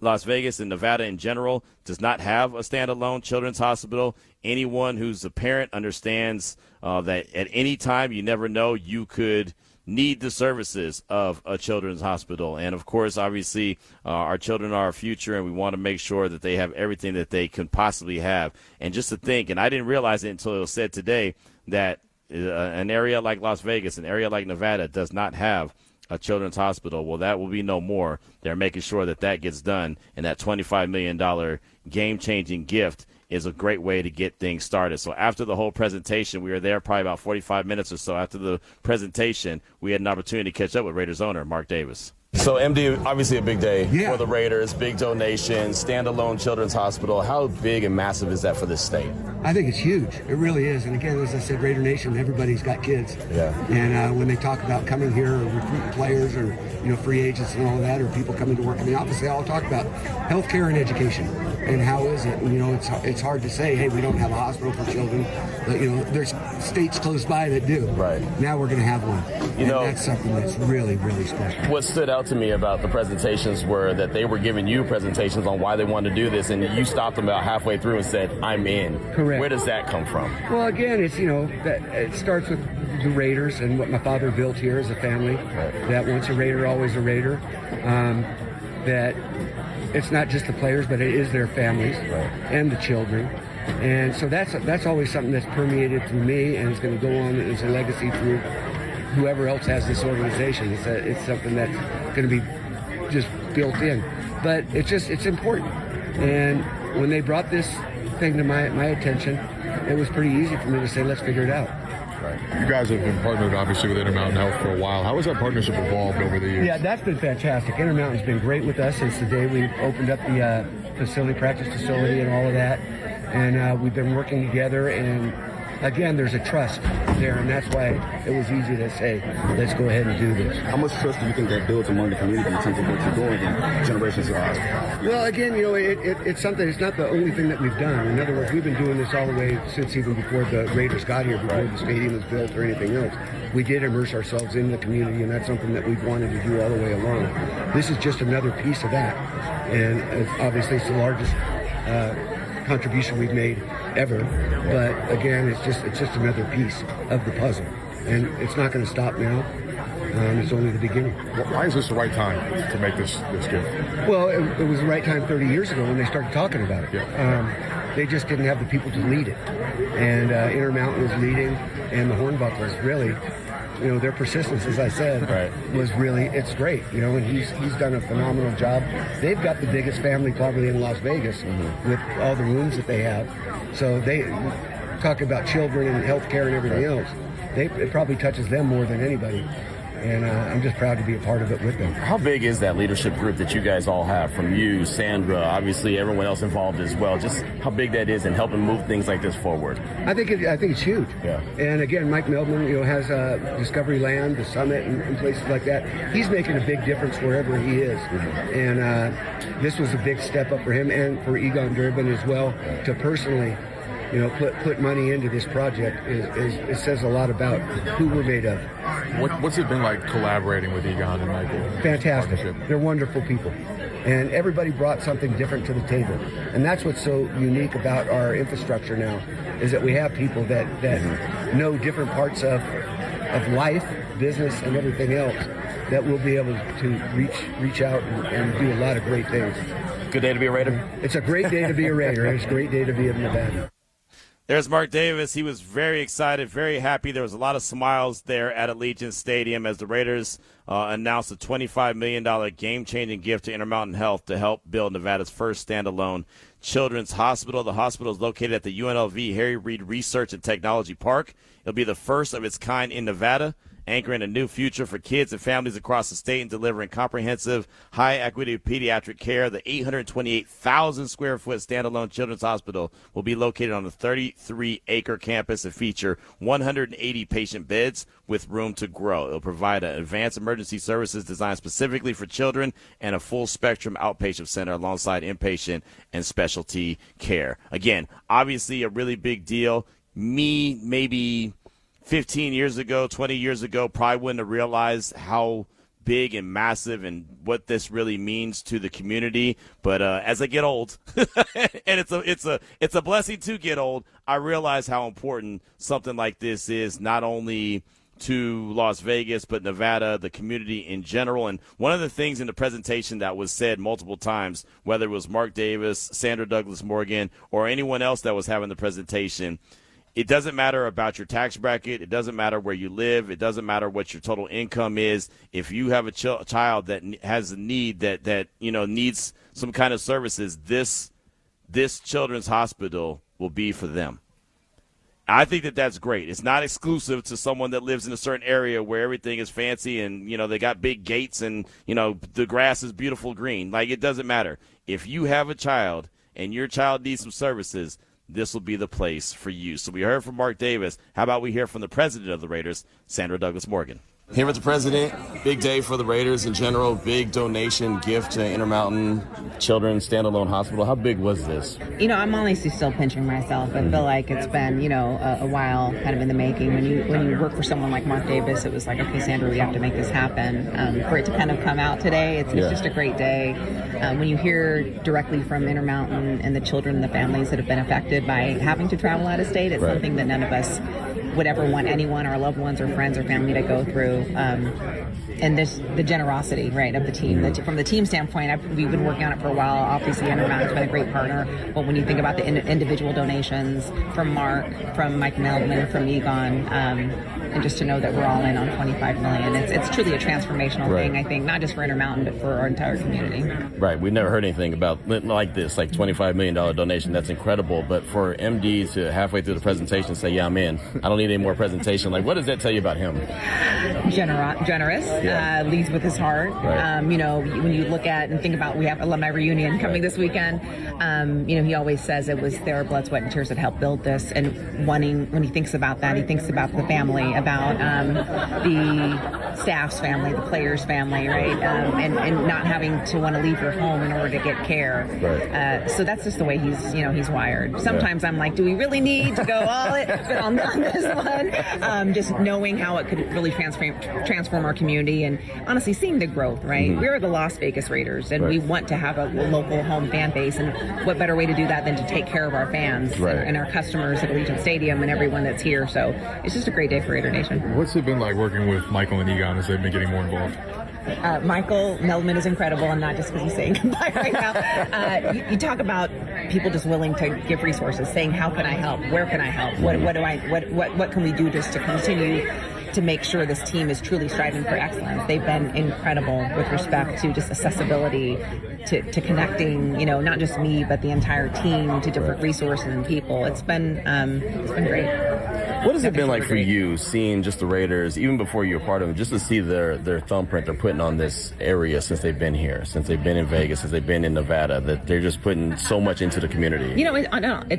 [SPEAKER 3] Las Vegas and Nevada in general does not have a standalone children's hospital. Anyone who's a parent understands that at any time, you never know, you could need the services of a children's hospital. And, of course, obviously, our children are our future, and we want to make sure that they have everything that they can possibly have. And just to think, and I didn't realize it until it was said today, that an area like Las Vegas, an area like Nevada does not have a children's hospital. Well, that will be no more. They're making sure that gets done, and that $25 million game-changing gift is a great way to get things started. So after the whole presentation, we were there probably about 45 minutes or so. After the presentation, we had an opportunity to catch up with Raiders owner Mark Davis.
[SPEAKER 19] So, MD, obviously a big day for the Raiders, big donation, standalone children's hospital. How big and massive is that for this state?
[SPEAKER 20] I think it's huge. It really is. And again, as I said, RaiderNation, everybody's got kids.
[SPEAKER 19] Yeah.
[SPEAKER 20] And when they talk about coming here or recruiting players or, free agents and all of that, or people coming to work in the office, they all talk about healthcare and education. And how is it? And, it's hard to say, hey, we don't have a hospital for children. But, there's states close by that do.
[SPEAKER 19] Right.
[SPEAKER 20] Now we're going to have one. And that's something that's really, really special.
[SPEAKER 19] What stood out to me about the presentations were that they were giving you presentations on why they wanted to do this, and you stopped them about halfway through and said, I'm in.
[SPEAKER 20] Correct.
[SPEAKER 19] Where does that come from?
[SPEAKER 20] Well, again, it's, that it starts with the Raiders and what my father built here as a family, that once a Raider, always a Raider, that it's not just the players, but it is their families and the children. And so that's always something that's permeated through me, and it's going to go on as a legacy through whoever else has this organization. It's something that's going to be just built in. But it's important. And when they brought this thing to my attention, it was pretty easy for me to say, let's figure it out.
[SPEAKER 21] You guys have been partnered, obviously, with Intermountain Health for a while. How has that partnership evolved over the years?
[SPEAKER 20] Yeah, that's been fantastic. Intermountain's been great with us since the day we opened up the practice facility and all of that. And we've been working together, and again, there's a trust there, and that's why it was easy to say, let's go ahead and do this.
[SPEAKER 22] How much trust do you think that builds among the community in terms of what you're doing and generations of ours?
[SPEAKER 20] Well, again, it's something, it's not the only thing that we've done. In other words, we've been doing this all the way since even before the Raiders got here, before the stadium was built or anything else. We did immerse ourselves in the community, and that's something that we've wanted to do all the way along. This is just another piece of that, and obviously it's the largest contribution we've made ever, but again, it's just another piece of the puzzle, and it's not going to stop now. It's only the beginning.
[SPEAKER 21] Why is this the right time to make this gift?
[SPEAKER 20] Well, it was the right time 30 years ago when they started talking about it. Yeah. They just didn't have the people to lead it, and Intermountain was leading, and the Hornbucklers really, their persistence, as I said, was really, it's great, and he's done a phenomenal job. They've got the biggest family probably in Las Vegas with all the rooms that they have. So they talk about children and healthcare and everything else. It probably touches them more than anybody. And I'm just proud to be a part of it with them.
[SPEAKER 19] How big is that leadership group that you guys all have, from you, Sandra, obviously everyone else involved as well? Just how big that is in helping move things like this forward?
[SPEAKER 20] I think it's huge.
[SPEAKER 19] Yeah.
[SPEAKER 20] And again, Mike Meldman, has Discovery Land, the Summit, and places like that. He's making a big difference wherever he is. And this was a big step up for him and for Egon Durbin as well to personally put money into this project. It says a lot about who we're made of.
[SPEAKER 21] What's it been like collaborating with Egon and Michael?
[SPEAKER 20] Fantastic. They're wonderful people. And everybody brought something different to the table. And that's what's so unique about our infrastructure now, is that we have people that know different parts of life, business, and everything else, that will be able to reach out and do a lot of great things.
[SPEAKER 19] Good day to be a Raider?
[SPEAKER 20] It's a great day to be a Raider. It's a great day to be in Nevada.
[SPEAKER 3] There's Mark Davis. He was very excited, very happy. There was a lot of smiles there at Allegiant Stadium as the Raiders announced a $25 million game-changing gift to Intermountain Health to help build Nevada's first standalone children's hospital. The hospital is located at the UNLV Harry Reid Research and Technology Park. It'll be the first of its kind in Nevada, anchoring a new future for kids and families across the state and delivering comprehensive, high-equity pediatric care. The 828,000-square-foot standalone children's hospital will be located on a 33-acre campus and feature 180 patient beds with room to grow. It will provide advanced emergency services designed specifically for children and a full-spectrum outpatient center alongside inpatient and specialty care. Again, obviously a really big deal. Maybe 15 years ago, 20 years ago, probably wouldn't have realized how big and massive and what this really means to the community. But as I get old, and it's a blessing to get old, I realize how important something like this is, not only to Las Vegas, but Nevada, the community in general. And one of the things in the presentation that was said multiple times, whether it was Mark Davis, Sandra Douglas Morgan, or anyone else that was having the presentation, it doesn't matter about your tax bracket. It doesn't matter where you live. It doesn't matter what your total income is. If you have a child that has a need that needs some kind of services, this children's hospital will be for them. I think that's great. It's not exclusive to someone that lives in a certain area where everything is fancy and, they got big gates and, the grass is beautiful green. Like, it doesn't matter. If you have a child and your child needs some services, this will be the place for you. So we heard from Mark Davis. How about we hear from the president of the Raiders, Sandra Douglas Morgan?
[SPEAKER 19] Here with the president, big day for the Raiders in general, big donation gift to Intermountain Children's Standalone Hospital. How big was this?
[SPEAKER 14] I'm honestly still pinching myself. I feel like it's been, a while kind of in the making. When you work for someone like Mark Davis, it was like, okay, Sandra, we have to make this happen. For it to kind of come out today, it's just a great day. When you hear directly from Intermountain and the children and the families that have been affected by having to travel out of state, it's something that none of us would ever want anyone, our loved ones or friends or family, to go through. And the generosity, of the team. From the team standpoint, we've been working on it for a while. Obviously, Intermountain's been a great partner. But when you think about the individual donations from Mark, from Mike Meldman, from Egon, and just to know that we're all in on $25 million, it's truly a transformational thing, I think, not just for Intermountain, but for our entire community.
[SPEAKER 19] Right. We've never heard anything about like this, like $25 million donation. That's incredible. But for MD to halfway through the presentation say, yeah, I'm in. I don't need any more presentation. Like, what does that tell you about him?
[SPEAKER 4] Generous, leads with his heart.
[SPEAKER 19] Right.
[SPEAKER 4] When you look at and think about, we have alumni reunion coming this weekend. He always says it was their blood, sweat, and tears that helped build this. And when he thinks about that, he thinks about the family, about the staff's family, the players' family, right? And not having to want to leave your home in order to get care.
[SPEAKER 19] Right.
[SPEAKER 4] So that's just the way he's wired. Sometimes I'm like, do we really need to go all it? But on this one, just knowing how it could really transform our community, and honestly seeing the growth, right?
[SPEAKER 19] Mm-hmm.
[SPEAKER 4] We're the Las Vegas Raiders, and we want to have a local home fan base, and what better way to do that than to take care of our fans and our customers at Allegiant Stadium and everyone that's here. So it's just a great day for Raider Nation.
[SPEAKER 21] What's it been like working with Michael and Egon as they've been getting more involved?
[SPEAKER 4] Michael Meldman is incredible, and not just because he's saying goodbye right now. You talk about people just willing to give resources, saying, how can I help? Where can I help? What can we do just to continue to make sure this team is truly striving for excellence? They've been incredible with respect to just accessibility, to connecting, not just me, but the entire team to different resources and people. It's been great.
[SPEAKER 19] What has it been like for you, seeing just the Raiders, even before you were part of it, just to see their thumbprint they're putting on this area since they've been here, since they've been in Vegas, since they've been in Nevada, that they're just putting so much into the community?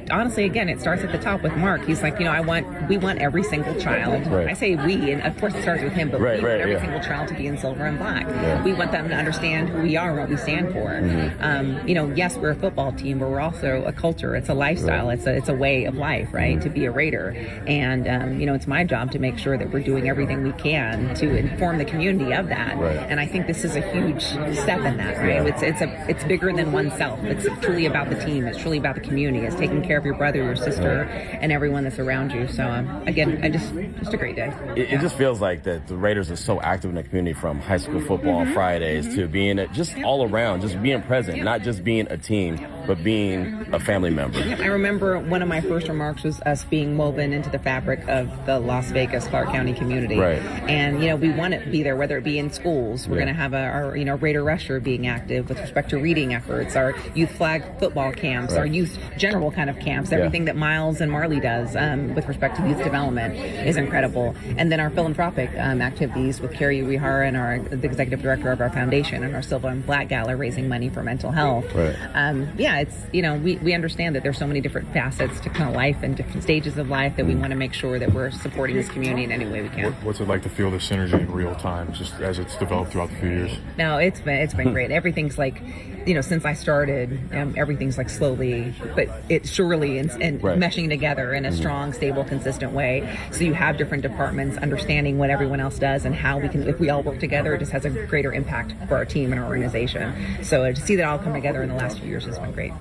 [SPEAKER 4] Honestly, again, it starts at the top with Mark. He's like, we want every single child.
[SPEAKER 19] Right.
[SPEAKER 4] I say we, and of course it starts with him, but we want every single child to be in silver and black.
[SPEAKER 19] Yeah.
[SPEAKER 4] We want them to understand who we are and what we stand for.
[SPEAKER 19] Mm-hmm.
[SPEAKER 4] Yes, we're a football team, but we're also a culture. It's a lifestyle.
[SPEAKER 19] Right.
[SPEAKER 4] It's a way of life, right? To be a Raider. And, it's my job to make sure that we're doing everything we can to inform the community of that.
[SPEAKER 19] Right.
[SPEAKER 4] And I think this is a huge step in that, right?
[SPEAKER 19] Yeah.
[SPEAKER 4] It's bigger than oneself. It's truly about the team. It's truly about the community. It's taking care of your brother, your sister, and everyone that's around you. So, again, just a great day.
[SPEAKER 19] It just feels like that the Raiders are so active in the community, from high school football on Fridays to being just all around, just being present, not just being a team, but being a family member.
[SPEAKER 4] I remember one of my first remarks was us being woven into the fabric of the Las Vegas, Clark County community.
[SPEAKER 19] Right.
[SPEAKER 4] And, we want to be there, whether it be in schools. We're going to have our Raider Rusher being active with respect to reading efforts, our youth flag football camps, our youth general kind of camps, everything that Miles and Marley does with respect to youth development is incredible. And then our philanthropic activities with Carrie Uehara and the executive director of our foundation, and our Silver and Black Gala raising money for mental health.
[SPEAKER 19] Right.
[SPEAKER 4] It's, we understand that there's so many different facets to kind of life and different stages of life that we want to make sure that we're supporting this community in any way we can.
[SPEAKER 21] What's it like to feel the synergy in real time, just as it's developed throughout the few years?
[SPEAKER 4] No, it's been great. Everything's like, since I started, everything's like slowly, but it's surely and meshing together in a strong, stable, consistent way. So you have different departments understanding what everyone else does and how we can, if we all work together, it just has a greater impact for our team and our organization. So to see that all come together in the last few years has been great.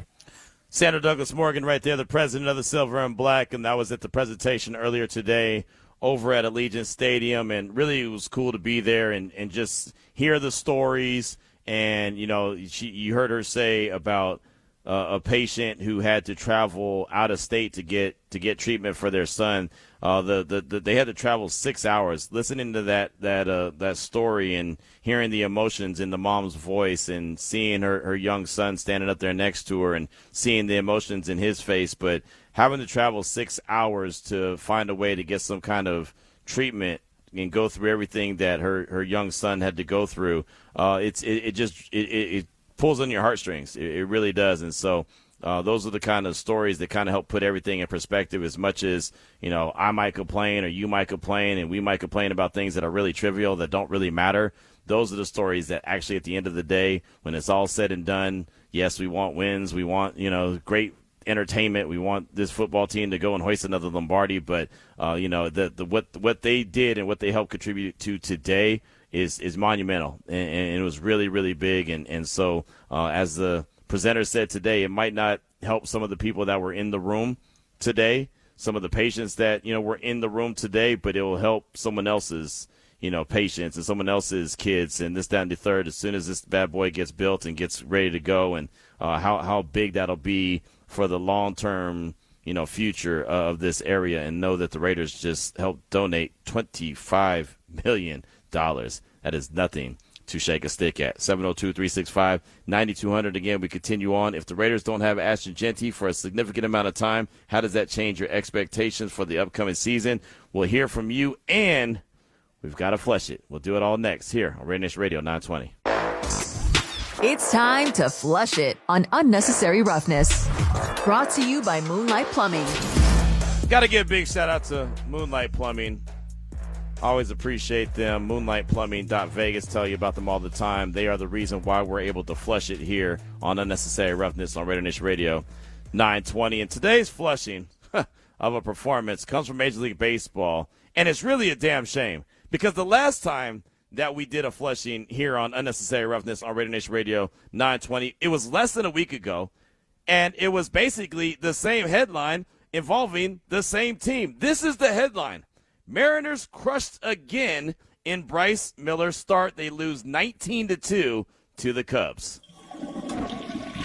[SPEAKER 3] Sandra Douglas Morgan right there, the president of the Silver and Black, and that was at the presentation earlier today over at Allegiant Stadium, and really it was cool to be there and just hear the stories. And, you heard her say about a patient who had to travel out of state to get treatment for their son. They had to travel 6 hours. Listening to that story and hearing the emotions in the mom's voice and seeing her young son standing up there next to her and seeing the emotions in his face, but having to travel 6 hours to find a way to get some kind of treatment and go through everything that her young son had to go through, it pulls on your heartstrings. It really does. And so those are the kind of stories that kind of help put everything in perspective. As much as, I might complain or you might complain and we might complain about things that are really trivial, that don't really matter. Those are the stories that actually at the end of the day, when it's all said and done, yes, we want wins. We want, great entertainment. We want this football team to go and hoist another Lombardi. But, what they did and what they helped contribute to today is monumental. And it was really, really big. And so as the presenter said today, it might not help some of the people that were in the room today, some of the patients that, were in the room today, but it will help someone else's, patients and someone else's kids and this, that, and the third, as soon as this bad boy gets built and gets ready to go, and how big that'll be for the long-term, future of this area. And know that the Raiders just helped donate $25 million. That is nothing to shake a stick at. 702-365-9200. Again, we continue on. If the Raiders don't have Ashton Jeanty for a significant amount of time, how does that change your expectations for the upcoming season? We'll hear from you, and we've got to flush it. We'll do it all next here on RaiderNation Radio 920.
[SPEAKER 2] It's time to flush it on Unnecessary Roughness. Brought to you by Moonlight Plumbing.
[SPEAKER 3] Got to give a big shout out to Moonlight Plumbing. Always appreciate them. MoonlightPlumbing.Vegas, tell you about them all the time. They are the reason why we're able to flush it here on Unnecessary Roughness on RaiderNation Radio 920. And today's flushing of a performance comes from Major League Baseball. And it's really a damn shame because the last time that we did a flushing here on Unnecessary Roughness on RaiderNation Radio 920, it was less than a week ago. And it was basically the same headline involving the same team. This is the headline. Mariners crushed again in Bryce Miller's start. They lose 19-2 to the Cubs.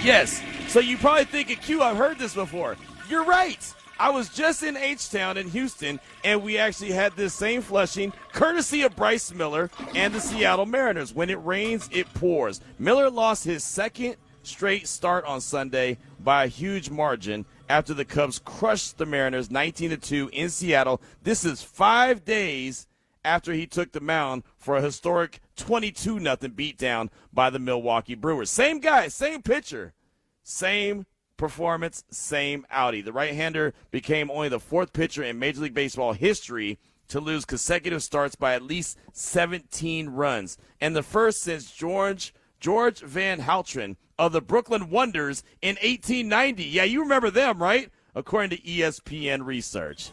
[SPEAKER 3] Yes, so you probably think, Q, I've heard this before. You're right. I was just in H-Town in Houston, and we actually had this same flushing, courtesy of Bryce Miller and the Seattle Mariners. When it rains, it pours. Miller lost his second straight start on Sunday by a huge margin after the Cubs crushed the Mariners 19-2 in Seattle. This is 5 days after he took the mound for a historic 22-0 beatdown by the Milwaukee Brewers. Same guy, same pitcher, same performance, same outie. The right-hander became only the fourth pitcher in Major League Baseball history to lose consecutive starts by at least 17 runs, and the first since George Van Houtren of the Brooklyn Wonders in 1890. Yeah, you remember them, right? According to ESPN research.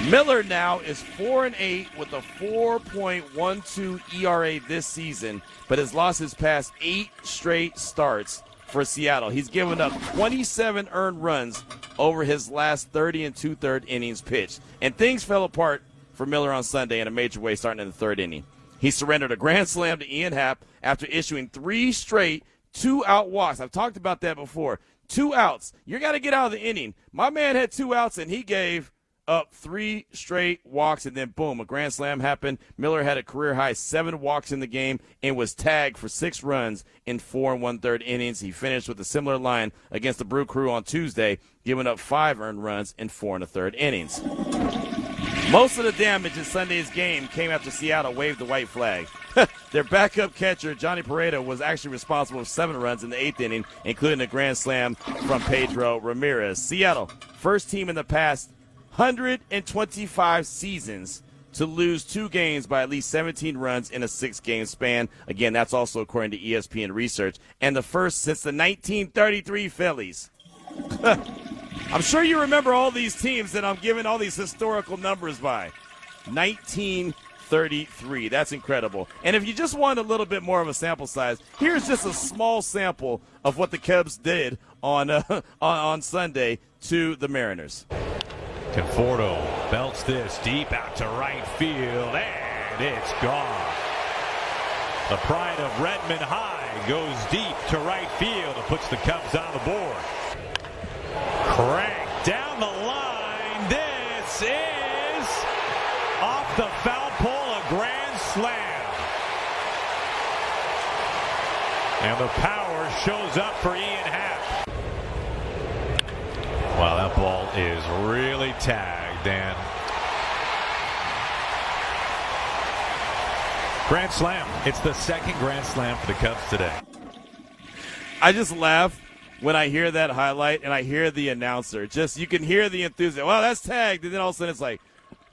[SPEAKER 3] Miller now is 4-8 with a 4.12 ERA this season, but has lost his past 8 straight starts for Seattle. He's given up 27 earned runs over his last 30 2/3 innings pitched. And things fell apart for Miller on Sunday in a major way starting in the third inning. He surrendered a grand slam to Ian Happ after issuing 3 straight 2-out walks. I've talked about that before. 2 outs. You got to get out of the inning. My man had 2 outs, and he gave up 3 straight walks, and then, boom, a grand slam happened. Miller had a career-high 7 walks in the game and was tagged for 6 runs in 4 1/3 innings. He finished with a similar line against the Brew Crew on Tuesday, giving up 5 earned runs in 4 1/3 innings. Most of the damage in Sunday's game came after Seattle waved the white flag. Their backup catcher, Johnny Pareto, was actually responsible for 7 runs in the 8th inning, including a grand slam from Pedro Ramirez. Seattle, first team in the past 125 seasons to lose 2 games by at least 17 runs in a 6-game span. Again, that's also according to ESPN research. And the first since the 1933 Phillies. I'm sure you remember all these teams that I'm giving all these historical numbers by. 1933. That's incredible. And if you just want a little bit more of a sample size, here's just a small sample of what the Cubs did on Sunday to the Mariners.
[SPEAKER 8] Conforto belts this deep out to right field, and it's gone. The pride of Redmond High goes deep to right field and puts the Cubs on the board. Crank down the line. This is off the foul pole, a grand slam. And the power shows up for Ian Happ. Wow, that ball is really tagged, and grand slam. It's the second grand slam for the Cubs today.
[SPEAKER 3] I just laugh when I hear that highlight and I hear the announcer. Just, you can hear the enthusiasm. Well, that's tagged, and then all of a sudden it's like,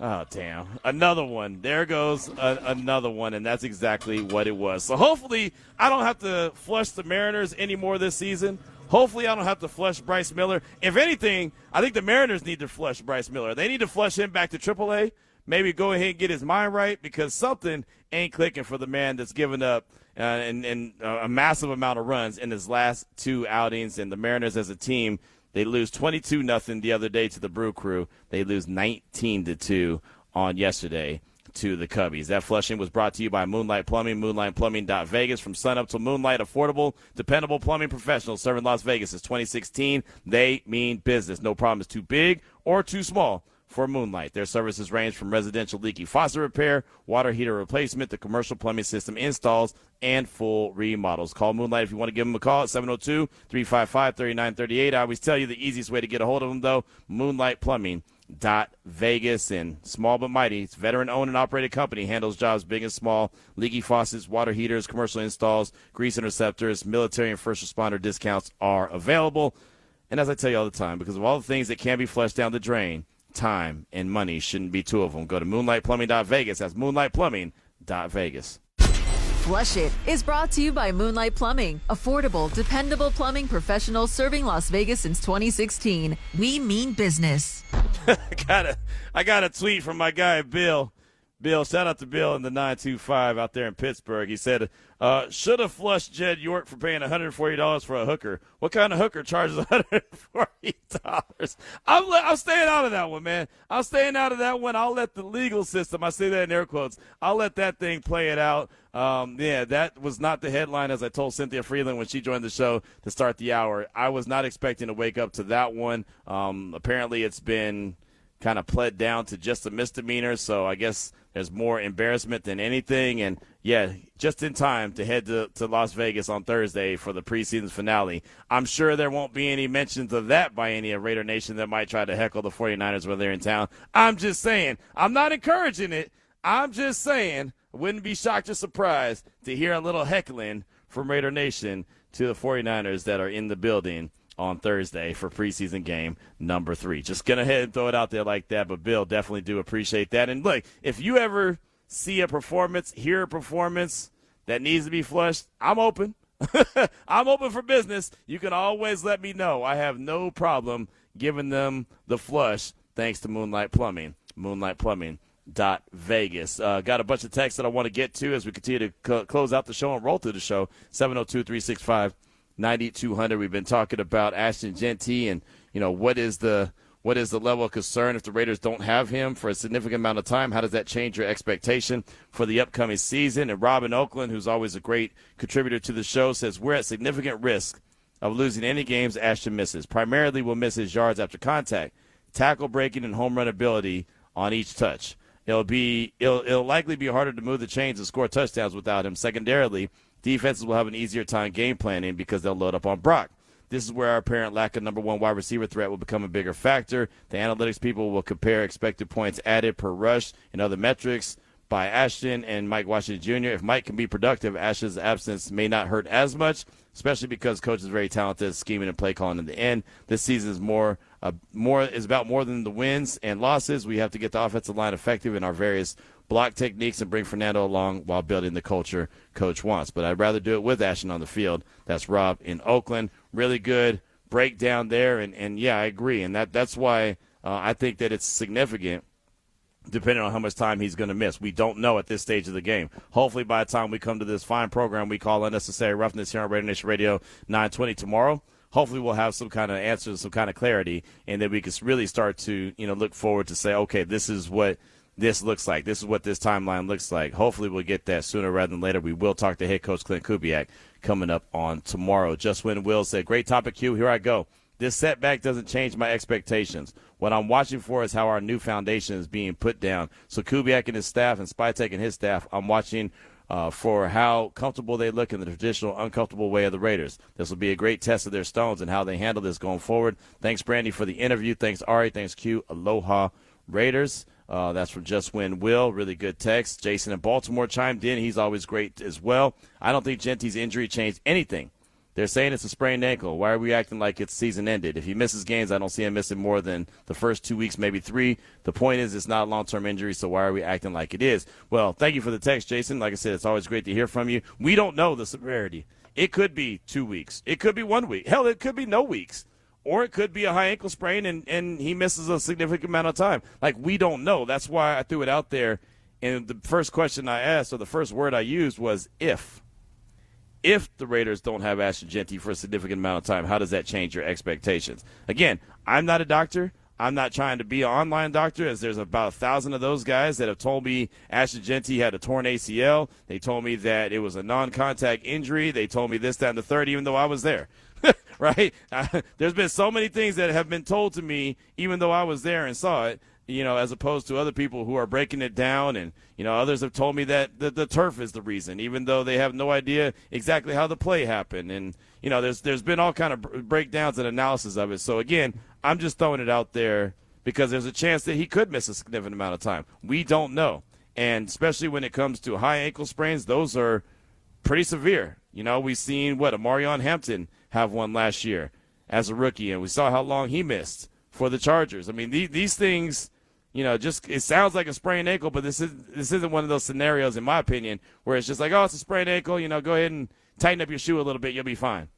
[SPEAKER 3] oh, damn, another one. There goes another one, and that's exactly what it was. So hopefully I don't have to flush the Mariners anymore this season. Hopefully I don't have to flush Bryce Miller. If anything, I think the Mariners need to flush Bryce Miller. They need to flush him back to AAA. Maybe go ahead and get his mind right, because something ain't clicking for the man that's given up a massive amount of runs in his last 2 outings. And the Mariners as a team, they lose 22-0 the other day to the Brew Crew. They lose 19-2 on yesterday to the Cubbies. That flushing was brought to you by Moonlight Plumbing, MoonlightPlumbing.Vegas. From sun up to moonlight, affordable, dependable plumbing professionals serving Las Vegas since 2016. They mean business. No problem is too big or too small for Moonlight. Their services range from residential leaky faucet repair, water heater replacement, to commercial plumbing system installs, and full remodels. Call Moonlight if you want to give them a call at 702-355-3938. I always tell you the easiest way to get a hold of them, though, Moonlight Plumbing. Vegas, and small but mighty. It's veteran-owned and operated company, handles jobs big and small, leaky faucets, water heaters, commercial installs, grease interceptors, military and first responder discounts are available. And as I tell you all the time, because of all the things that can be flushed down the drain, time and money shouldn't be two of them. Go to moonlightplumbing.vegas. That's moonlightplumbing.vegas.
[SPEAKER 2] Flush It is brought to you by Moonlight Plumbing. Affordable, dependable plumbing professionals serving Las Vegas since 2016. We mean business.
[SPEAKER 3] I got a tweet from my guy, Bill. Bill, shout out to Bill in the 925 out there in Pittsburgh. He said, should have flushed Jed York for paying $140 for a hooker. What kind of hooker charges $140? I'm staying out of that one, man. I'm staying out of that one. I'll let the legal system, I say that in air quotes, I'll let that thing play it out. Yeah, that was not the headline, as I told Cynthia Frelund when she joined the show to start the hour. I was not expecting to wake up to that one. Apparently it's been kind of pled down to just a misdemeanor, so I guess there's more embarrassment than anything. And, yeah, just in time to head to Las Vegas on Thursday for the preseason finale. I'm sure there won't be any mentions of that by any of Raider Nation that might try to heckle the 49ers when they're in town. I'm just saying. I'm not encouraging it. I'm just saying. I wouldn't be shocked or surprised to hear a little heckling from Raider Nation to the 49ers that are in the building on Thursday for preseason game number 3. Just going to ahead and throw it out there like that, but Bill, definitely do appreciate that. And look, if you ever see a performance, hear a performance that needs to be flushed, I'm open. I'm open for business. You can always let me know. I have no problem giving them the flush thanks to Moonlight Plumbing. Moonlightplumbing.Vegas. Got a bunch of texts that I want to get to as we continue to close out the show and roll through the show. 702-365-9200. We've been talking about Ashton Jeanty and, what is the level of concern if the Raiders don't have him for a significant amount of time? How does that change your expectation for the upcoming season? And Rob in Oakland, who's always a great contributor to the show, says we're at significant risk of losing any games Ashton misses. Primarily, we'll miss his yards after contact, tackle breaking, and home run ability on each touch. It'll likely be harder to move the chains and score touchdowns without him. Secondarily, defenses will have an easier time game planning because they'll load up on Brock. This is where our apparent lack of number one wide receiver threat will become a bigger factor. The analytics people will compare expected points added per rush and other metrics by Ashton and Mike Washington Jr. If Mike can be productive, Ashton's absence may not hurt as much, especially because coach is very talented at scheming and play calling in the end. This season is about more than the wins and losses. We have to get the offensive line effective in our various block techniques and bring Fernando along while building the culture coach wants. But I'd rather do it with Ashton on the field. That's Rob in Oakland. Really good breakdown there. And yeah, I agree. And that's why I think that it's significant depending on how much time he's going to miss. We don't know at this stage of the game. Hopefully by the time we come to this fine program we call Unnecessary Roughness here on RaiderNation Radio 920 tomorrow, hopefully we'll have some kind of answers, some kind of clarity, and then we can really start to look forward to say, okay, this is what this looks like. This is what this timeline looks like. Hopefully we'll get that sooner rather than later. We will talk to head coach Clint Kubiak coming up on tomorrow. Just when Will said, great topic, Q. Here I go. This setback doesn't change my expectations. What I'm watching for is how our new foundation is being put down. So Kubiak and his staff and Spytek and his staff, I'm watching for how comfortable they look in the traditional uncomfortable way of the Raiders. This will be a great test of their stones and how they handle this going forward. Thanks, Brandy, for the interview. Thanks, Ari. Thanks, Q. Aloha, Raiders. That's from Just Win Will. Really good text. Jason in Baltimore chimed in. He's always great as well. I don't think Jeanty's injury changed anything. They're saying it's a sprained ankle. Why are we acting like it's season ended? If he misses games, I don't see him missing more than the first 2 weeks, maybe 3. The point is it's not a long-term injury, so why are we acting like it is? Well, thank you for the text, Jason. Like I said, it's always great to hear from you. We don't know the severity. It could be 2 weeks. It could be 1 week. Hell, it could be no weeks. Or it could be a high ankle sprain and he misses a significant amount of time. Like, we don't know. That's why I threw it out there. And the first question I asked, or the first word I used was if. If the Raiders don't have Ashton Jeanty for a significant amount of time, how does that change your expectations? Again, I'm not a doctor. I'm not trying to be an online doctor, as there's about 1,000 of those guys that have told me Ashton Jeanty had a torn ACL. They told me that it was a non-contact injury. They told me this, that, and the third, even though I was there. Right? There's been so many things that have been told to me, even though I was there and saw it, as opposed to other people who are breaking it down. And, others have told me that the turf is the reason, even though they have no idea exactly how the play happened. And, there's been all kind of breakdowns and analysis of it. So, again, I'm just throwing it out there because there's a chance that he could miss a significant amount of time. We don't know. And especially when it comes to high ankle sprains, those are pretty severe. We've seen, Amarion Hampton have one last year as a rookie, and we saw how long he missed for the Chargers. I mean, these things, it sounds like a sprained ankle, but this isn't one of those scenarios, in my opinion, where it's just like, oh, it's a sprained ankle, go ahead and tighten up your shoe a little bit, you'll be fine.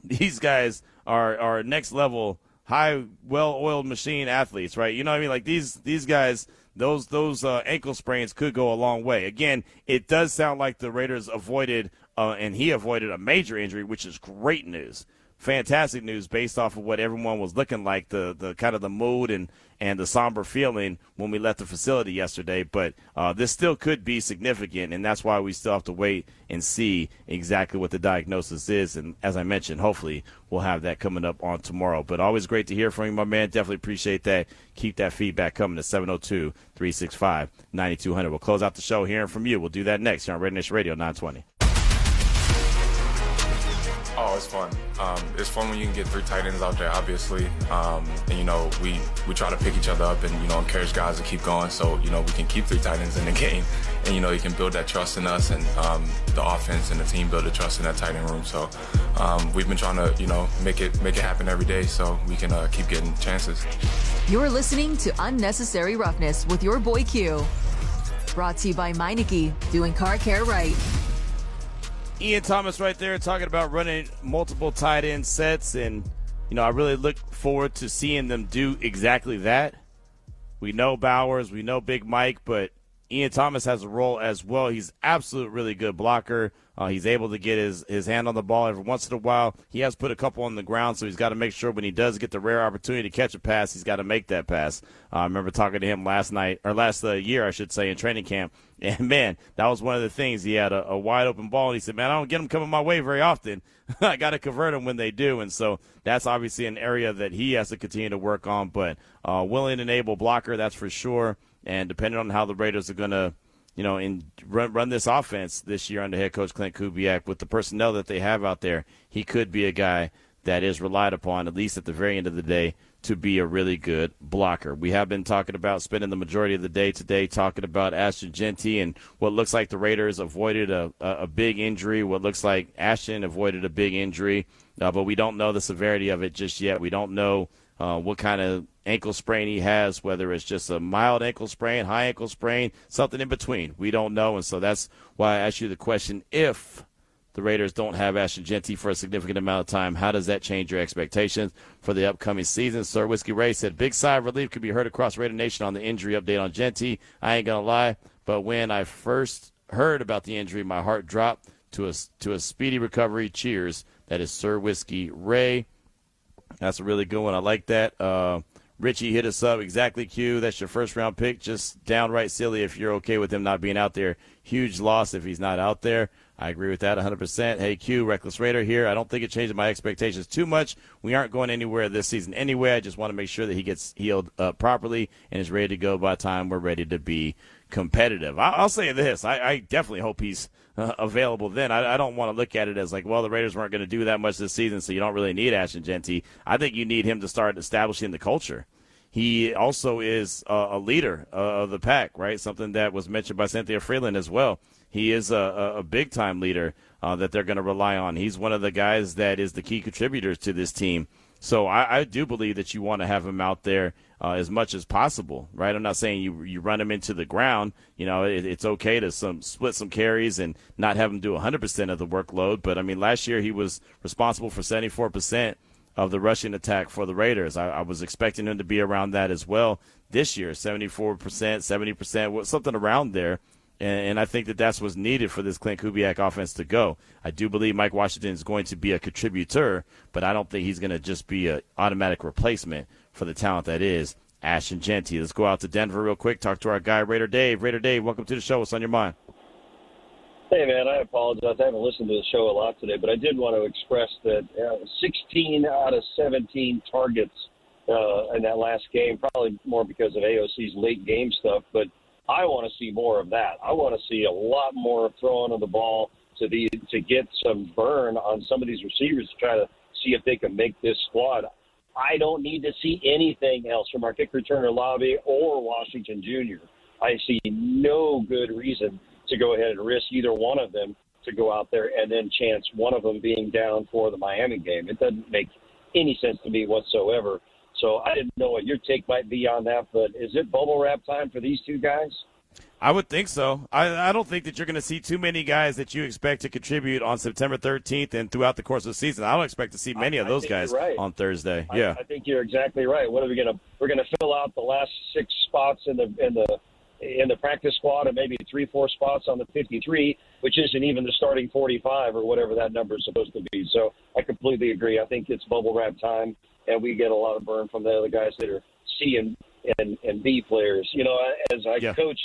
[SPEAKER 3] These guys are next level, high, well-oiled machine athletes, right? You know what I mean? Like these guys, those ankle sprains could go a long way. Again, it does sound like the Raiders avoided, and he avoided a major injury, which is great news. Fantastic news based off of what everyone was looking like, the kind of the mood and the somber feeling when we left the facility yesterday. But this still could be significant, and that's why we still have to wait and see exactly what the diagnosis is. And as I mentioned, hopefully we'll have that coming up on tomorrow. But always great to hear from you, my man. Definitely appreciate that. Keep that feedback coming to 702-365-9200. We'll close out the show hearing from you. We'll do that next here on RaiderNation Radio 920.
[SPEAKER 5] Oh, it's fun. It's fun when you can get 3 tight ends out there, obviously. And, we try to pick each other up and, encourage guys to keep going so, we can keep 3 tight ends in the game. And, you can build that trust in us and the offense and the team build the trust in that tight end room. So we've been trying to, make it happen every day so we can keep getting chances.
[SPEAKER 2] You're listening to Unnecessary Roughness with your boy Q. Brought to you by Meineke, doing car care right.
[SPEAKER 3] Ian Thomas right there talking about running multiple tight end sets, and I really look forward to seeing them do exactly that. We know Bowers, we know Big Mike, but Ian Thomas has a role as well. He's absolutely really good blocker. He's able to get his hand on the ball every once in a while. He has put a couple on the ground, so he's got to make sure when he does get the rare opportunity to catch a pass, he's got to make that pass. I remember talking to him last year, I should say, in training camp. And, man, that was one of the things. He had a wide-open ball, and he said, man, I don't get them coming my way very often. I got to convert them when they do. And so that's obviously an area that he has to continue to work on. But willing and able blocker, that's for sure. And depending on how the Raiders are going to, run this offense this year under head coach Clint Kubiak with the personnel that they have out there, he could be a guy that is relied upon, at least at the very end of the day, to be a really good blocker. We have been talking about spending the majority of the day today talking about Ashton Jeanty and what looks like the Raiders avoided a big injury, what looks like Ashton avoided a big injury, but we don't know the severity of it just yet. We don't know what kind of ankle sprain he has, whether it's just a mild ankle sprain, high ankle sprain, something in between. We don't know, and so that's why I asked you the question, if the Raiders don't have Ashton Jeanty for a significant amount of time, how does that change your expectations for the upcoming season? Sir Whiskey Ray said, big sigh of relief could be heard across Raider Nation on the injury update on Jeanty. I ain't going to lie, but when I first heard about the injury, my heart dropped to a speedy recovery. Cheers. That is Sir Whiskey Ray. That's a really good one. I like that. Richie hit us up. Exactly, Q. That's your first-round pick. Just downright silly if you're okay with him not being out there. Huge loss if he's not out there. I agree with that 100%. Hey, Q, Reckless Raider here. I don't think it changes my expectations too much. We aren't going anywhere this season anyway. I just want to make sure that he gets healed properly and is ready to go by the time we're ready to be competitive. I'll say this. I definitely hope he's available then. I don't want to look at it as like, well, the Raiders weren't going to do that much this season, so you don't really need Ashton Jeanty. I think you need him to start establishing the culture. He also is a leader of the pack, right? Something that was mentioned by Cynthia Frelund as well. He is a big-time leader that they're going to rely on. He's one of the guys that is the key contributors to this team. So I do believe that you want to have him out there as much as possible, right? I'm not saying you run him into the ground. It's okay to split some carries and not have him do 100% of the workload. But, I mean, last year he was responsible for 74% of the rushing attack for the Raiders. I was expecting him to be around that as well this year, 74%, 70%, something around there. And I think that that's what's needed for this Clint Kubiak offense to go. I do believe Mike Washington is going to be a contributor, but I don't think he's going to just be an automatic replacement for the talent that is Ashton Jeanty. Let's go out to Denver real quick, talk to our guy, Raider Dave. Raider Dave, welcome to the show. What's on your mind?
[SPEAKER 7] Hey, man, I apologize. I haven't listened to the show a lot today, but I did want to express that 16 out of 17 targets in that last game, probably more because of AOC's late game stuff. But I want to see more of that. I want to see a lot more throwing of the ball to get some burn on some of these receivers to try to see if they can make this squad. I don't need to see anything else from our kick returner Lobby or Washington Jr. I see no good reason to go ahead and risk either one of them to go out there and then chance one of them being down for the Miami game. It doesn't make any sense to me whatsoever. So I didn't know what your take might be on that, but is it bubble wrap time for these two guys?
[SPEAKER 3] I would think so. I don't think that you're going to see too many guys that you expect to contribute on September 13th and throughout the course of the season. I don't expect to see many of those guys on Thursday. Yeah,
[SPEAKER 7] I think you're exactly right. What are we going to? We're going to fill out the last 6 spots in the practice squad and maybe 3-4 spots on the 53, which isn't even the starting 45 or whatever that number is supposed to be. So I completely agree. I think it's bubble wrap time, and we get a lot of burn from the other guys that are C and B players. You know, as I coached.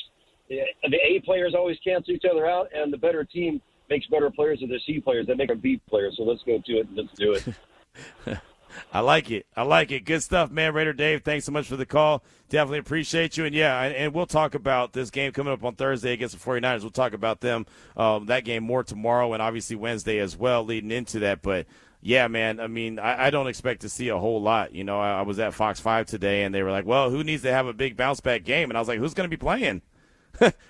[SPEAKER 7] The A players always cancel each other out, and the better team makes better players than the C players. They make them B players. So let's go to it and let's do it.
[SPEAKER 3] I like it. I like it. Good stuff, man. Raider Dave, thanks so much for the call. Definitely appreciate you. And, and we'll talk about this game coming up on Thursday against the 49ers. We'll talk about them, that game more tomorrow and obviously Wednesday as well leading into that. But, yeah, man, I mean, I don't expect to see a whole lot. You know, I was at Fox 5 today, and they were like, well, who needs to have a big bounce-back game? And I was like, who's going to be playing?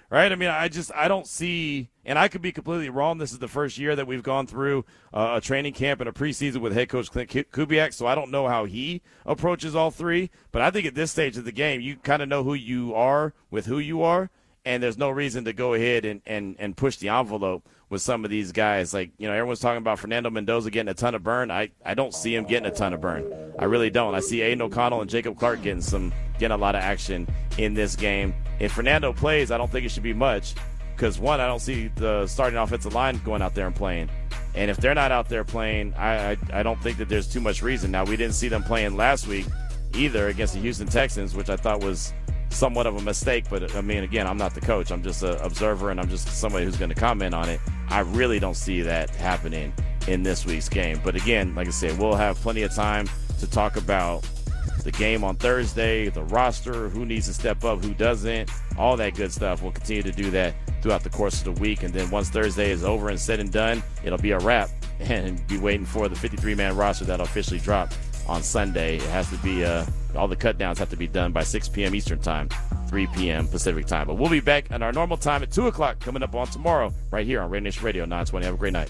[SPEAKER 3] Right? I mean, I don't see, and I could be completely wrong. This is the first year that we've gone through a training camp and a preseason with head coach Clint Kubiak, so I don't know how he approaches all three. But I think at this stage of the game, you kind of know who you are with who you are, and there's no reason to go ahead and push the envelope with some of these guys. Like, you know, everyone's talking about Fernando Mendoza getting a ton of burn. I don't see him getting a ton of burn. I really don't. I see Aiden O'Connell and Jacob Clark getting a lot of action in this game. If Fernando plays, I don't think it should be much because, one, I don't see the starting offensive line going out there and playing. And if they're not out there playing, I don't think that there's too much reason. Now, we didn't see them playing last week either against the Houston Texans, which I thought was somewhat of a mistake. But, I mean, again, I'm not the coach. I'm just an observer, and I'm just somebody who's going to comment on it. I really don't see that happening in this week's game. But, again, like I said, we'll have plenty of time to talk about the game on Thursday, the roster, who needs to step up, who doesn't, all that good stuff. We'll continue to do that throughout the course of the week. And then once Thursday is over and said and done, it'll be a wrap and be waiting for the 53-man roster that'll officially drop on Sunday. It has to be all the cut downs have to be done by 6 p.m. Eastern time, 3 p.m. Pacific time. But we'll be back at our normal time at 2 o'clock coming up on tomorrow right here on RaiderNation Radio 920. Have a great night.